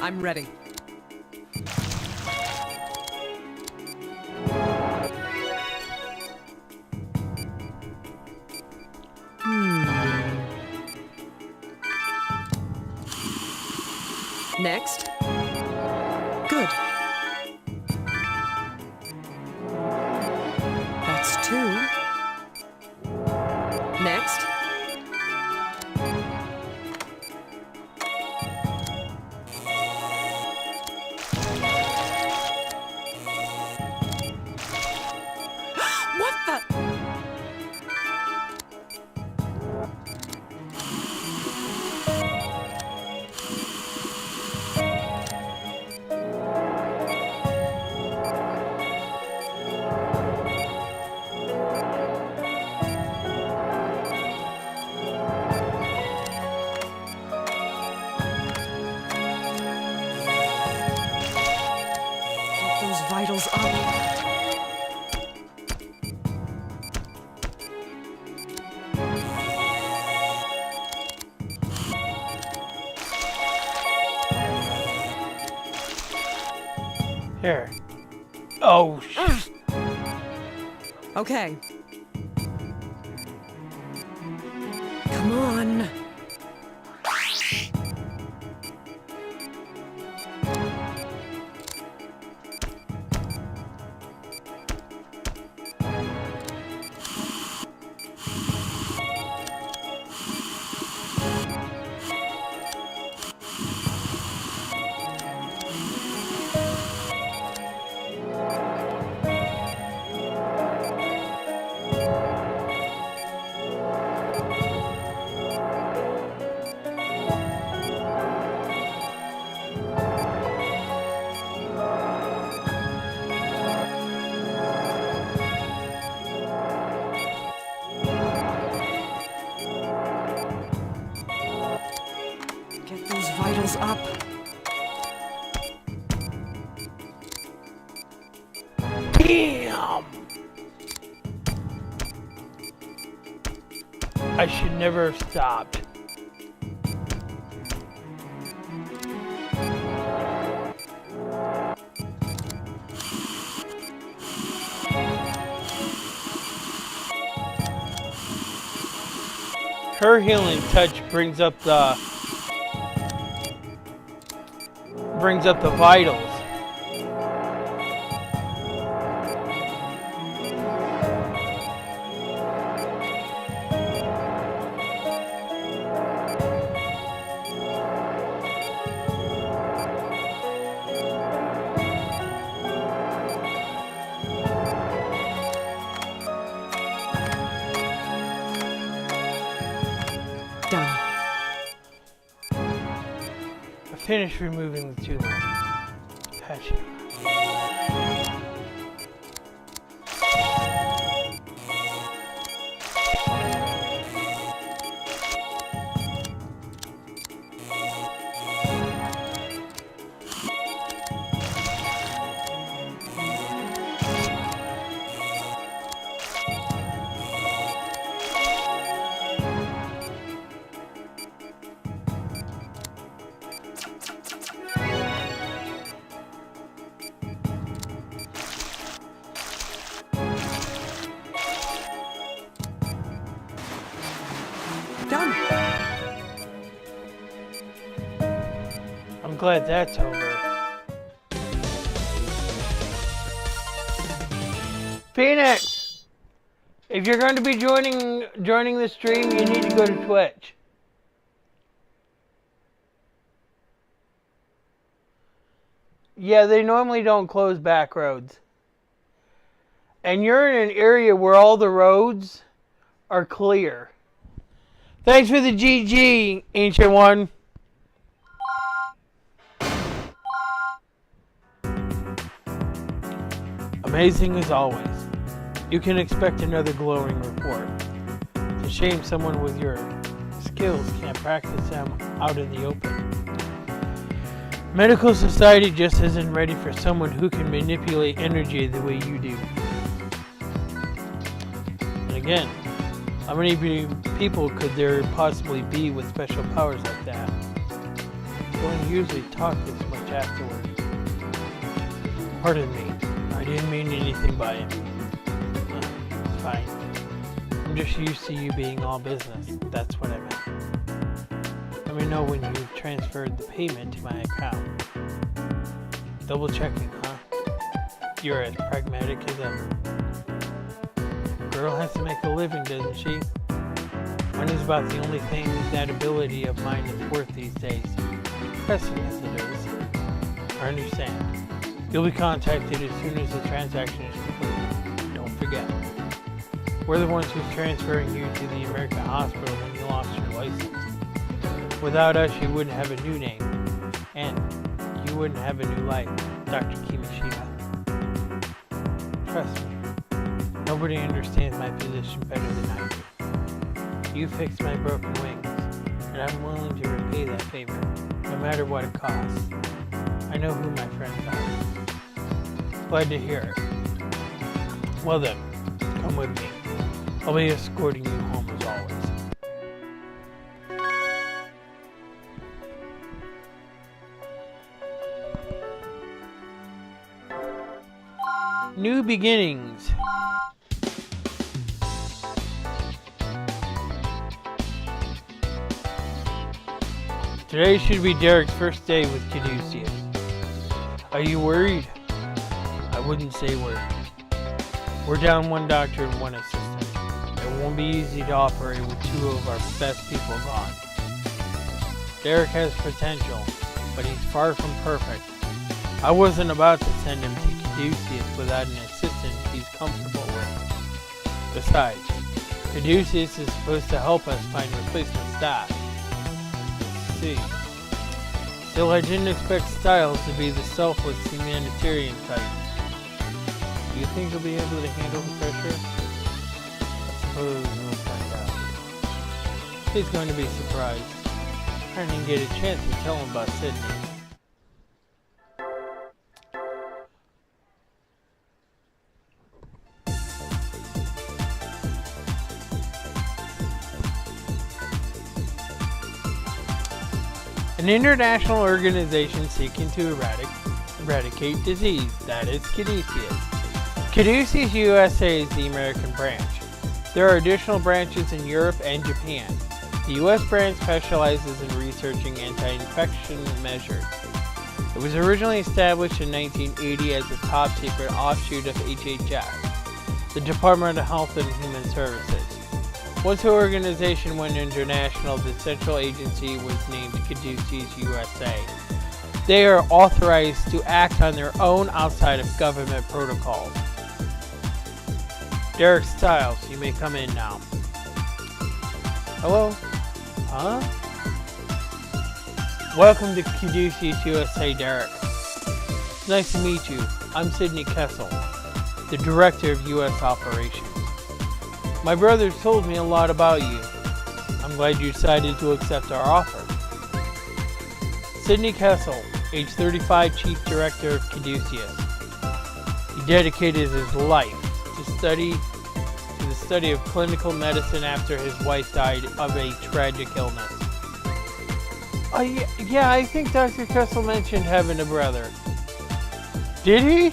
I'm ready. Next. Good. That's 2. Next. What the? those vitals up. Here. Oh, Okay. Come on. Get those vitals up. damn! I should never have stopped. Her healing touch brings up the vitals. Done. I finished removing the tumor. Patch it. Done. I'm glad that's over. Phoenix! If you're going to be joining the stream, you need to go to Twitch. Yeah, they normally don't close back roads. And you're in an area where all the roads are clear. Thanks for the GG, Ancient One. Amazing as always. You can expect another glowing report. It's a shame someone with your skills can't practice them out in the open. Medical society just isn't ready for someone who can manipulate energy the way you do. And again, how many people could there possibly be with special powers like that? Don't usually talk this much afterwards. Pardon me, I didn't mean anything by it. It's fine. I'm just used to you being all business. That's what I meant. Let me know when you transferred the payment to my account. Double checking, huh? You're as pragmatic as ever. Girl has to make a living, doesn't she? Money's about the only thing that ability of mine is worth these days. Pressing as it is. I understand. You'll be contacted as soon as the transaction is complete. Don't forget. We're the ones who's transferring you to the American hospital when you lost your license. Without us, you wouldn't have a new name. And you wouldn't have a new life, Dr. Kimishima. Trust me. Nobody understands my position better than I do. You fixed my broken wings, and I'm willing to repay that favor, no matter what it costs. I know who my friends are. Glad to hear it. Well then, come with me. I'll be escorting you home as always. New beginnings. Today should be Derek's first day with Caduceus. Are you worried? I wouldn't say worried. We're down one doctor and one assistant. It won't be easy to operate with two of our best people gone. Derek has potential, but he's far from perfect. I wasn't about to send him to Caduceus without an assistant he's comfortable with. Besides, Caduceus is supposed to help us find replacement staff. Let's see. Still, I didn't expect Styles to be the selfless humanitarian type. Do you think he'll be able to handle the pressure? I suppose we'll find out. He's going to be surprised. I didn't get a chance to tell him about Sydney. An international organization seeking to eradicate disease, that is Caduceus. Caduceus USA is the American branch. There are additional branches in Europe and Japan. The US branch specializes in researching anti-infection measures. It was originally established in 1980 as a top-secret offshoot of HHS, the Department of Health and Human Services. Once the organization went international, the central agency was named Caduceus USA. They are authorized to act on their own outside of government protocols. Derek Styles, you may come in now. Hello? Huh? Welcome to Caduceus USA, Derek. It's nice to meet you. I'm Sidney Kessel, the Director of U.S. Operations. My brothers told me a lot about you. I'm glad you decided to accept our offer. Sidney Kessel, age 35, Chief Director of Caduceus. He dedicated his life to the study of clinical medicine after his wife died of a tragic illness. Yeah, I think Dr. Kessel mentioned having a brother. Did he?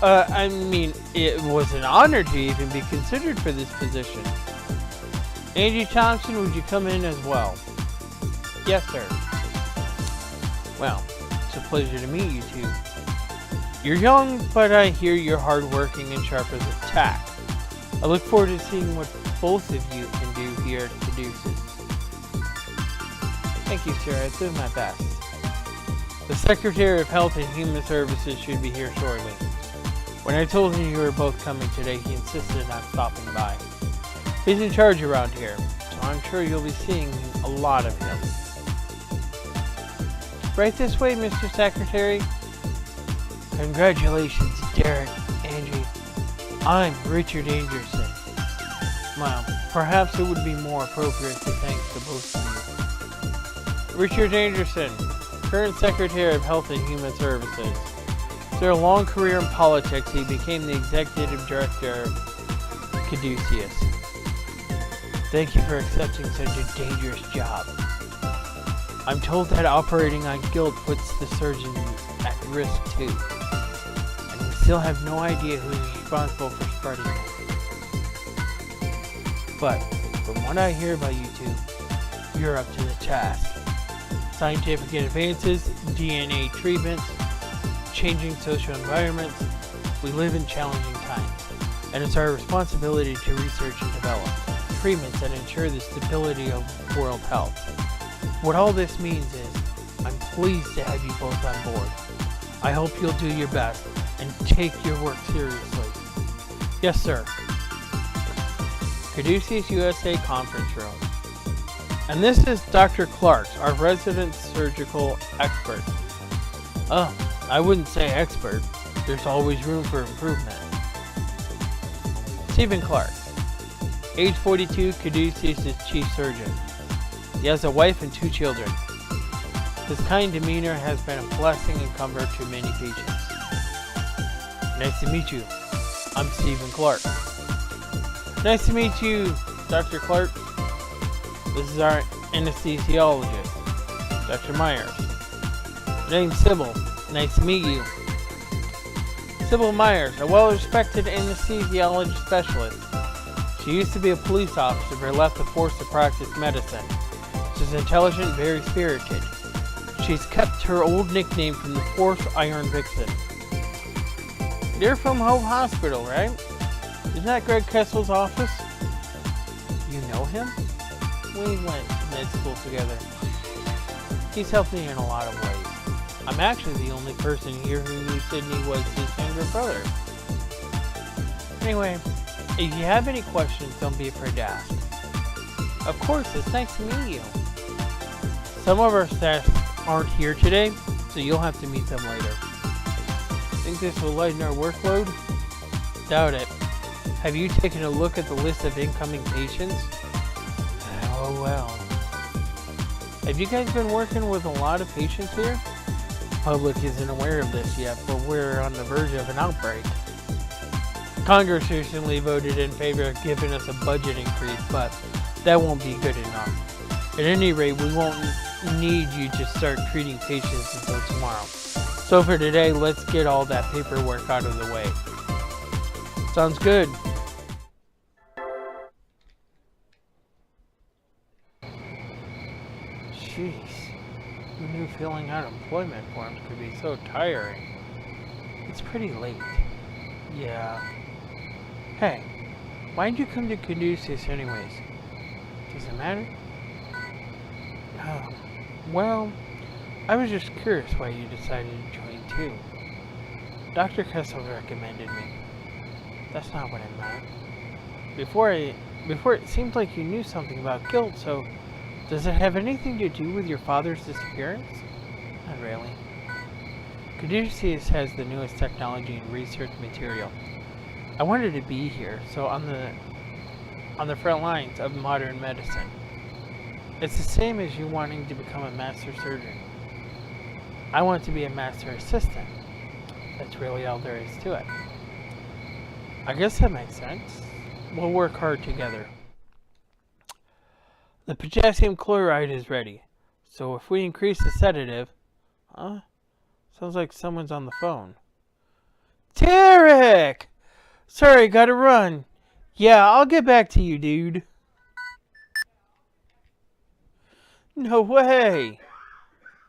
I mean, it was an honor to even be considered for this position. Angie Thompson, would you come in as well? Yes, sir. Well, it's a pleasure to meet you two. You're young, but I hear you're hardworking and sharp as a tack. I look forward to seeing what both of you can do here at Caduceus. Thank you, sir. I'll do my best. The Secretary of Health and Human Services should be here shortly. When I told him you were both coming today, he insisted on stopping by. He's in charge around here, so I'm sure you'll be seeing a lot of him. Right this way, Mr. Secretary. Congratulations, Derek, Angie. I'm Richard Anderson. Well, perhaps it would be more appropriate to thank the both of you. Richard Anderson, current Secretary of Health and Human Services. After a long career in politics, he became the Executive Director of Caduceus. Thank you for accepting such a dangerous job. I'm told that operating on guilt puts the surgeon at risk too. And we still have no idea who is responsible for spreading it. But from what I hear about you two, you're up to the task. Scientific advances, DNA treatments, changing social environments, we live in challenging times, and it's our responsibility to research and develop treatments that ensure the stability of world health. What all this means is, I'm pleased to have you both on board. I hope you'll do your best and take your work seriously. Yes, sir. Caduceus USA Conference Room. And this is Dr. Clark, our resident surgical expert. I wouldn't say expert. There's always room for improvement. Stephen Clark, age 42, Caduceus' chief surgeon. He has a wife and 2 children. His kind demeanor has been a blessing and comfort to many patients. Nice to meet you. I'm Stephen Clark. Nice to meet you, Dr. Clark. This is our anesthesiologist, Dr. Myers. Name's Sybil. Nice to meet you. Sybil Myers, a well-respected anesthesiology specialist. She used to be a police officer but left the force to practice medicine. She's intelligent, very spirited. She's kept her old nickname from the Force Iron Vixen. You're from Hope Hospital, right? Isn't that Greg Kessel's office? You know him? We went to med school together. He's helped me in a lot of ways. I'm actually the only person here who knew Sydney was his younger brother. Anyway, if you have any questions, don't be afraid to ask. Of course, it's nice to meet you. Some of our staff aren't here today, so you'll have to meet them later. Think this will lighten our workload? Doubt it. Have you taken a look at the list of incoming patients? Oh well. Have you guys been working with a lot of patients here? The public isn't aware of this yet, but we're on the verge of an outbreak. Congress recently voted in favor of giving us a budget increase, but that won't be good enough. At any rate, we won't need you to start treating patients until tomorrow. So for today, let's get all that paperwork out of the way. Sounds good. Jeez, who knew filling out employment forms could be so tiring? It's pretty late. Yeah. Hey, why'd you come to Caduceus anyways? Does it matter? Oh, well, I was just curious why you decided to join too. Dr. Kessel recommended me. That's not what I meant. Before it seemed like you knew something about guilt, so does it have anything to do with your father's disappearance? Not really. Caduceus has the newest technology and research material. I wanted to be here, so on the front lines of modern medicine. It's the same as you wanting to become a master surgeon. I want to be a master assistant. That's really all there is to it. I guess that makes sense. We'll work hard together. The potassium chloride is ready. So if we increase the sedative... Huh? Sounds like someone's on the phone. Tarek! Sorry, gotta run. Yeah, I'll get back to you, dude. No way.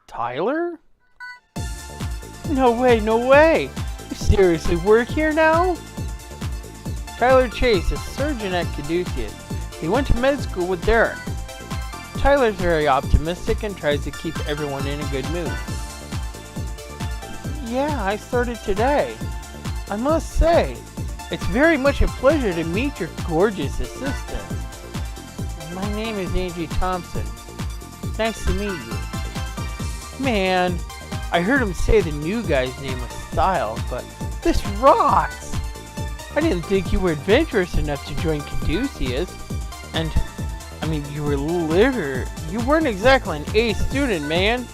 Tyler? No way, no way. You seriously work here now? Tyler Chase, a surgeon at Caduceus. He went to med school with Derek. Tyler's very optimistic and tries to keep everyone in a good mood. Yeah, I started today. I must say, it's very much a pleasure to meet your gorgeous assistant. My name is Angie Thompson. Nice to meet you. Man, I heard him say the new guy's name was Style, but this rocks! I didn't think you were adventurous enough to join Caduceus. And, I mean, you weren't exactly an A student, man.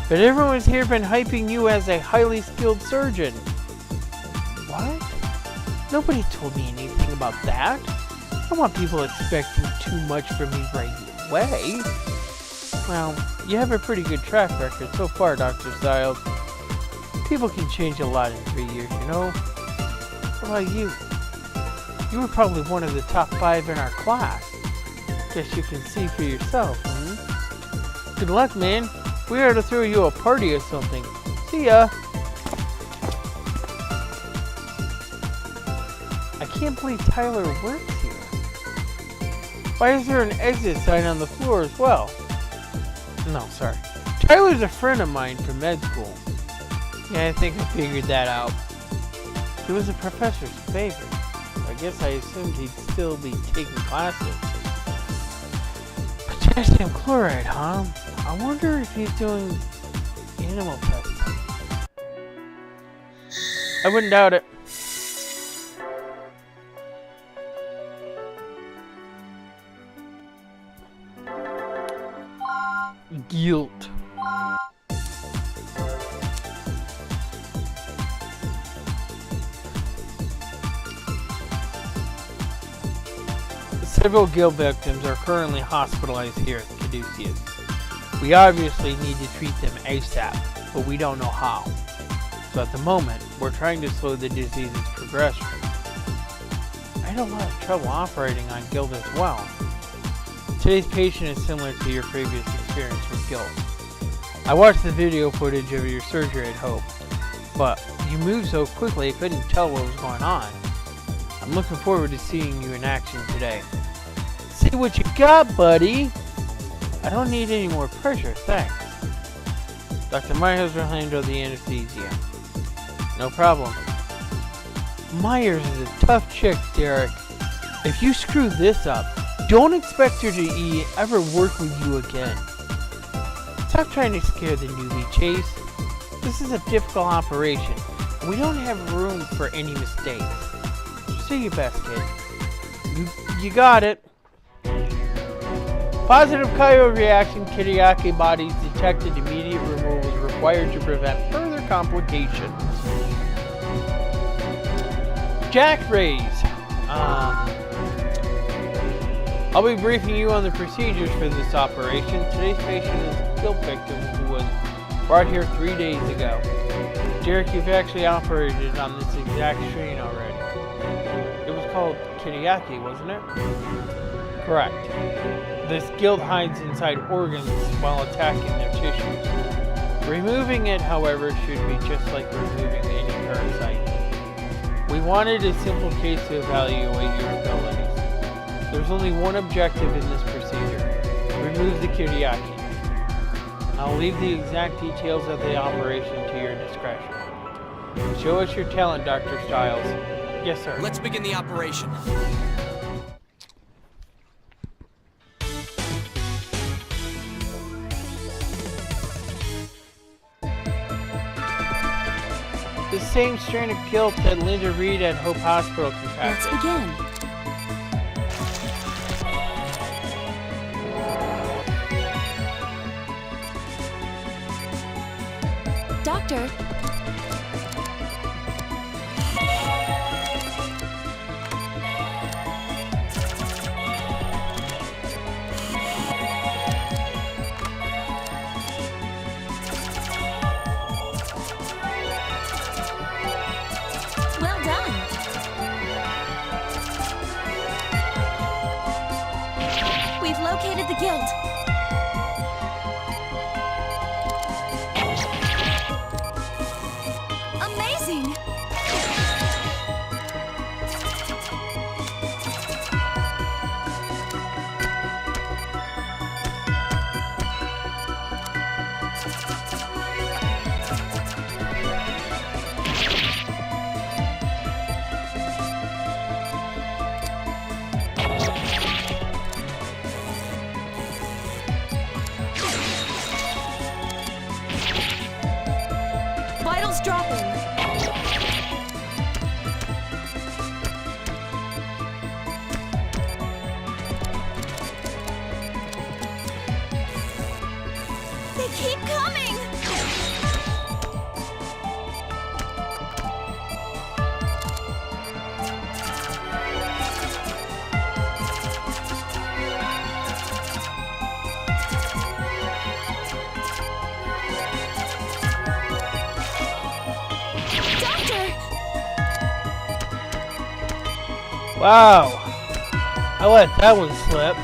But everyone's here been hyping you as a highly skilled surgeon. What? Nobody told me anything about that. I don't want people expecting too much from me right away. Well, you have a pretty good track record so far, Dr. Styles. People can change a lot in 3 years, you know? What about you? You were probably one of the top 5 in our class. Guess you can see for yourself, hmm? Good luck, man. We ought to throw you a party or something. See ya! I can't believe Tyler works here. Why is there an exit sign on the floor as well? No, sorry. Tyler's a friend of mine from med school. Yeah, I think I figured that out. He was a professor's favorite. I guess I assumed he'd still be taking classes. Potassium chloride, huh? I wonder if he's doing animal testing. I wouldn't doubt it. Guilt. Several guild victims are currently hospitalized here at Caduceus. We obviously need to treat them ASAP, but we don't know how. So at the moment, we're trying to slow the disease's progression. I had a lot of trouble operating on guild as well. Today's patient is similar to your previous experience with guild. I watched the video footage of your surgery at Hope, but you moved so quickly I couldn't tell what was going on. I'm looking forward to seeing you in action today. See what you got, buddy! I don't need any more pressure, thanks. Dr. Myers will handle the anesthesia. No problem. Myers is a tough chick, Derek. If you screw this up, don't expect her to ever work with you again. Stop trying to scare the newbie, Chase. This is a difficult operation, and we don't have room for any mistakes. Just do your best, kid. You got it. Positive Kyo reaction Kiriaki bodies detected. Immediate removal is required to prevent further complications. Jack rays. I'll be briefing you on the procedures for this operation. Today's patient is a guild victim who was brought here 3 days ago. Derek, you've actually operated on this exact strain already. It was called Kiriaki, wasn't it? Correct. This guild hides inside organs while attacking their tissues. Removing it, however, should be just like removing any parasite. We wanted a simple case to evaluate your abilities. There's only one objective in this procedure. Remove the Kiriaki. I'll leave the exact details of the operation to your discretion. Show us your talent, Dr. Stiles. Yes, sir. Let's begin the operation. The same strain of guilt that Linda Reed at Hope Hospital Let's contracted. begin. Doctor. Well done. We've located the guild. Amazing! Vitals dropping. They keep coming! Doctor! Wow. I let that one slip.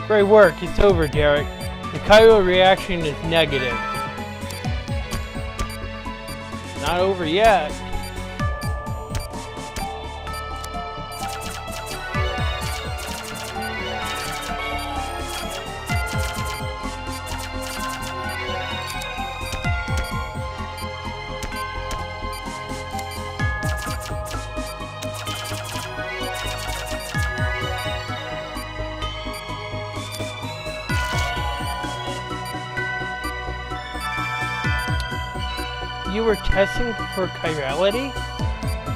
Great work. It's over, Derek. The Kyo reaction is negative. Not over yet. You were testing for chirality?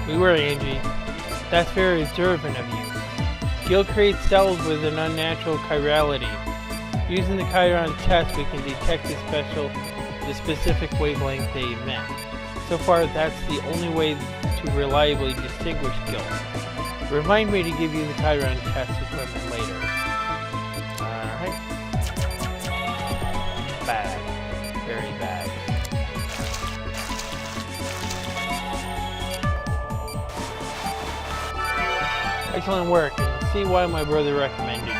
We were, Angie. That's very observant of you. Guild creates cells with an unnatural chirality. Using the chiron test, we can detect the specific wavelength they emit. So far, that's the only way to reliably distinguish guilds. Remind me to give you the chiron test equipment later. Alright. Bad. Very bad. Excellent work. See why my brother recommended you.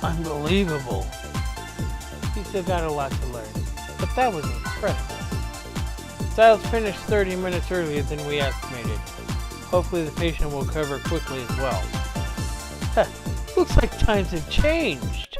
Unbelievable. You still got a lot to learn. But that was incredible. Styles finished 30 minutes earlier than we estimated. Hopefully the patient will recover quickly as well. Huh, looks like times have changed.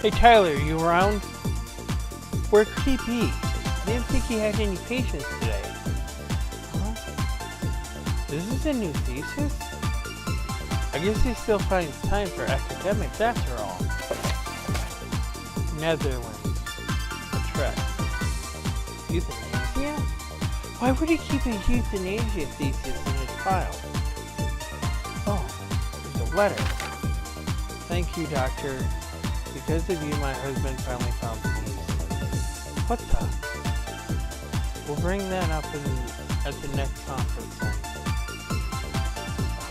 Hey Tyler, you around? Where could he be? I didn't think he had any patients today. Huh? This is a new thesis? I guess he still finds time for academics after all. Netherlands. A trek. Euthanasia? Why would he keep a euthanasia thesis in his file? Oh, there's a letter. Thank you, Doctor. Because of you, my husband finally found peace. What the? We'll bring that up at the next conference then.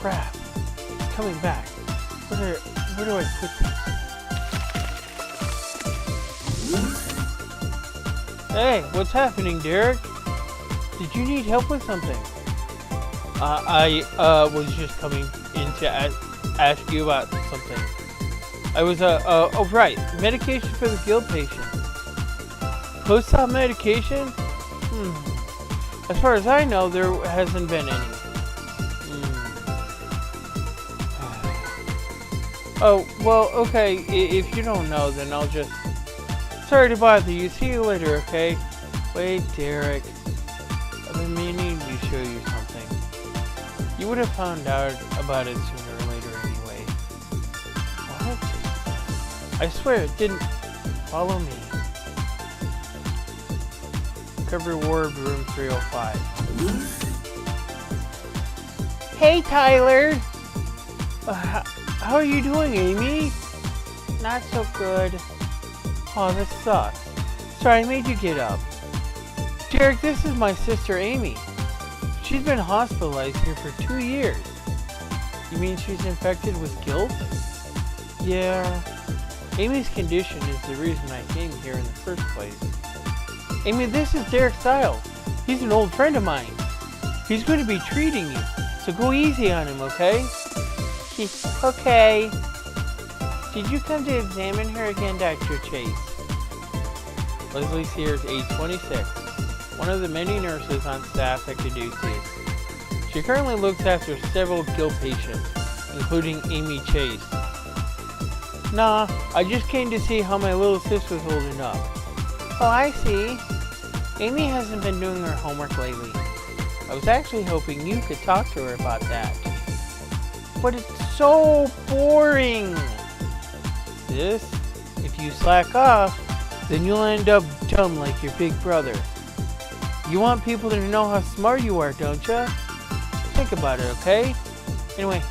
Crap. It's coming back. Where do I put this? Hey, what's happening, Derek? Did you need help with something? I was just coming in to ask you about something. I was, oh right, medication for the guild patient. Post-op medication? As far as I know, there hasn't been any. Oh, well, okay, if you don't know, then I'll just... Sorry to bother you, see you later, okay? Wait, Derek. I've been meaning to show you something. You would have found out about it sooner or later anyway. What? I swear it didn't. Follow me. Recovery Ward, room 305. Hey, Tyler! How are you doing, Amy? Not so good. Oh, this sucks. Sorry, I made you get up. Derek, this is my sister, Amy. She's been hospitalized here for 2 years. You mean she's infected with guilt? Yeah. Amy's condition is the reason I came here in the first place. Amy, this is Derek Styles. He's an old friend of mine. He's going to be treating you, so go easy on him, okay? Okay. Did you come to examine her again, Dr. Chase? Leslie Sears, age 26. One of the many nurses on staff at Caduceus. She currently looks after several guild patients, including Amy Chase. Nah, I just came to see how my little sis was holding up. Oh, I see. Amy hasn't been doing her homework lately. I was actually hoping you could talk to her about that. But it's so boring! Sis, if you slack off, then you'll end up dumb like your big brother. You want people to know how smart you are, don't ya? Think about it, okay? Anyway,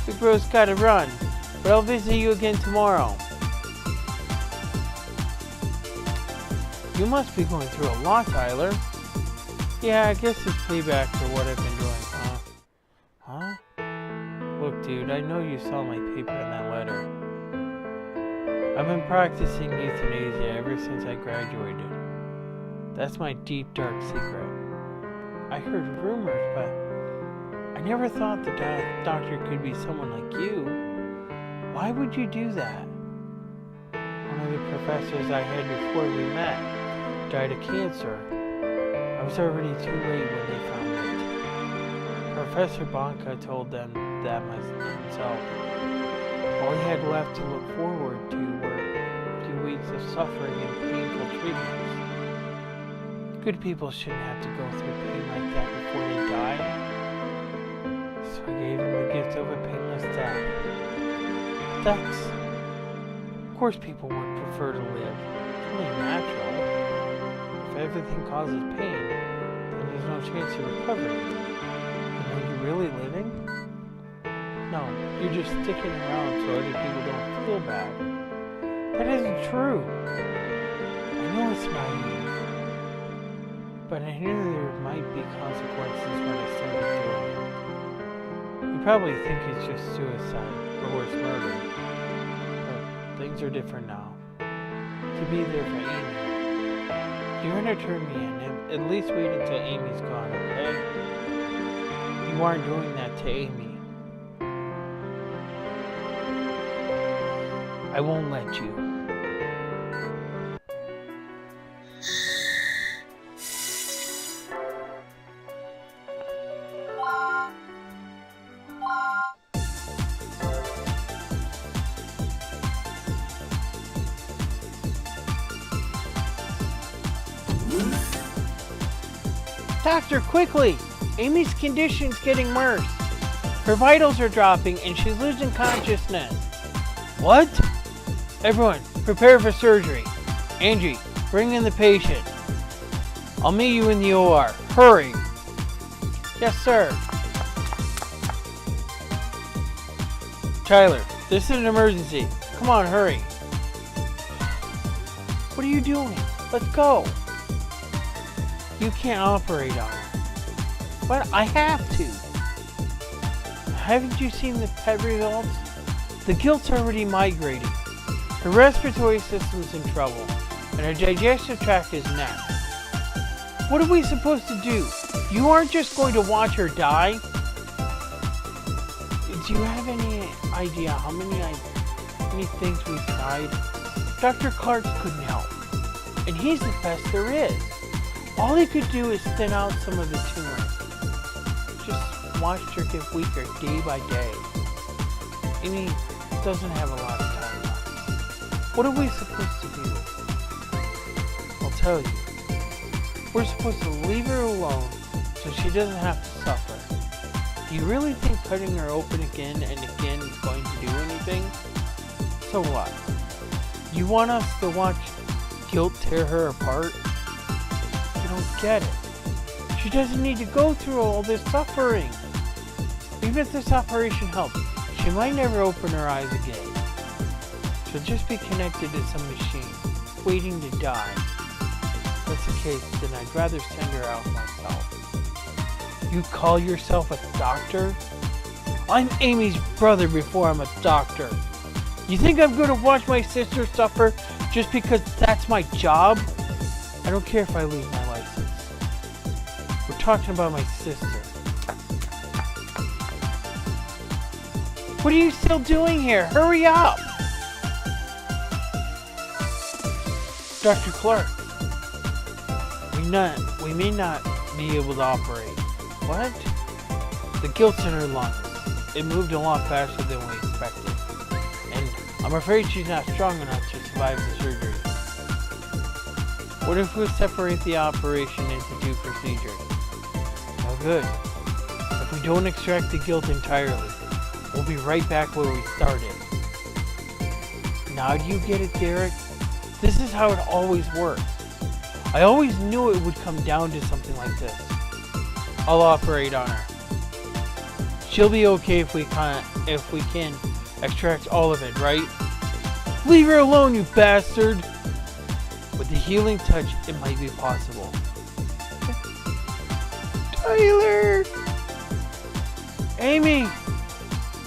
big bro's gotta run, but I'll visit you again tomorrow. You must be going through a lot, Tyler. Yeah, I guess it's payback for what I've been doing, huh? Huh? Look, dude, I know you saw my paper in that letter. I've been practicing euthanasia ever since I graduated. That's my deep, dark secret. I heard rumors, but I never thought the doctor could be someone like you. Why would you do that? of professors I had before we met died of cancer. I was already too late when they found it. Professor Bonka told them that himself. All he had left to look forward to were a few weeks of suffering and painful treatments. Good people shouldn't have to go through pain like that before they die. So I gave him the gift of a painless death. That's... Of course people would prefer to live. It's only natural. If everything causes pain, then there's no chance of recovery. And are you really living? No, you're just sticking around so other people don't feel bad. That isn't true. I know it's naive. But I knew there might be consequences when I started doing it. You probably think it's just suicide or worse, murder. But things are different now. To be there for Amy. You're gonna turn me in. At least wait until Amy's gone, okay? You aren't doing that to Amy. I won't let you. Doctor, quickly! Amy's condition's getting worse. Her vitals are dropping and she's losing consciousness. What? Everyone, prepare for surgery. Angie, bring in the patient. I'll meet you in the OR. Hurry! Yes, sir. Tyler, this is an emergency. Come on, hurry. What are you doing? Let's go. You can't operate on her. But I have to. Haven't you seen the PET results? The guilt's already migrating. Her respiratory system's in trouble, and her digestive tract is next. What are we supposed to do? You aren't just going to watch her die? Do you have any idea how many things we've tried? Dr. Clark couldn't help, and he's the best there is. All he could do is thin out some of the tumor. Just watched her get weaker day by day. Amy doesn't have a lot of time left. What are we supposed to do? I'll tell you. We're supposed to leave her alone so she doesn't have to suffer. Do you really think cutting her open again and again is going to do anything? So what? You want us to watch guilt tear her apart? I don't get it. She doesn't need to go through all this suffering. Even if this operation helps, she might never open her eyes again. She'll just be connected to some machine, waiting to die. If that's the case, then I'd rather send her out myself. You call yourself a doctor? I'm Amy's brother before I'm a doctor. You think I'm going to watch my sister suffer just because that's my job? I don't care if I lose my license. We're talking about my sister. What are you still doing here? Hurry up! Dr. Clark, we may not be able to operate. What? The guilt's in her lungs. It moved a lot faster than we expected. And I'm afraid she's not strong enough to survive the surgery. What if we separate the operation into 2 procedures? No good. If we don't extract the guilt entirely, we'll be right back where we started. Now do you get it, Derek? This is how it always works. I always knew it would come down to something like this. I'll operate on her. She'll be okay if we can extract all of it, right? Leave her alone, you bastard! With the healing touch, it might be possible. Tyler! Amy!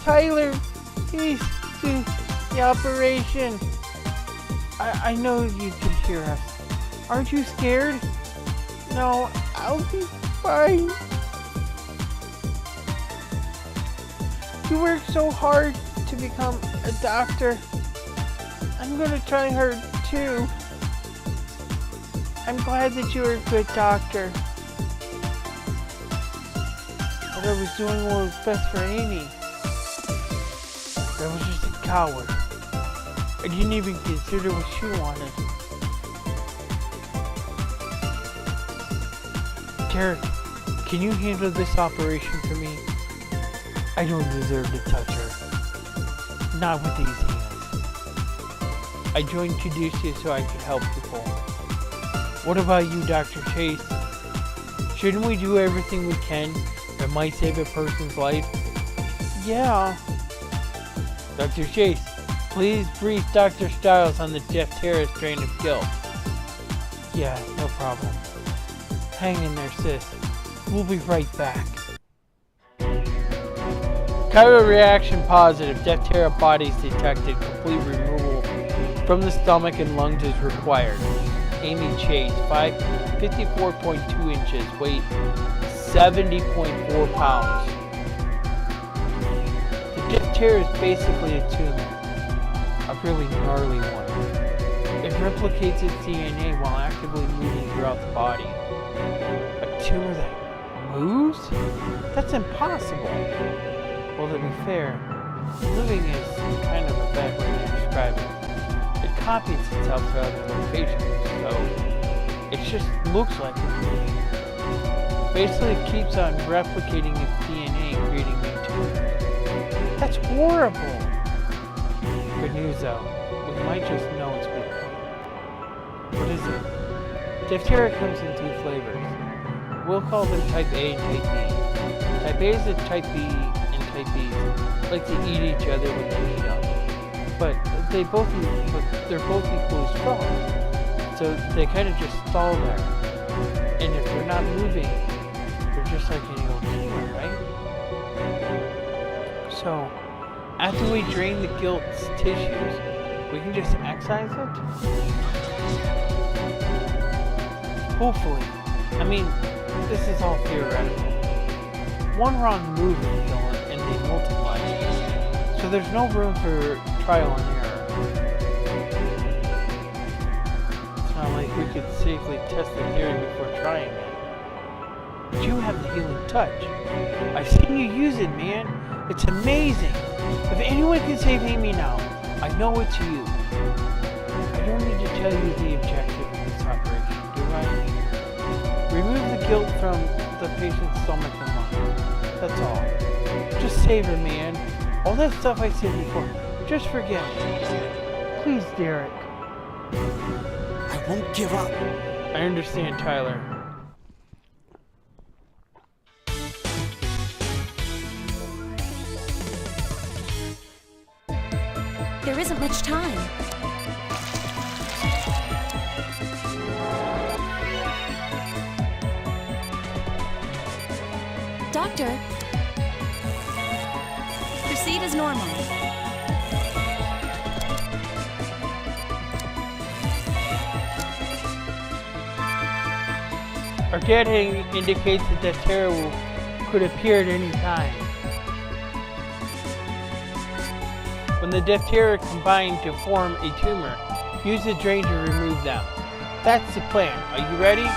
Tyler! Please do the operation. I know you can hear us. Aren't you scared? No, I'll be fine. You worked so hard to become a doctor. I'm gonna try hard too. I'm glad that you're a good doctor. What I was doing was best for Amy. I was just a coward. I didn't even consider what she wanted. Derek, can you handle this operation for me? I don't deserve to touch her. Not with these hands. I joined Caduceus so I could help people. What about you, Dr. Chase? Shouldn't we do everything we can that might save a person's life? Yeah. Dr. Chase, please brief Dr. Stiles on the Deftera strain of guilt. Yeah, no problem. Hang in there, sis. We'll be right back. Chiral reaction positive. Deftera bodies detected. Complete removal from the stomach and lungs is required. Amy Chase, 54.2 inches, weight 70.4 pounds. The Deftera is basically a tumor, a really gnarly one. It replicates its DNA while actively moving throughout the body. A tumor that moves? That's impossible. Well, to be fair, living is kind of a bad way to describe it. It copies itself to other locations, so it just looks like it's moving. Basically, it keeps on replicating its DNA and creating new tumors. That's horrible! Good news though, we might just know it's weak. What is it? Deftera comes in 2 flavors. We'll call them Type A and Type B. Type A is the Type B, and Type B like to eat each other when they meet up. But they're both equally strong. So they kind of just stall there. And if they're not moving, they're just like any old tumor, right? So, after we drain the gilt's tissues, we can just excise it? Hopefully. I mean, this is all theoretical. One wrong move will kill it, and they multiply. So there's no room for trial and error. It's not like we could safely test the theory before trying it. But you have the healing touch. I've seen you use it, man. It's amazing. If anyone can save Amy now, I know it's you. I don't need to tell you the objective of this operation, do I? Remove the guilt from the patient's stomach and lungs. That's all. Just save her, man. All that stuff I said before, just forget it. Please, Derek. I won't give up. I understand, Tyler. There isn't much time. Doctor, proceed as normal. Our data indicates that Deftera could appear at any time. When the Deftera combine to form a tumor, use the drain to remove them. That's the plan. Are you ready?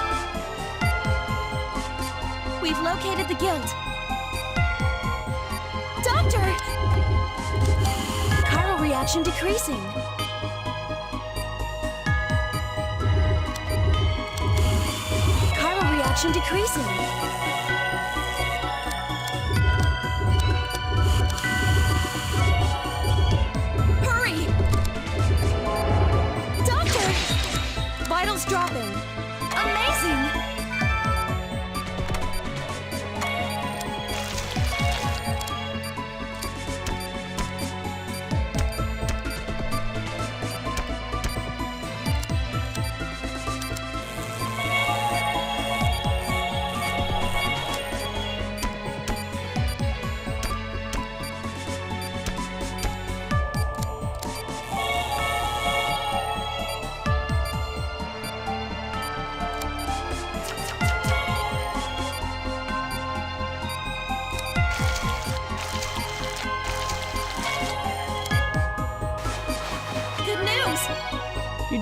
We've located the guilt. Doctor! Chiral reaction decreasing. Chiral reaction decreasing. Hurry! Doctor! Vitals dropping. Amazing!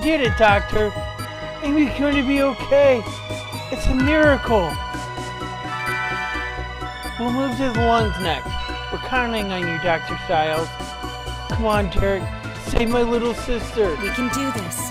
did it, Doctor. Amy's going to be okay. It's a miracle. We'll move to the lungs next. We're counting on you, Dr. Styles. Come on, Derek. Save my little sister. We can do this.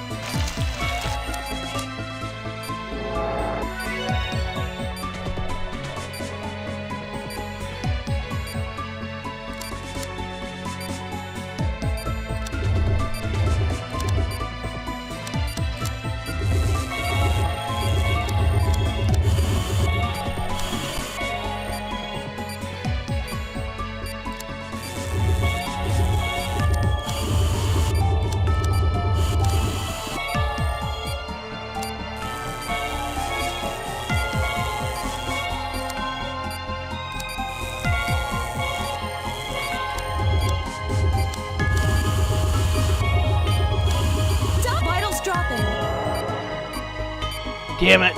Damn it.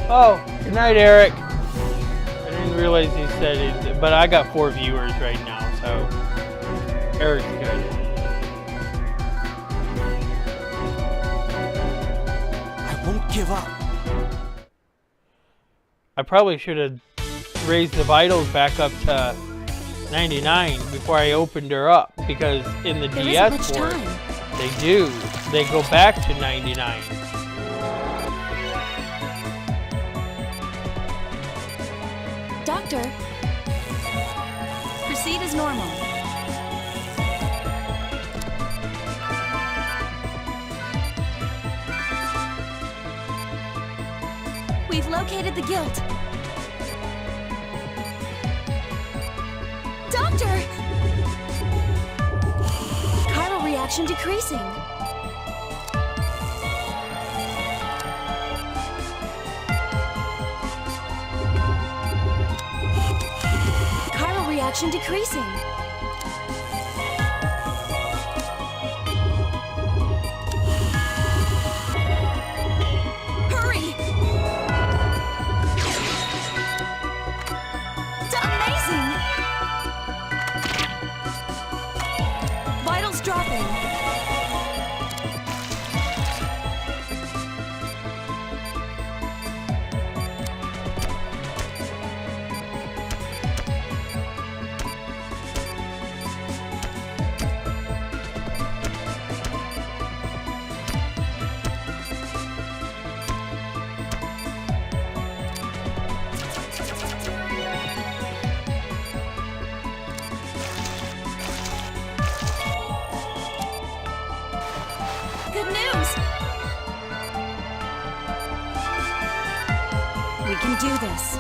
Oh, good night, Eric. I didn't realize he said it, but I got 4 viewers right now, so Eric's good. Give up. I probably should have raised the vitals back up to 99 before I opened her up, because in the DS port, they do. They go back to 99. Doctor, proceed as normal. We've located the guilt. Doctor! Chiral reaction decreasing. Chiral reaction decreasing. Good news! We can do this.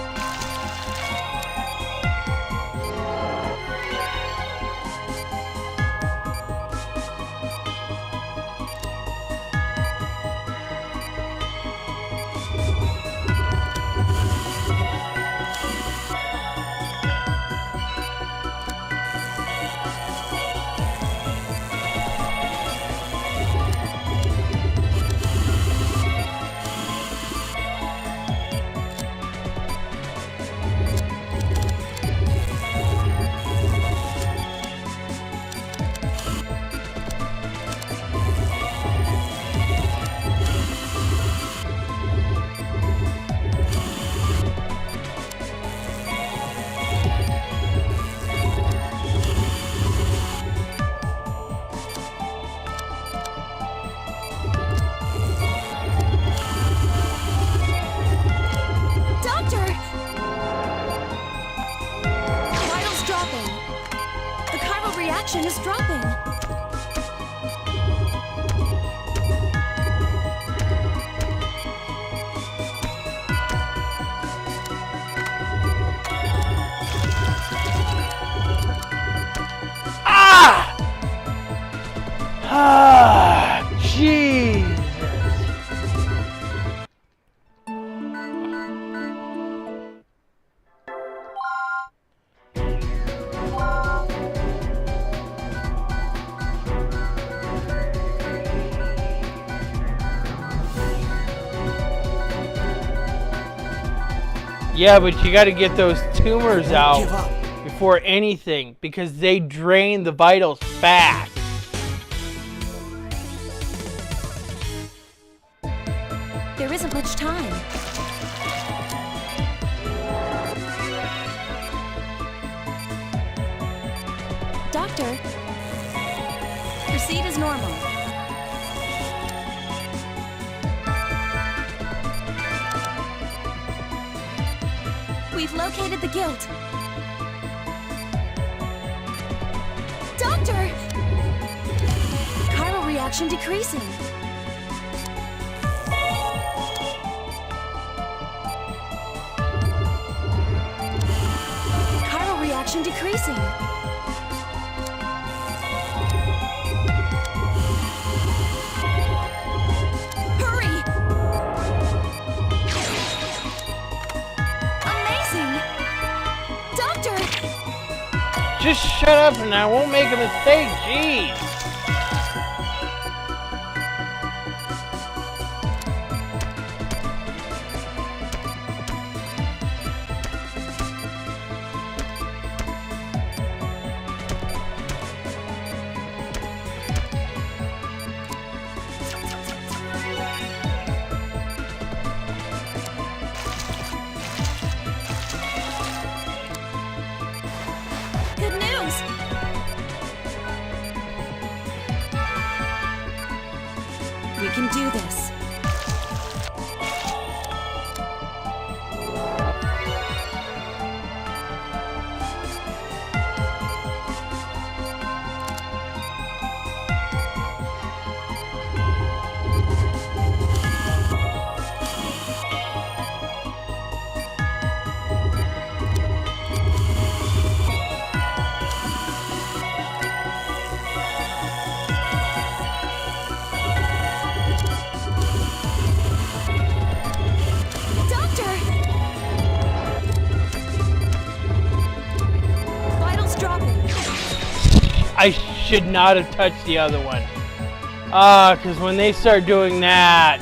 Is dropping. Jesus. Yeah, but you gotta get those tumors Give out up. before anything because they drain the vitals fast. There isn't much time. Doctor, proceed as normal. We've located the guilt. Doctor! Chiral reaction decreasing. Chiral reaction decreasing. Hurry! Amazing! Doctor! Just shut up and I won't make a mistake, jeez. Good news! We can do this. Doctor! Vitals dropping. I should not have touched the other one. Because when they start doing that...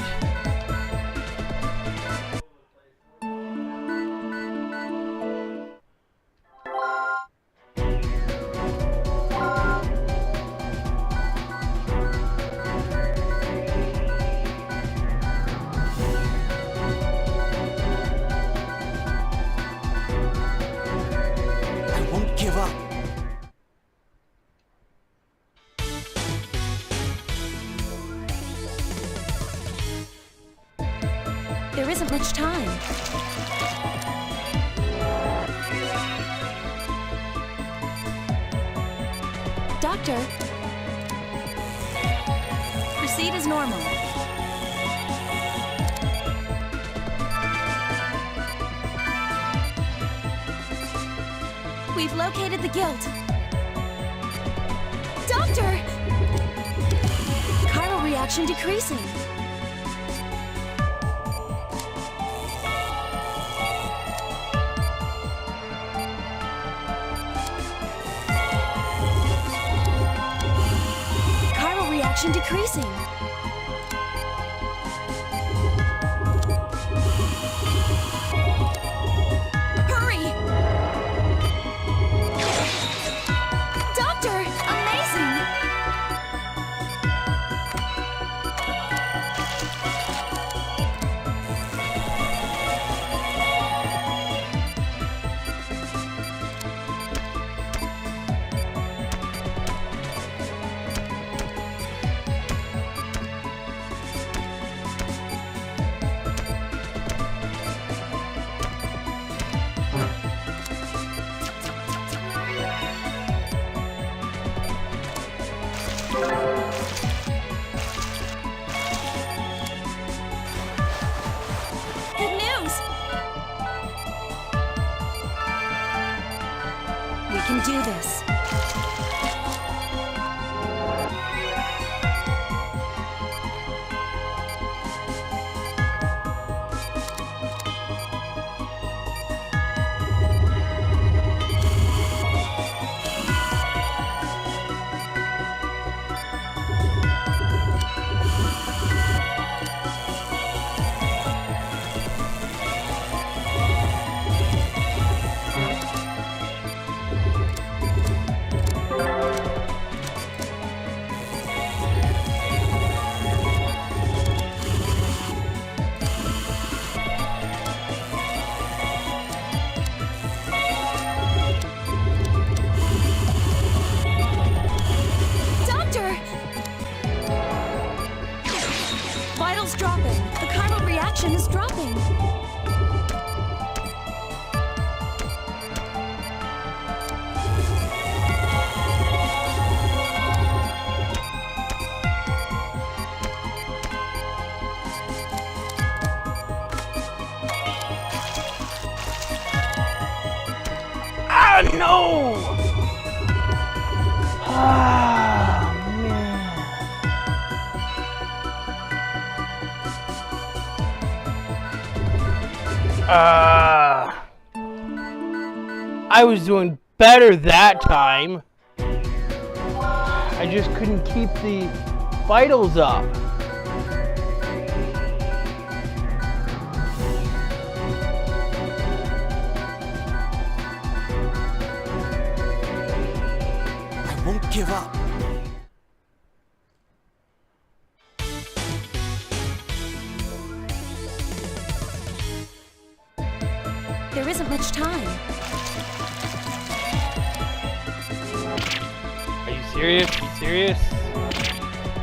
I won't give up. There isn't much time. Doctor, proceed as normal. We've located the guilt. Doctor! Chiral reaction decreasing. Chiral reaction decreasing. Hurry! Doctor, amazing! Good news! We can do this. dropping. Ah, no! Ah, man. I was doing better that time. I just couldn't keep the vitals up. I won't give up. There isn't much time. Are you serious? Are you serious?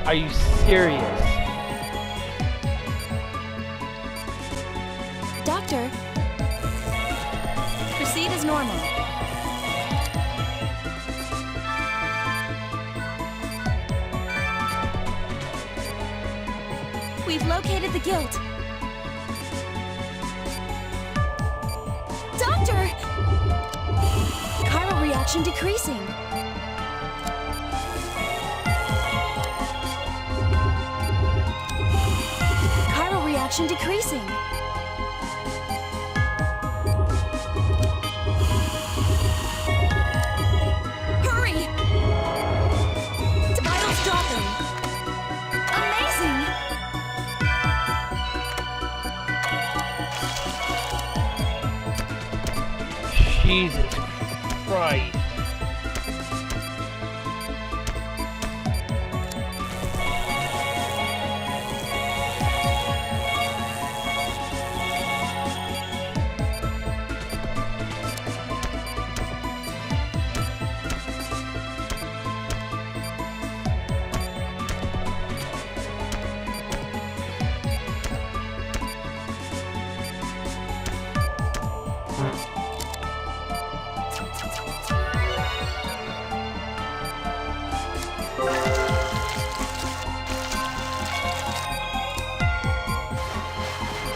Are you serious? Doctor, proceed as normal. We've located the guilt. Doctor! Chiral reaction decreasing. Chiral reaction decreasing. Hurry! Vitals dropping. Amazing! Jesus Christ.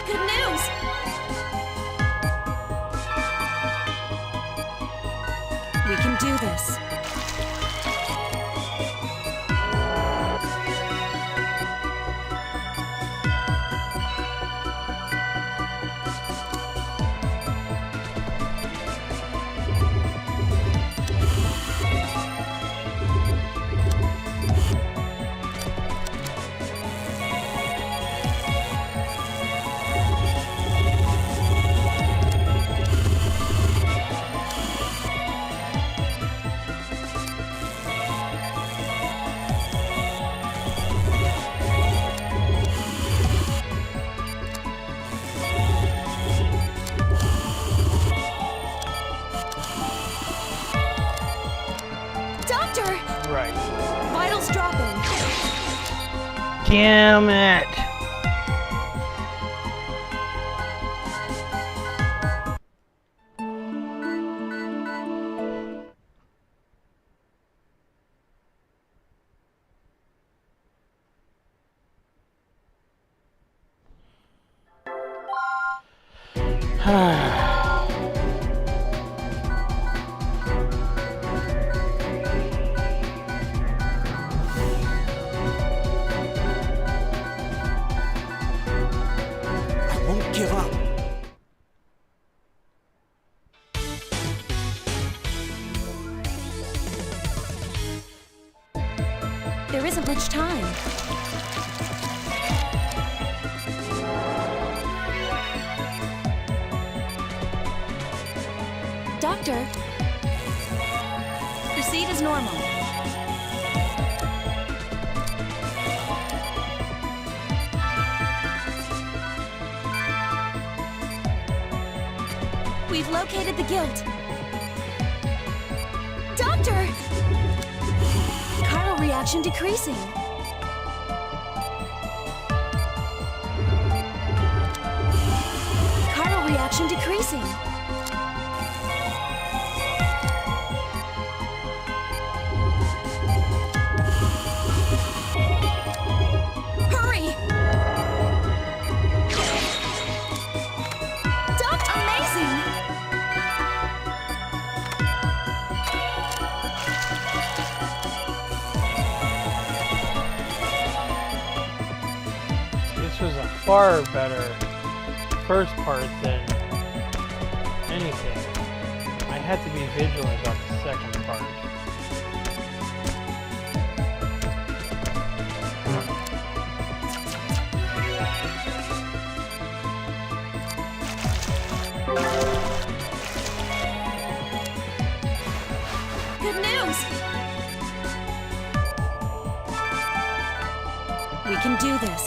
Good news! We can do this. Doctor! Right. Vitals dropping. Damn it. I won't give up. There isn't much time. Doctor, proceed as normal. We've located the guilt. Doctor! Chiral reaction decreasing. reaction decreasing. Hurry! Doc, amazing! This was a far better first part than anything. I had to be vigilant about the second part. Good news! We can do this.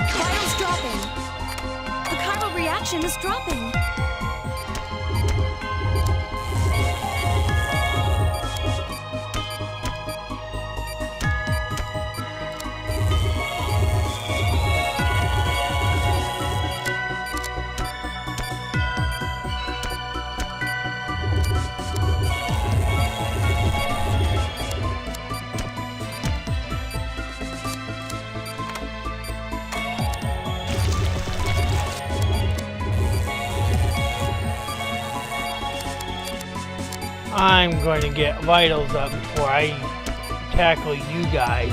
Vitals dropping. The chiral reaction is dropping. I'm going to get vitals up before I tackle you guys.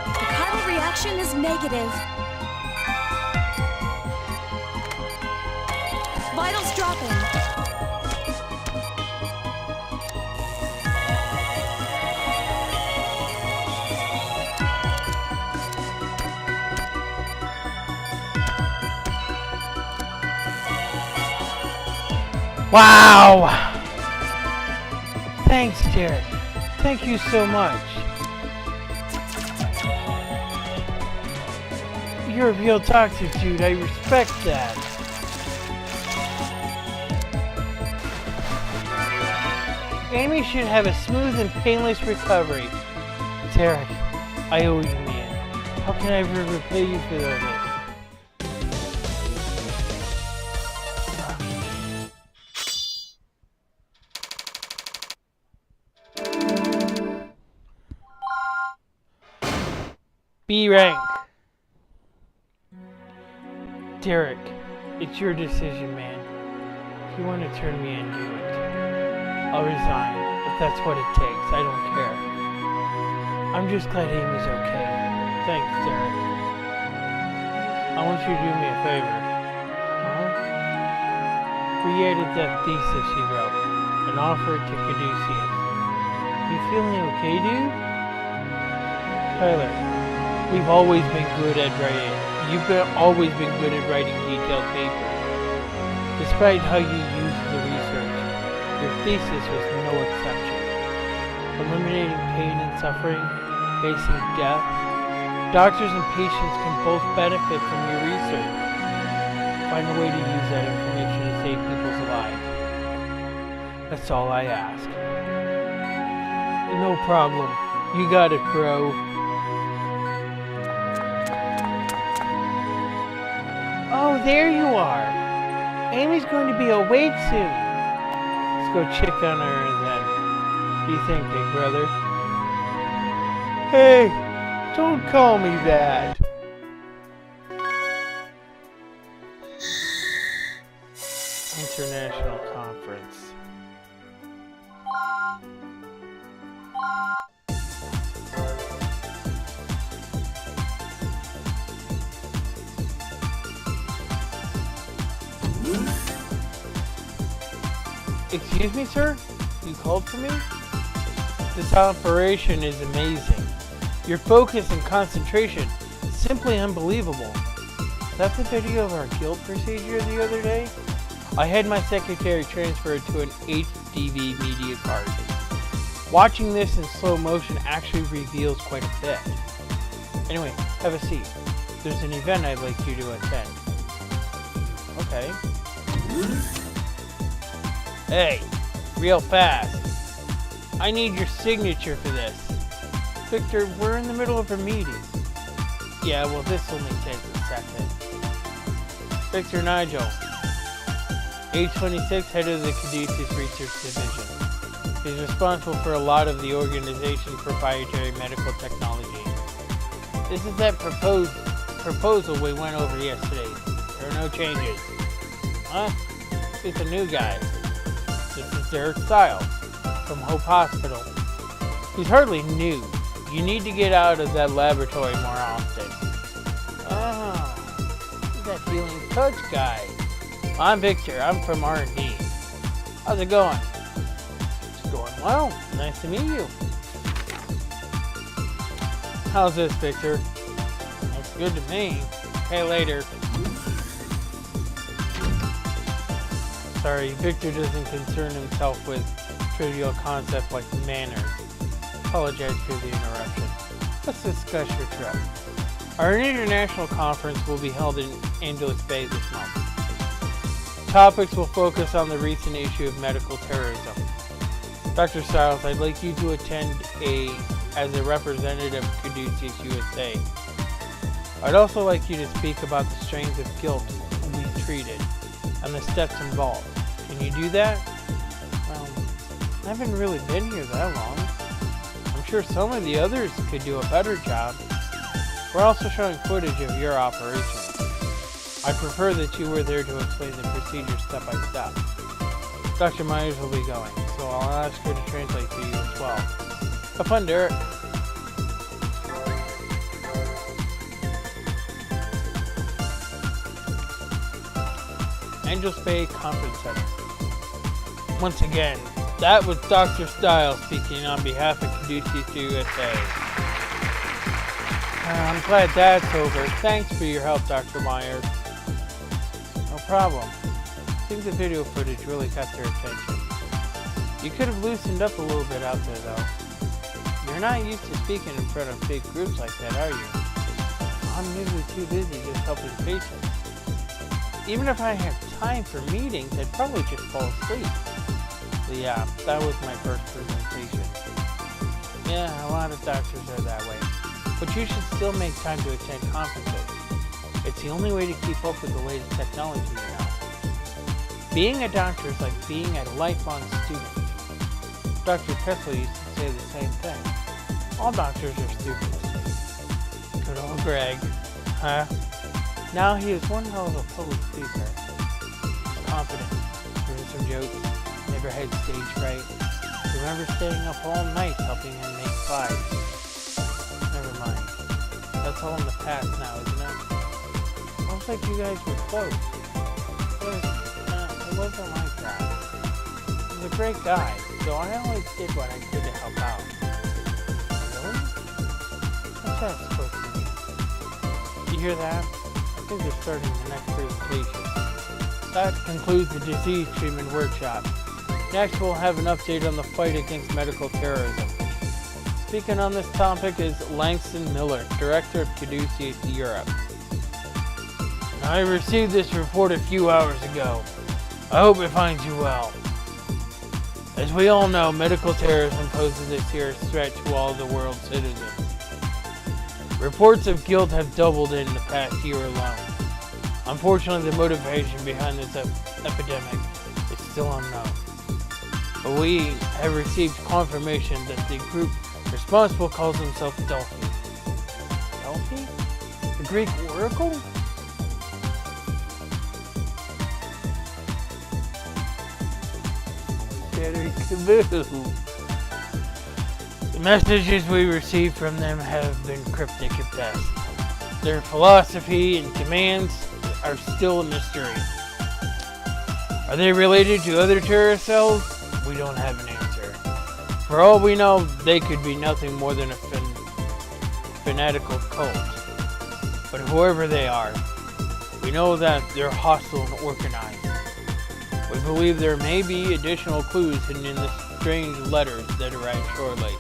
The chiral reaction is negative. Vitals dropping. Wow! Thanks, Derek. Thank you so much. You're a real doctor, dude. I respect that. Amy should have a smooth and painless recovery. Derek, I owe you, man. How can I ever repay you for this? B rank. Derek, it's your decision, man. If you want to turn me in, do it. I'll resign, if that's what it takes. I don't care. I'm just glad Amy's okay. Thanks, Derek. I want you to do me a favor. Huh? Created that thesis she wrote and offer it to Caduceus. You feeling okay, dude? Tyler, we've always been good at writing. Always been good at writing detailed papers. Despite how you use the research, your thesis was no exception. Eliminating pain and suffering, facing death, doctors and patients can both benefit from your research. Find a way to use that information to save people's lives. That's all I ask. No problem. You got it, bro. Oh, there you are. Amy's going to be awake soon. Let's go check on her then. What do you think, big brother? Hey, don't call me that. International conference. Excuse me, sir? You called for me? This operation is amazing. Your focus and concentration, simply unbelievable. Is that the video of our guild procedure the other day? I had my secretary transfer it to an HDV media card. Watching this in slow motion actually reveals quite a bit. Anyway, have a seat. There's an event I'd like you to attend. Okay. Hey, real fast. I need your signature for this. Victor, we're in the middle of a meeting. Yeah, well, this only takes a second. Victor Nigel, age 26, head of the Caduceus Research Division. He's responsible for a lot of the organization's proprietary medical technology. This is that proposal we went over yesterday. There are no changes. Huh? It's a new guy. This is Derek Stiles from Hope Hospital. He's hardly new. You need to get out of that laboratory more often. Oh, he's that healing touch guy. I'm Victor. I'm from R&D. How's it going? It's going well. Nice to meet you. How's this, Victor? Looks good to me. Okay, later. Sorry, Victor doesn't concern himself with trivial concepts like manners. Apologize for the interruption. Let's discuss your trip. Our international conference will be held in Angeles Bay this month. Topics will focus on the recent issue of medical terrorism. Dr. Stiles, I'd like you to attend as a representative of Caduceus USA. I'd also like you to speak about the strains of guilt we treated and the steps involved. Can you do that? Well, I haven't really been here that long. I'm sure some of the others could do a better job. We're also showing footage of your operation. I prefer that you were there to explain the procedure step by step. Dr. Myers will be going, so I'll ask her to translate for you as well. Have fun, Derek. Angeles Bay Conference Center. Once again, that was Dr. Stiles speaking on behalf of Caduceus USA. I'm glad that's over. Thanks for your help, Dr. Myers. No problem. I think the video footage really got their attention. You could have loosened up a little bit out there, though. You're not used to speaking in front of big groups like that, are you? I'm usually too busy just helping patients. Even if I had time for meetings, I'd probably just fall asleep. So yeah, that was my first presentation. Yeah, a lot of doctors are that way. But you should still make time to attend conferences. It's the only way to keep up with the latest technology, you know. Being a doctor is like being a lifelong student. Dr. Kessler used to say the same thing. All doctors are stupid. Good old Greg, huh? Now he was one hell of a public speaker. He was confident, doing some jokes, never had stage fright. Remember staying up all night helping him make slides. Never mind. That's all in the past now, isn't it? Looks like you guys were close. It wasn't like that. He was a great guy, so I always did what I could to help out. Really? What's that supposed to mean? You hear that? I think they're starting the next presentation. That concludes the disease treatment workshop. Next, we'll have an update on the fight against medical terrorism. Speaking on this topic is Langston Miller, Director of Caduceus Europe. I received this report a few hours ago. I hope it finds you well. As we all know, medical terrorism poses a serious threat to all the world's citizens. Reports of guilt have doubled in the past year alone. Unfortunately, the motivation behind this epidemic is still unknown. But we have received confirmation that the group responsible calls themselves Delphi. Delphi? The Greek oracle? Kaboo. The messages we received from them have been cryptic at best. Their philosophy and commands are still a mystery. Are they related to other terrorist cells? We don't have an answer. For all we know, they could be nothing more than a fanatical cult. But whoever they are, we know that they're hostile and organized. We believe there may be additional clues hidden in the strange letters that arrived shortly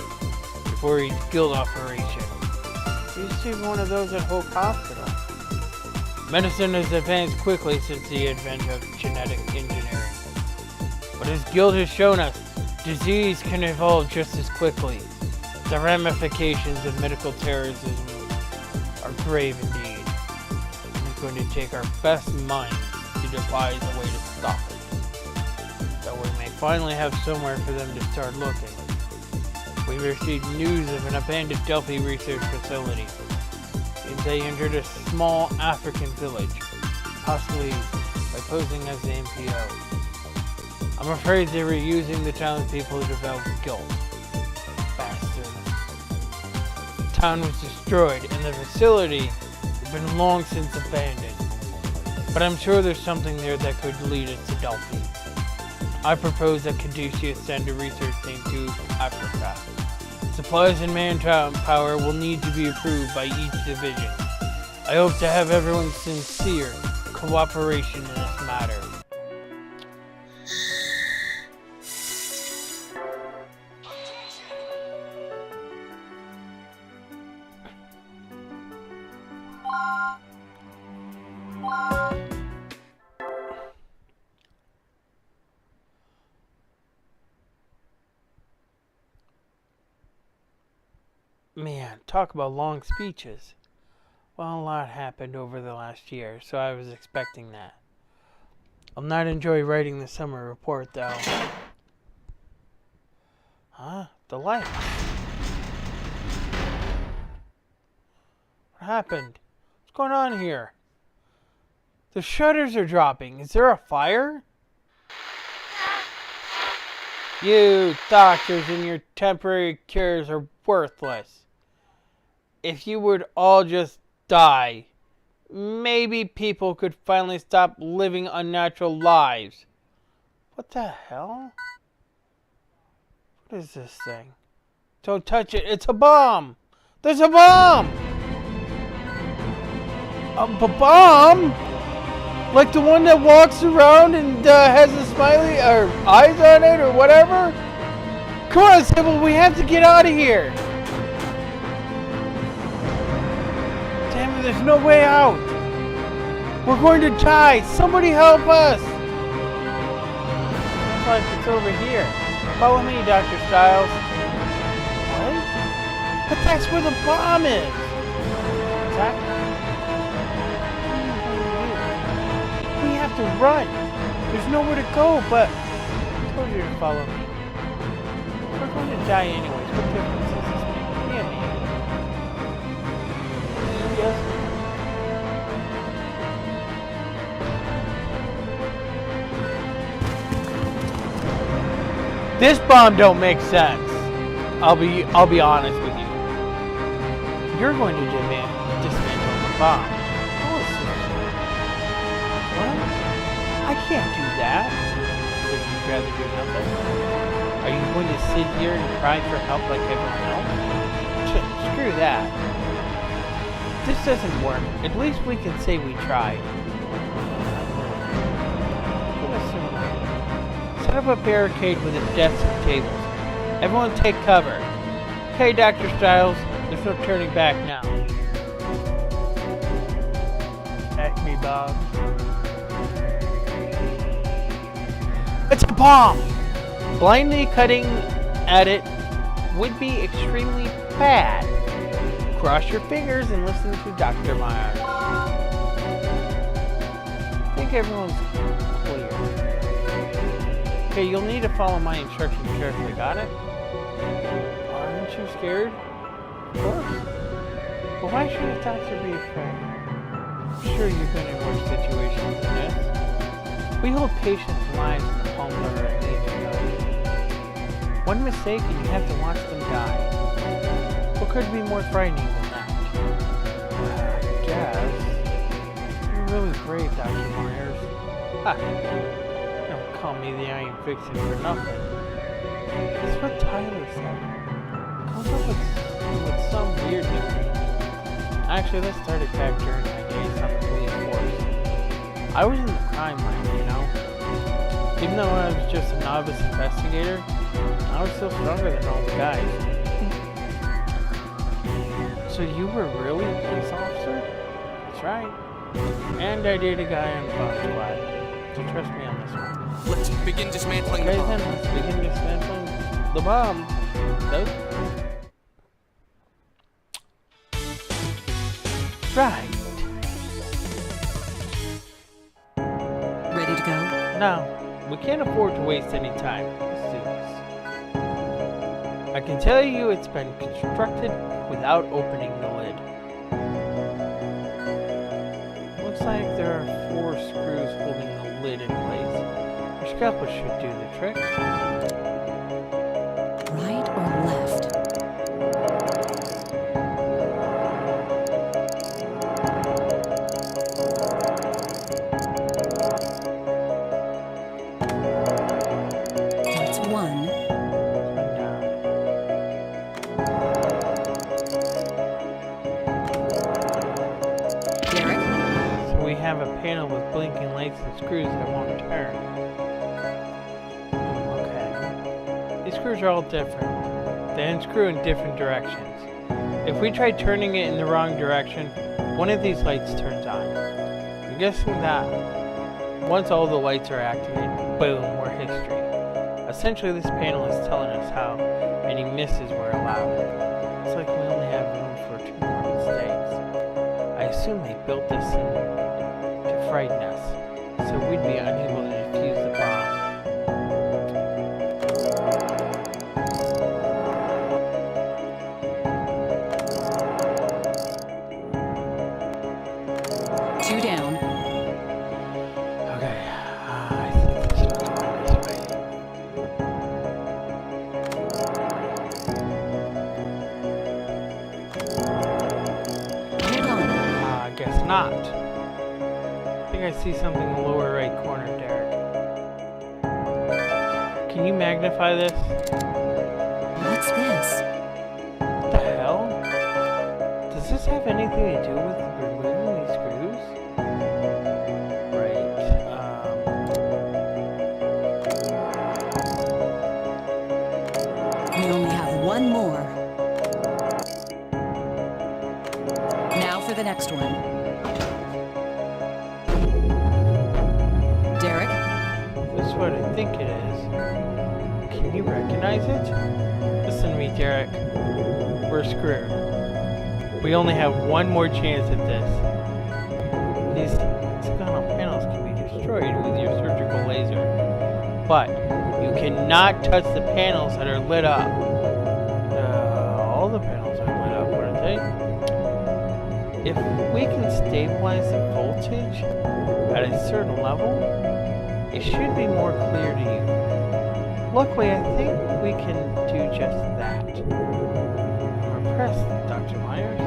before each guild operation. We received one of those at Hope Hospital. Medicine has advanced quickly since the advent of genetic engineering. But as Guild has shown us, disease can evolve just as quickly. The ramifications of medical terrorism are grave indeed. And it's going to take our best minds to devise a way to stop it. That we may finally have somewhere for them to start looking. We received news of an abandoned Delphi research facility. They entered a small African village, possibly by posing as the NPO. I'm afraid they were using the townspeople to develop guilt. Bastards. The town was destroyed and the facility has been long since abandoned. But I'm sure there's something there that could lead us to Delphi. I propose that Caduceus send a research team to Africa. Supplies and manpower will need to be approved by each division. I hope to have everyone's sincere cooperation in this matter. Man, talk about long speeches. Well, a lot happened over the last year, so I was expecting that. I'll not enjoy writing the summer report, though. Huh? The light. What happened? What's going on here? The shutters are dropping. Is there a fire? You doctors and your temporary cures are worthless. If you would all just die, maybe people could finally stop living unnatural lives. What the hell? What is this thing? Don't touch it. It's a bomb. There's a bomb. A bomb? Like the one that walks around and has a smiley or eyes on it or whatever? Come on, Sybil, we have to get out of here. Damn it, there's no way out. We're going to die. Somebody help us. Looks like it's over here. Follow me, Dr. Styles. What? But that's where the bomb is. Exactly. We have to run. There's nowhere to go, but I told you to follow me. We're going to die anyways. What difference does this make? Yeah, man. Yes. This bomb don't make sense. I'll be honest with you. You're going to dismantle the bomb. What? I can't do that. So you'd rather do nothing? Are you going to sit here and cry for help like everyone else? Screw that. This doesn't work. At least we can say we tried. Set up a barricade with a desk and tables. Everyone take cover. Okay, Dr. Styles. There's no turning back now. Acme Bob. It's a bomb! Blindly cutting at it would be extremely bad. Cross your fingers and listen to Dr. Myers. think everyone's clear. Okay, you'll need to follow my instructions carefully, got it? Aren't you scared? Of course. But why should a doctor be afraid? I'm sure you've been in worse situations than this. We hold patients' lives in the palm of our hands. One mistake and you have to watch them die. What could be more frightening than that? I guess. You're really brave, Dr. Myers. Ha! Don't call me the Iron Vixen for nothing. That's what Tyler said. Comes up with some weird nickname. Actually, let's start it back during my days on the police force. I was in the crime line, you know? Even though I was just a novice investigator, I was still stronger than all the guys. So you were really a police officer? That's right. And I dated a guy on the bomb squad. So trust me on this one. Let's begin dismantling Okay the bomb. then, let's begin dismantling the bomb. Those? Right. Ready to go? Now, we can't afford to waste any time. Let's do this. I can tell you it's been constructed without opening the lid. Looks like there are 4 screws holding the lid in place. Your scalpel should do the trick. Right or left? That's 1. One down. Derek? So we have a panel with blinking lights and screws that won't turn. Okay. These screws are all different. They unscrew in different directions. If we try turning it in the wrong direction, one of these lights turns on. I'm guessing that once all the lights are activated, boom, we're history. Essentially, this panel is telling us how many misses were allowed. It's like we only have room for 2 more mistakes. I assume they built this in to frighten us, so we'd be unable to defuse the bomb. 2 down. Okay, I think this is going this way. Hold on. I guess not. I think I see something in the lower right corner, Derek. Can you magnify this? What's this? What the hell? Does this have anything to do with removing these screws? Right, We only have 1 more. Now for the next one. Derek? this is what I think it is. Can you recognize it? Listen to me, Derek. We're screwed. We only have 1 more chance at this. These hexagonal panels can be destroyed with your surgical laser. But you cannot touch the panels that are lit up. All the panels are lit up, aren't they? If we can stabilize the voltage at a certain level, it should be more clear to you. Luckily, I think we can do just that. I'm impressed, Dr. Myers.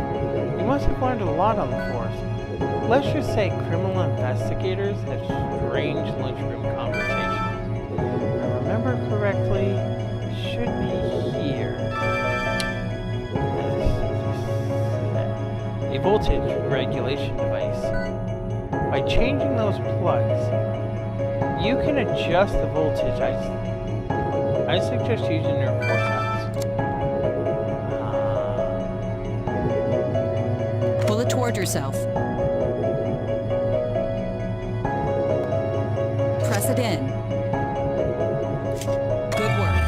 You must have learned a lot on the force. Let's just say criminal investigators have strange lunchroom conversations. If I remember correctly, it should be here. A voltage regulation device. By changing those plugs, you can adjust the voltage. I suggest using your forceps. Pull it toward yourself. Press it in. Good work.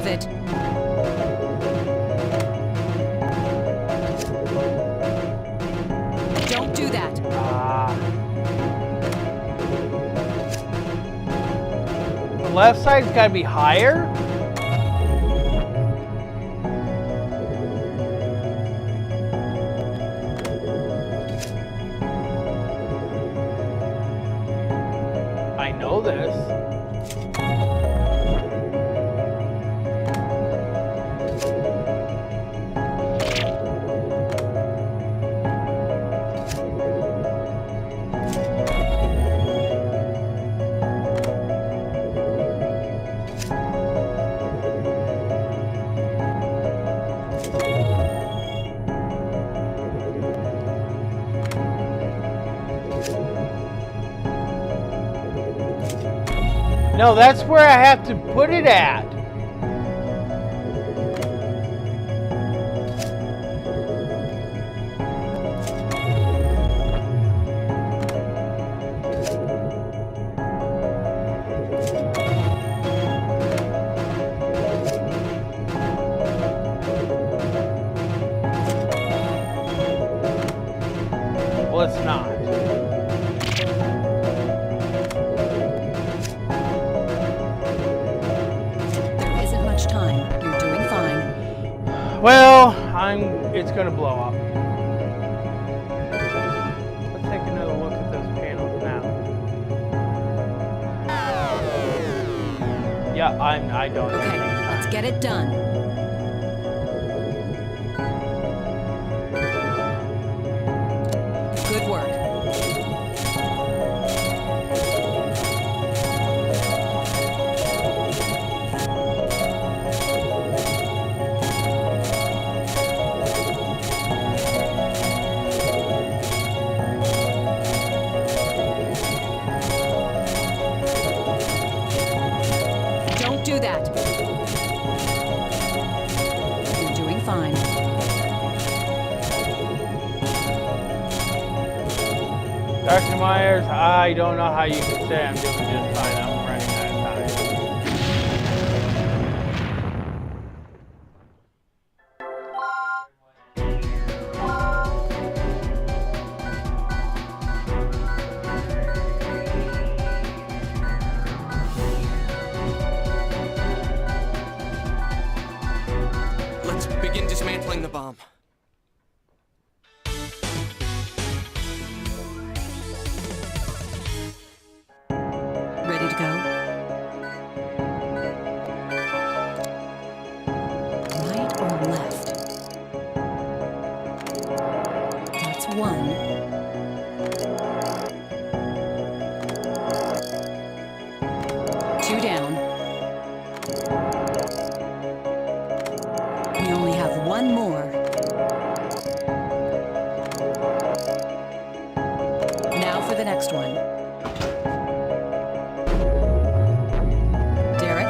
of it. Don't do that. The left side's gotta be higher? I know this. No, that's where I have to put it at. Well, it's not. Well, it's gonna blow up. Let's take another look at those panels now. Yeah, I don't have Okay, any time. let's get it done. Good work. Do that. You're doing fine. Dr. Myers, I don't know how you can say I'm doing just fine. I'm running out of time. Let's begin dismantling the bomb. Ready to go? Right or left? That's one. Two down. We only have one more. Now for the next one. Derek?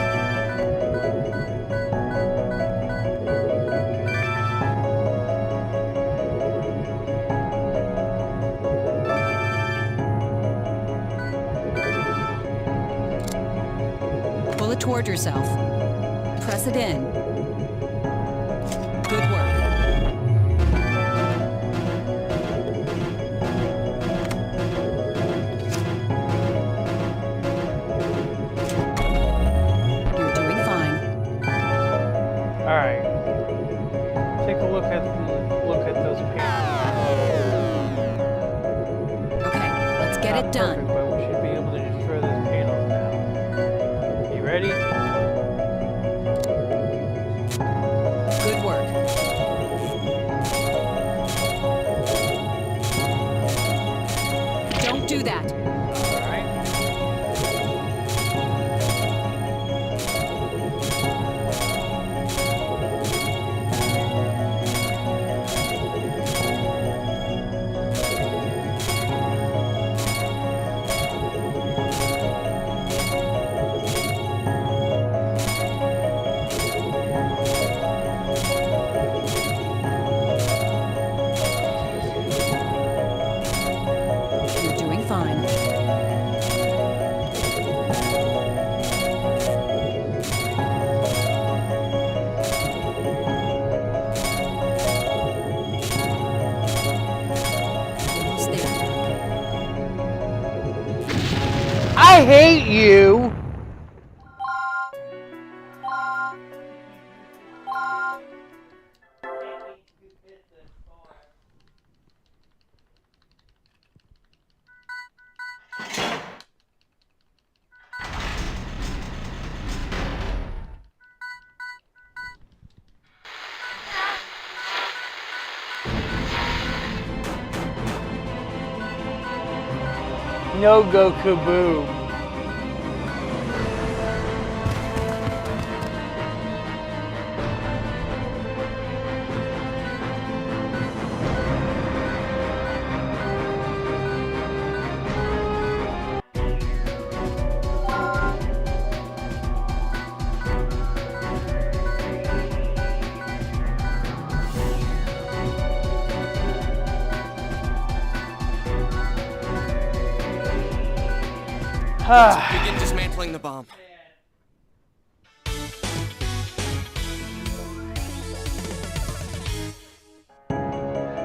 Pull it toward yourself. Press it in. Good work. You're doing fine. All right. Take a look at those panels. Okay, let's get it done. Perfect, but we should be able to destroy those panels now. You ready? Good work. Don't do that. All right. No go kaboom. Begin dismantling the bomb.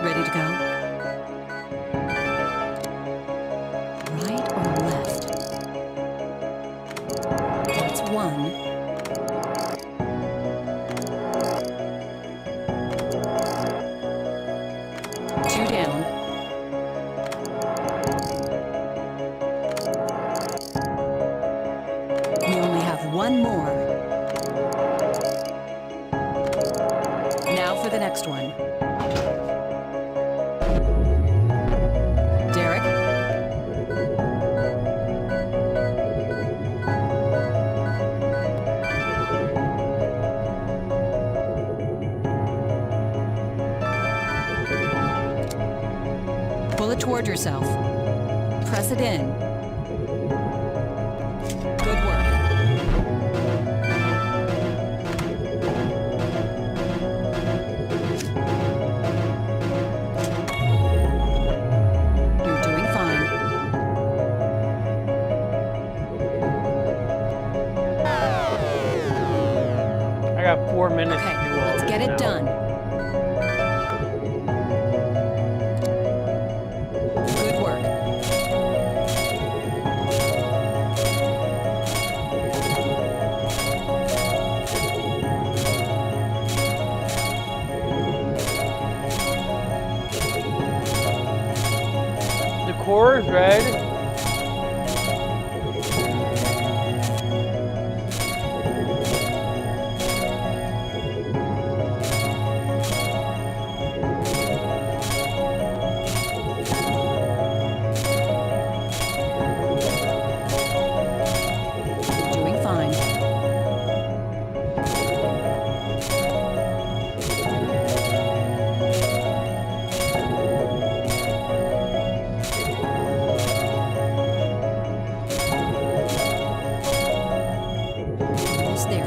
Ready to go? Right or left? That's one. Two down. We only have one more. Now for the next one. Derek? Pull it toward yourself. Press it in. Good work. You're doing fine. I got 4 minutes Okay, to do all let's this get now. it done. Good work. The core is red. Doing fine. Almost there.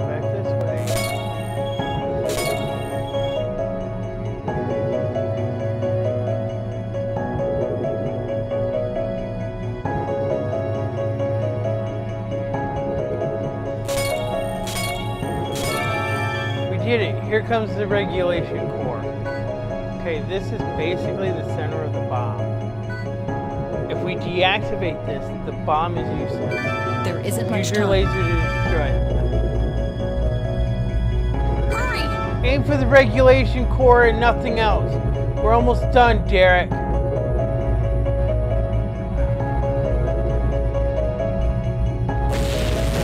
Back this way. We did it. Here comes the regulation core. Okay, this is basically the center of the bomb. If we deactivate this, the bomb is useless. There isn't much Use your time. laser to destroy it. Hurry! Aim for the regulation core and nothing else. We're almost done, Derek.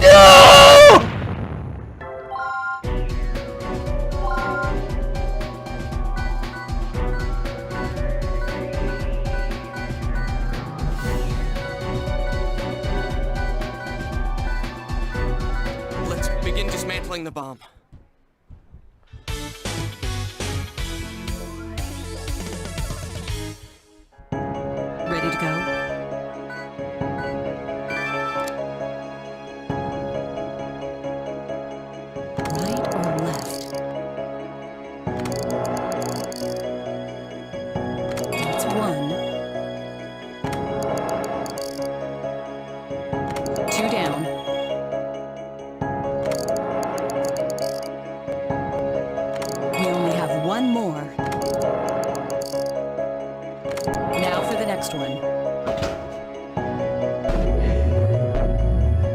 No! Let's begin dismantling the bomb. Ready to go? Right or left? one. 2 down. We only have one more. Now for the next one.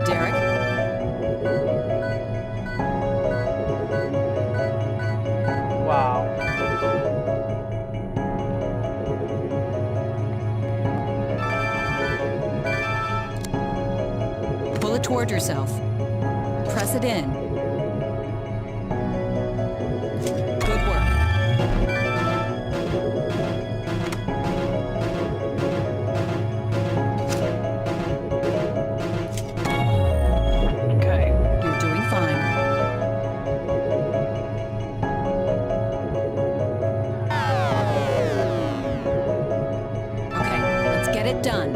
Derek? Wow. Pull it toward yourself. Press it in. Good work. Okay. You're doing fine. Okay, let's get it done.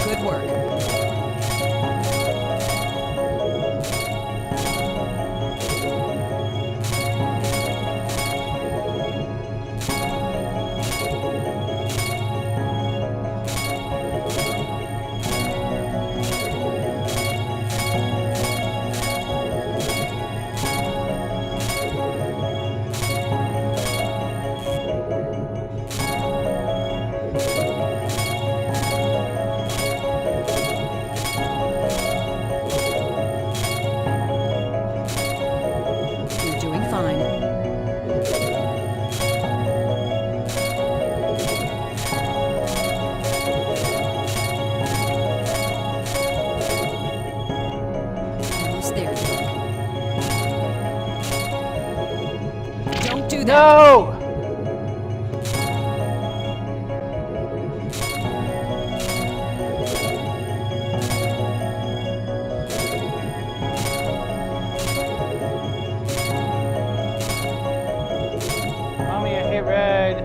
Good work. You're doing fine. Almost there. Don't do that. No! Mommy, I hit red.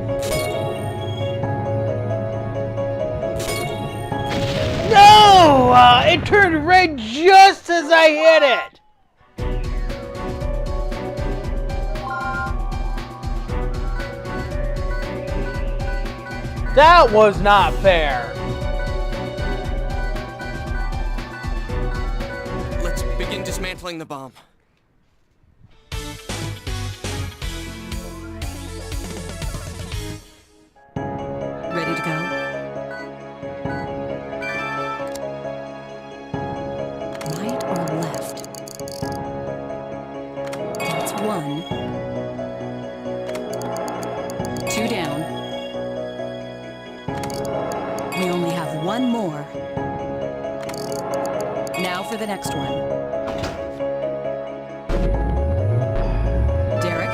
No! It turned red just as I hit it! That was not fair. Let's begin dismantling the bomb. Ready to go? Right or left? That's 1. 2 down. We only have one more. Now for the next one. Derek?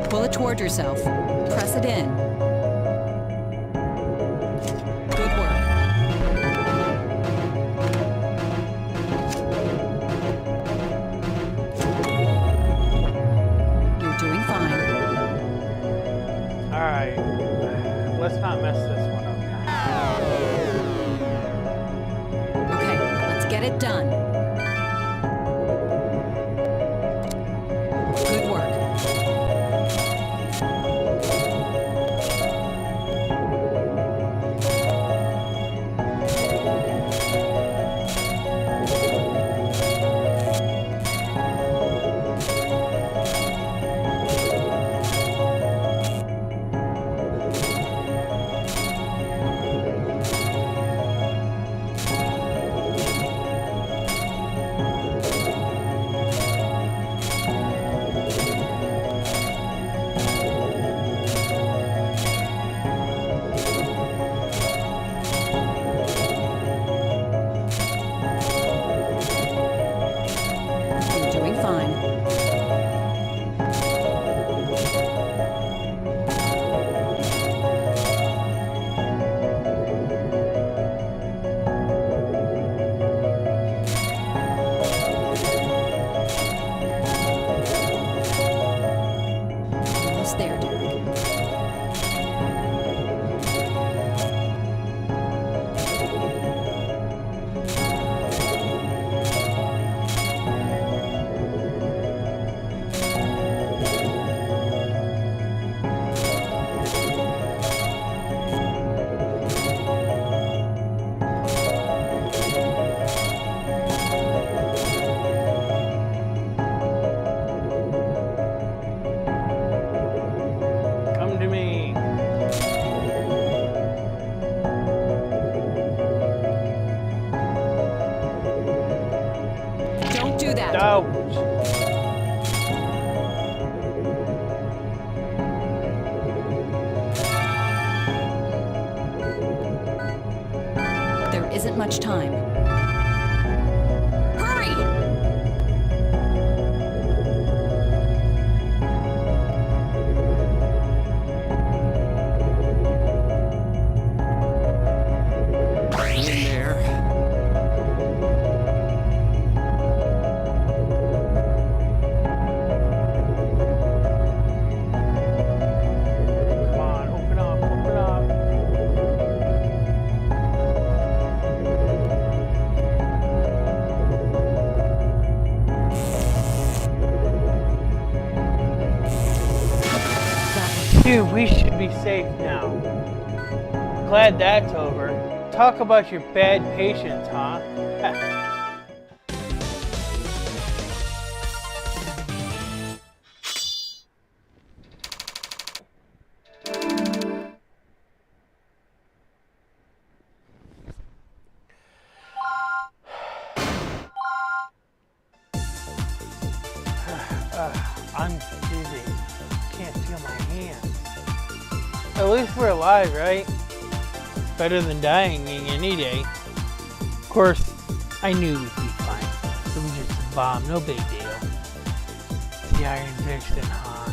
Pull it toward yourself. Press it in. Good work. You're doing fine. Alright. Let's not mess this one up. Okay, let's get it done. Good work. out. There isn't much time. Hurry! In there. Come on, open up, open up. Dude, we should be safe now. Glad that's over. Talk about your bad patience, huh? I'm dizzy. Can't feel my hands. At least we're alive, right? Better than dying any day. Of course, I knew we'd be fine. It was just a bomb, no big deal. The Iron Vixen, huh?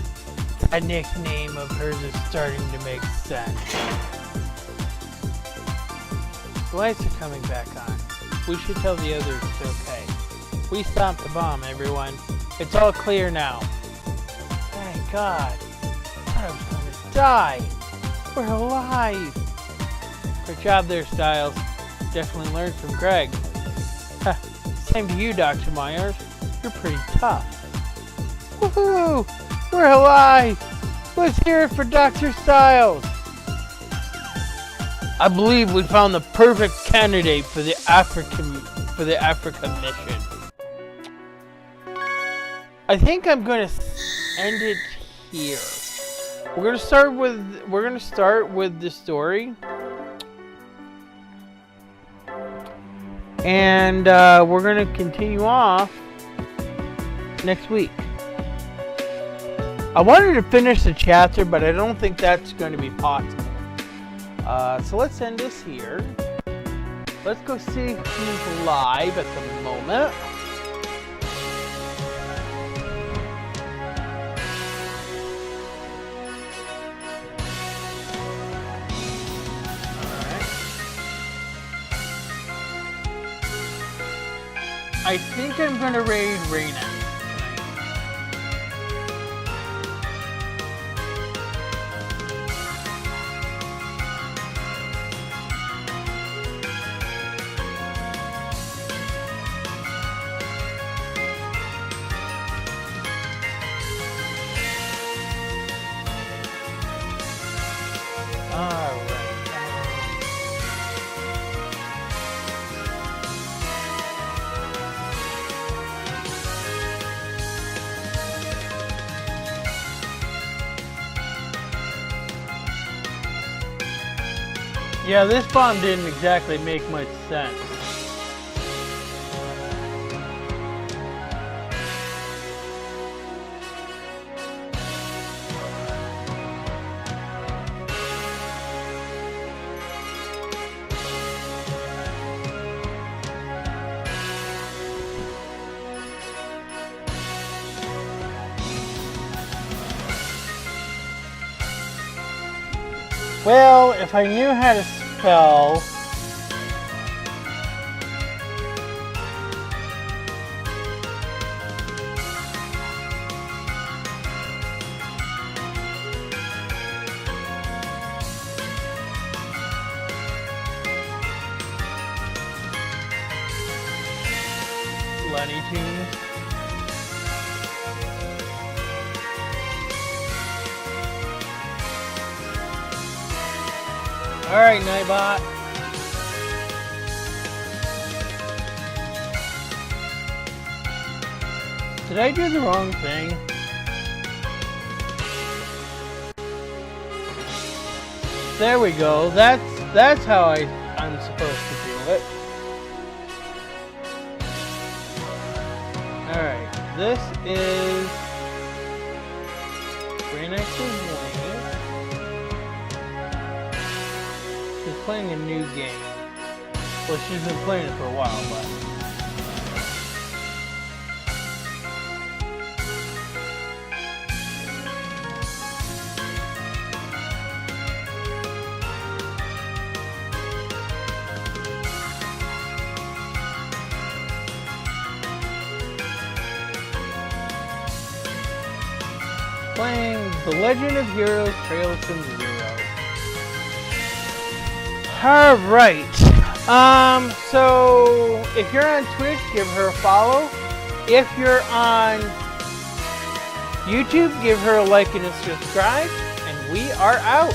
That nickname of hers is starting to make sense. The lights are coming back on. We should tell the others it's okay. We stopped the bomb, everyone. It's all clear now. Thank God. I thought I was gonna die. We're alive. Good job there, Styles. Definitely learned from Greg. Ha, same to you, Dr. Myers. You're pretty tough. Woohoo! We're alive! Let's hear it for Dr. Styles! I believe we found the perfect candidate for the Africa mission. I think I'm gonna end it here. We're gonna start with the story, and we're gonna continue off next week. I wanted to finish the chapter, but I don't think that's going to be possible. So let's end this here. Let's go see who's live at the moment. I think I'm gonna raid Raina. Yeah, this bomb didn't exactly make much sense. Well, if I knew how to spell... Looney Tunes. Alright, Nightbot. Did I do the wrong thing? There we go. That's how I'm supposed to do it. Alright. this is Granix's Wing. She's playing a new game. Well, she's been playing it for a while, but... playing The Legend of Heroes Trails from Zero. Alright. So if you're on Twitch, give her a follow. If you're on YouTube, give her a like and a subscribe. And we are out.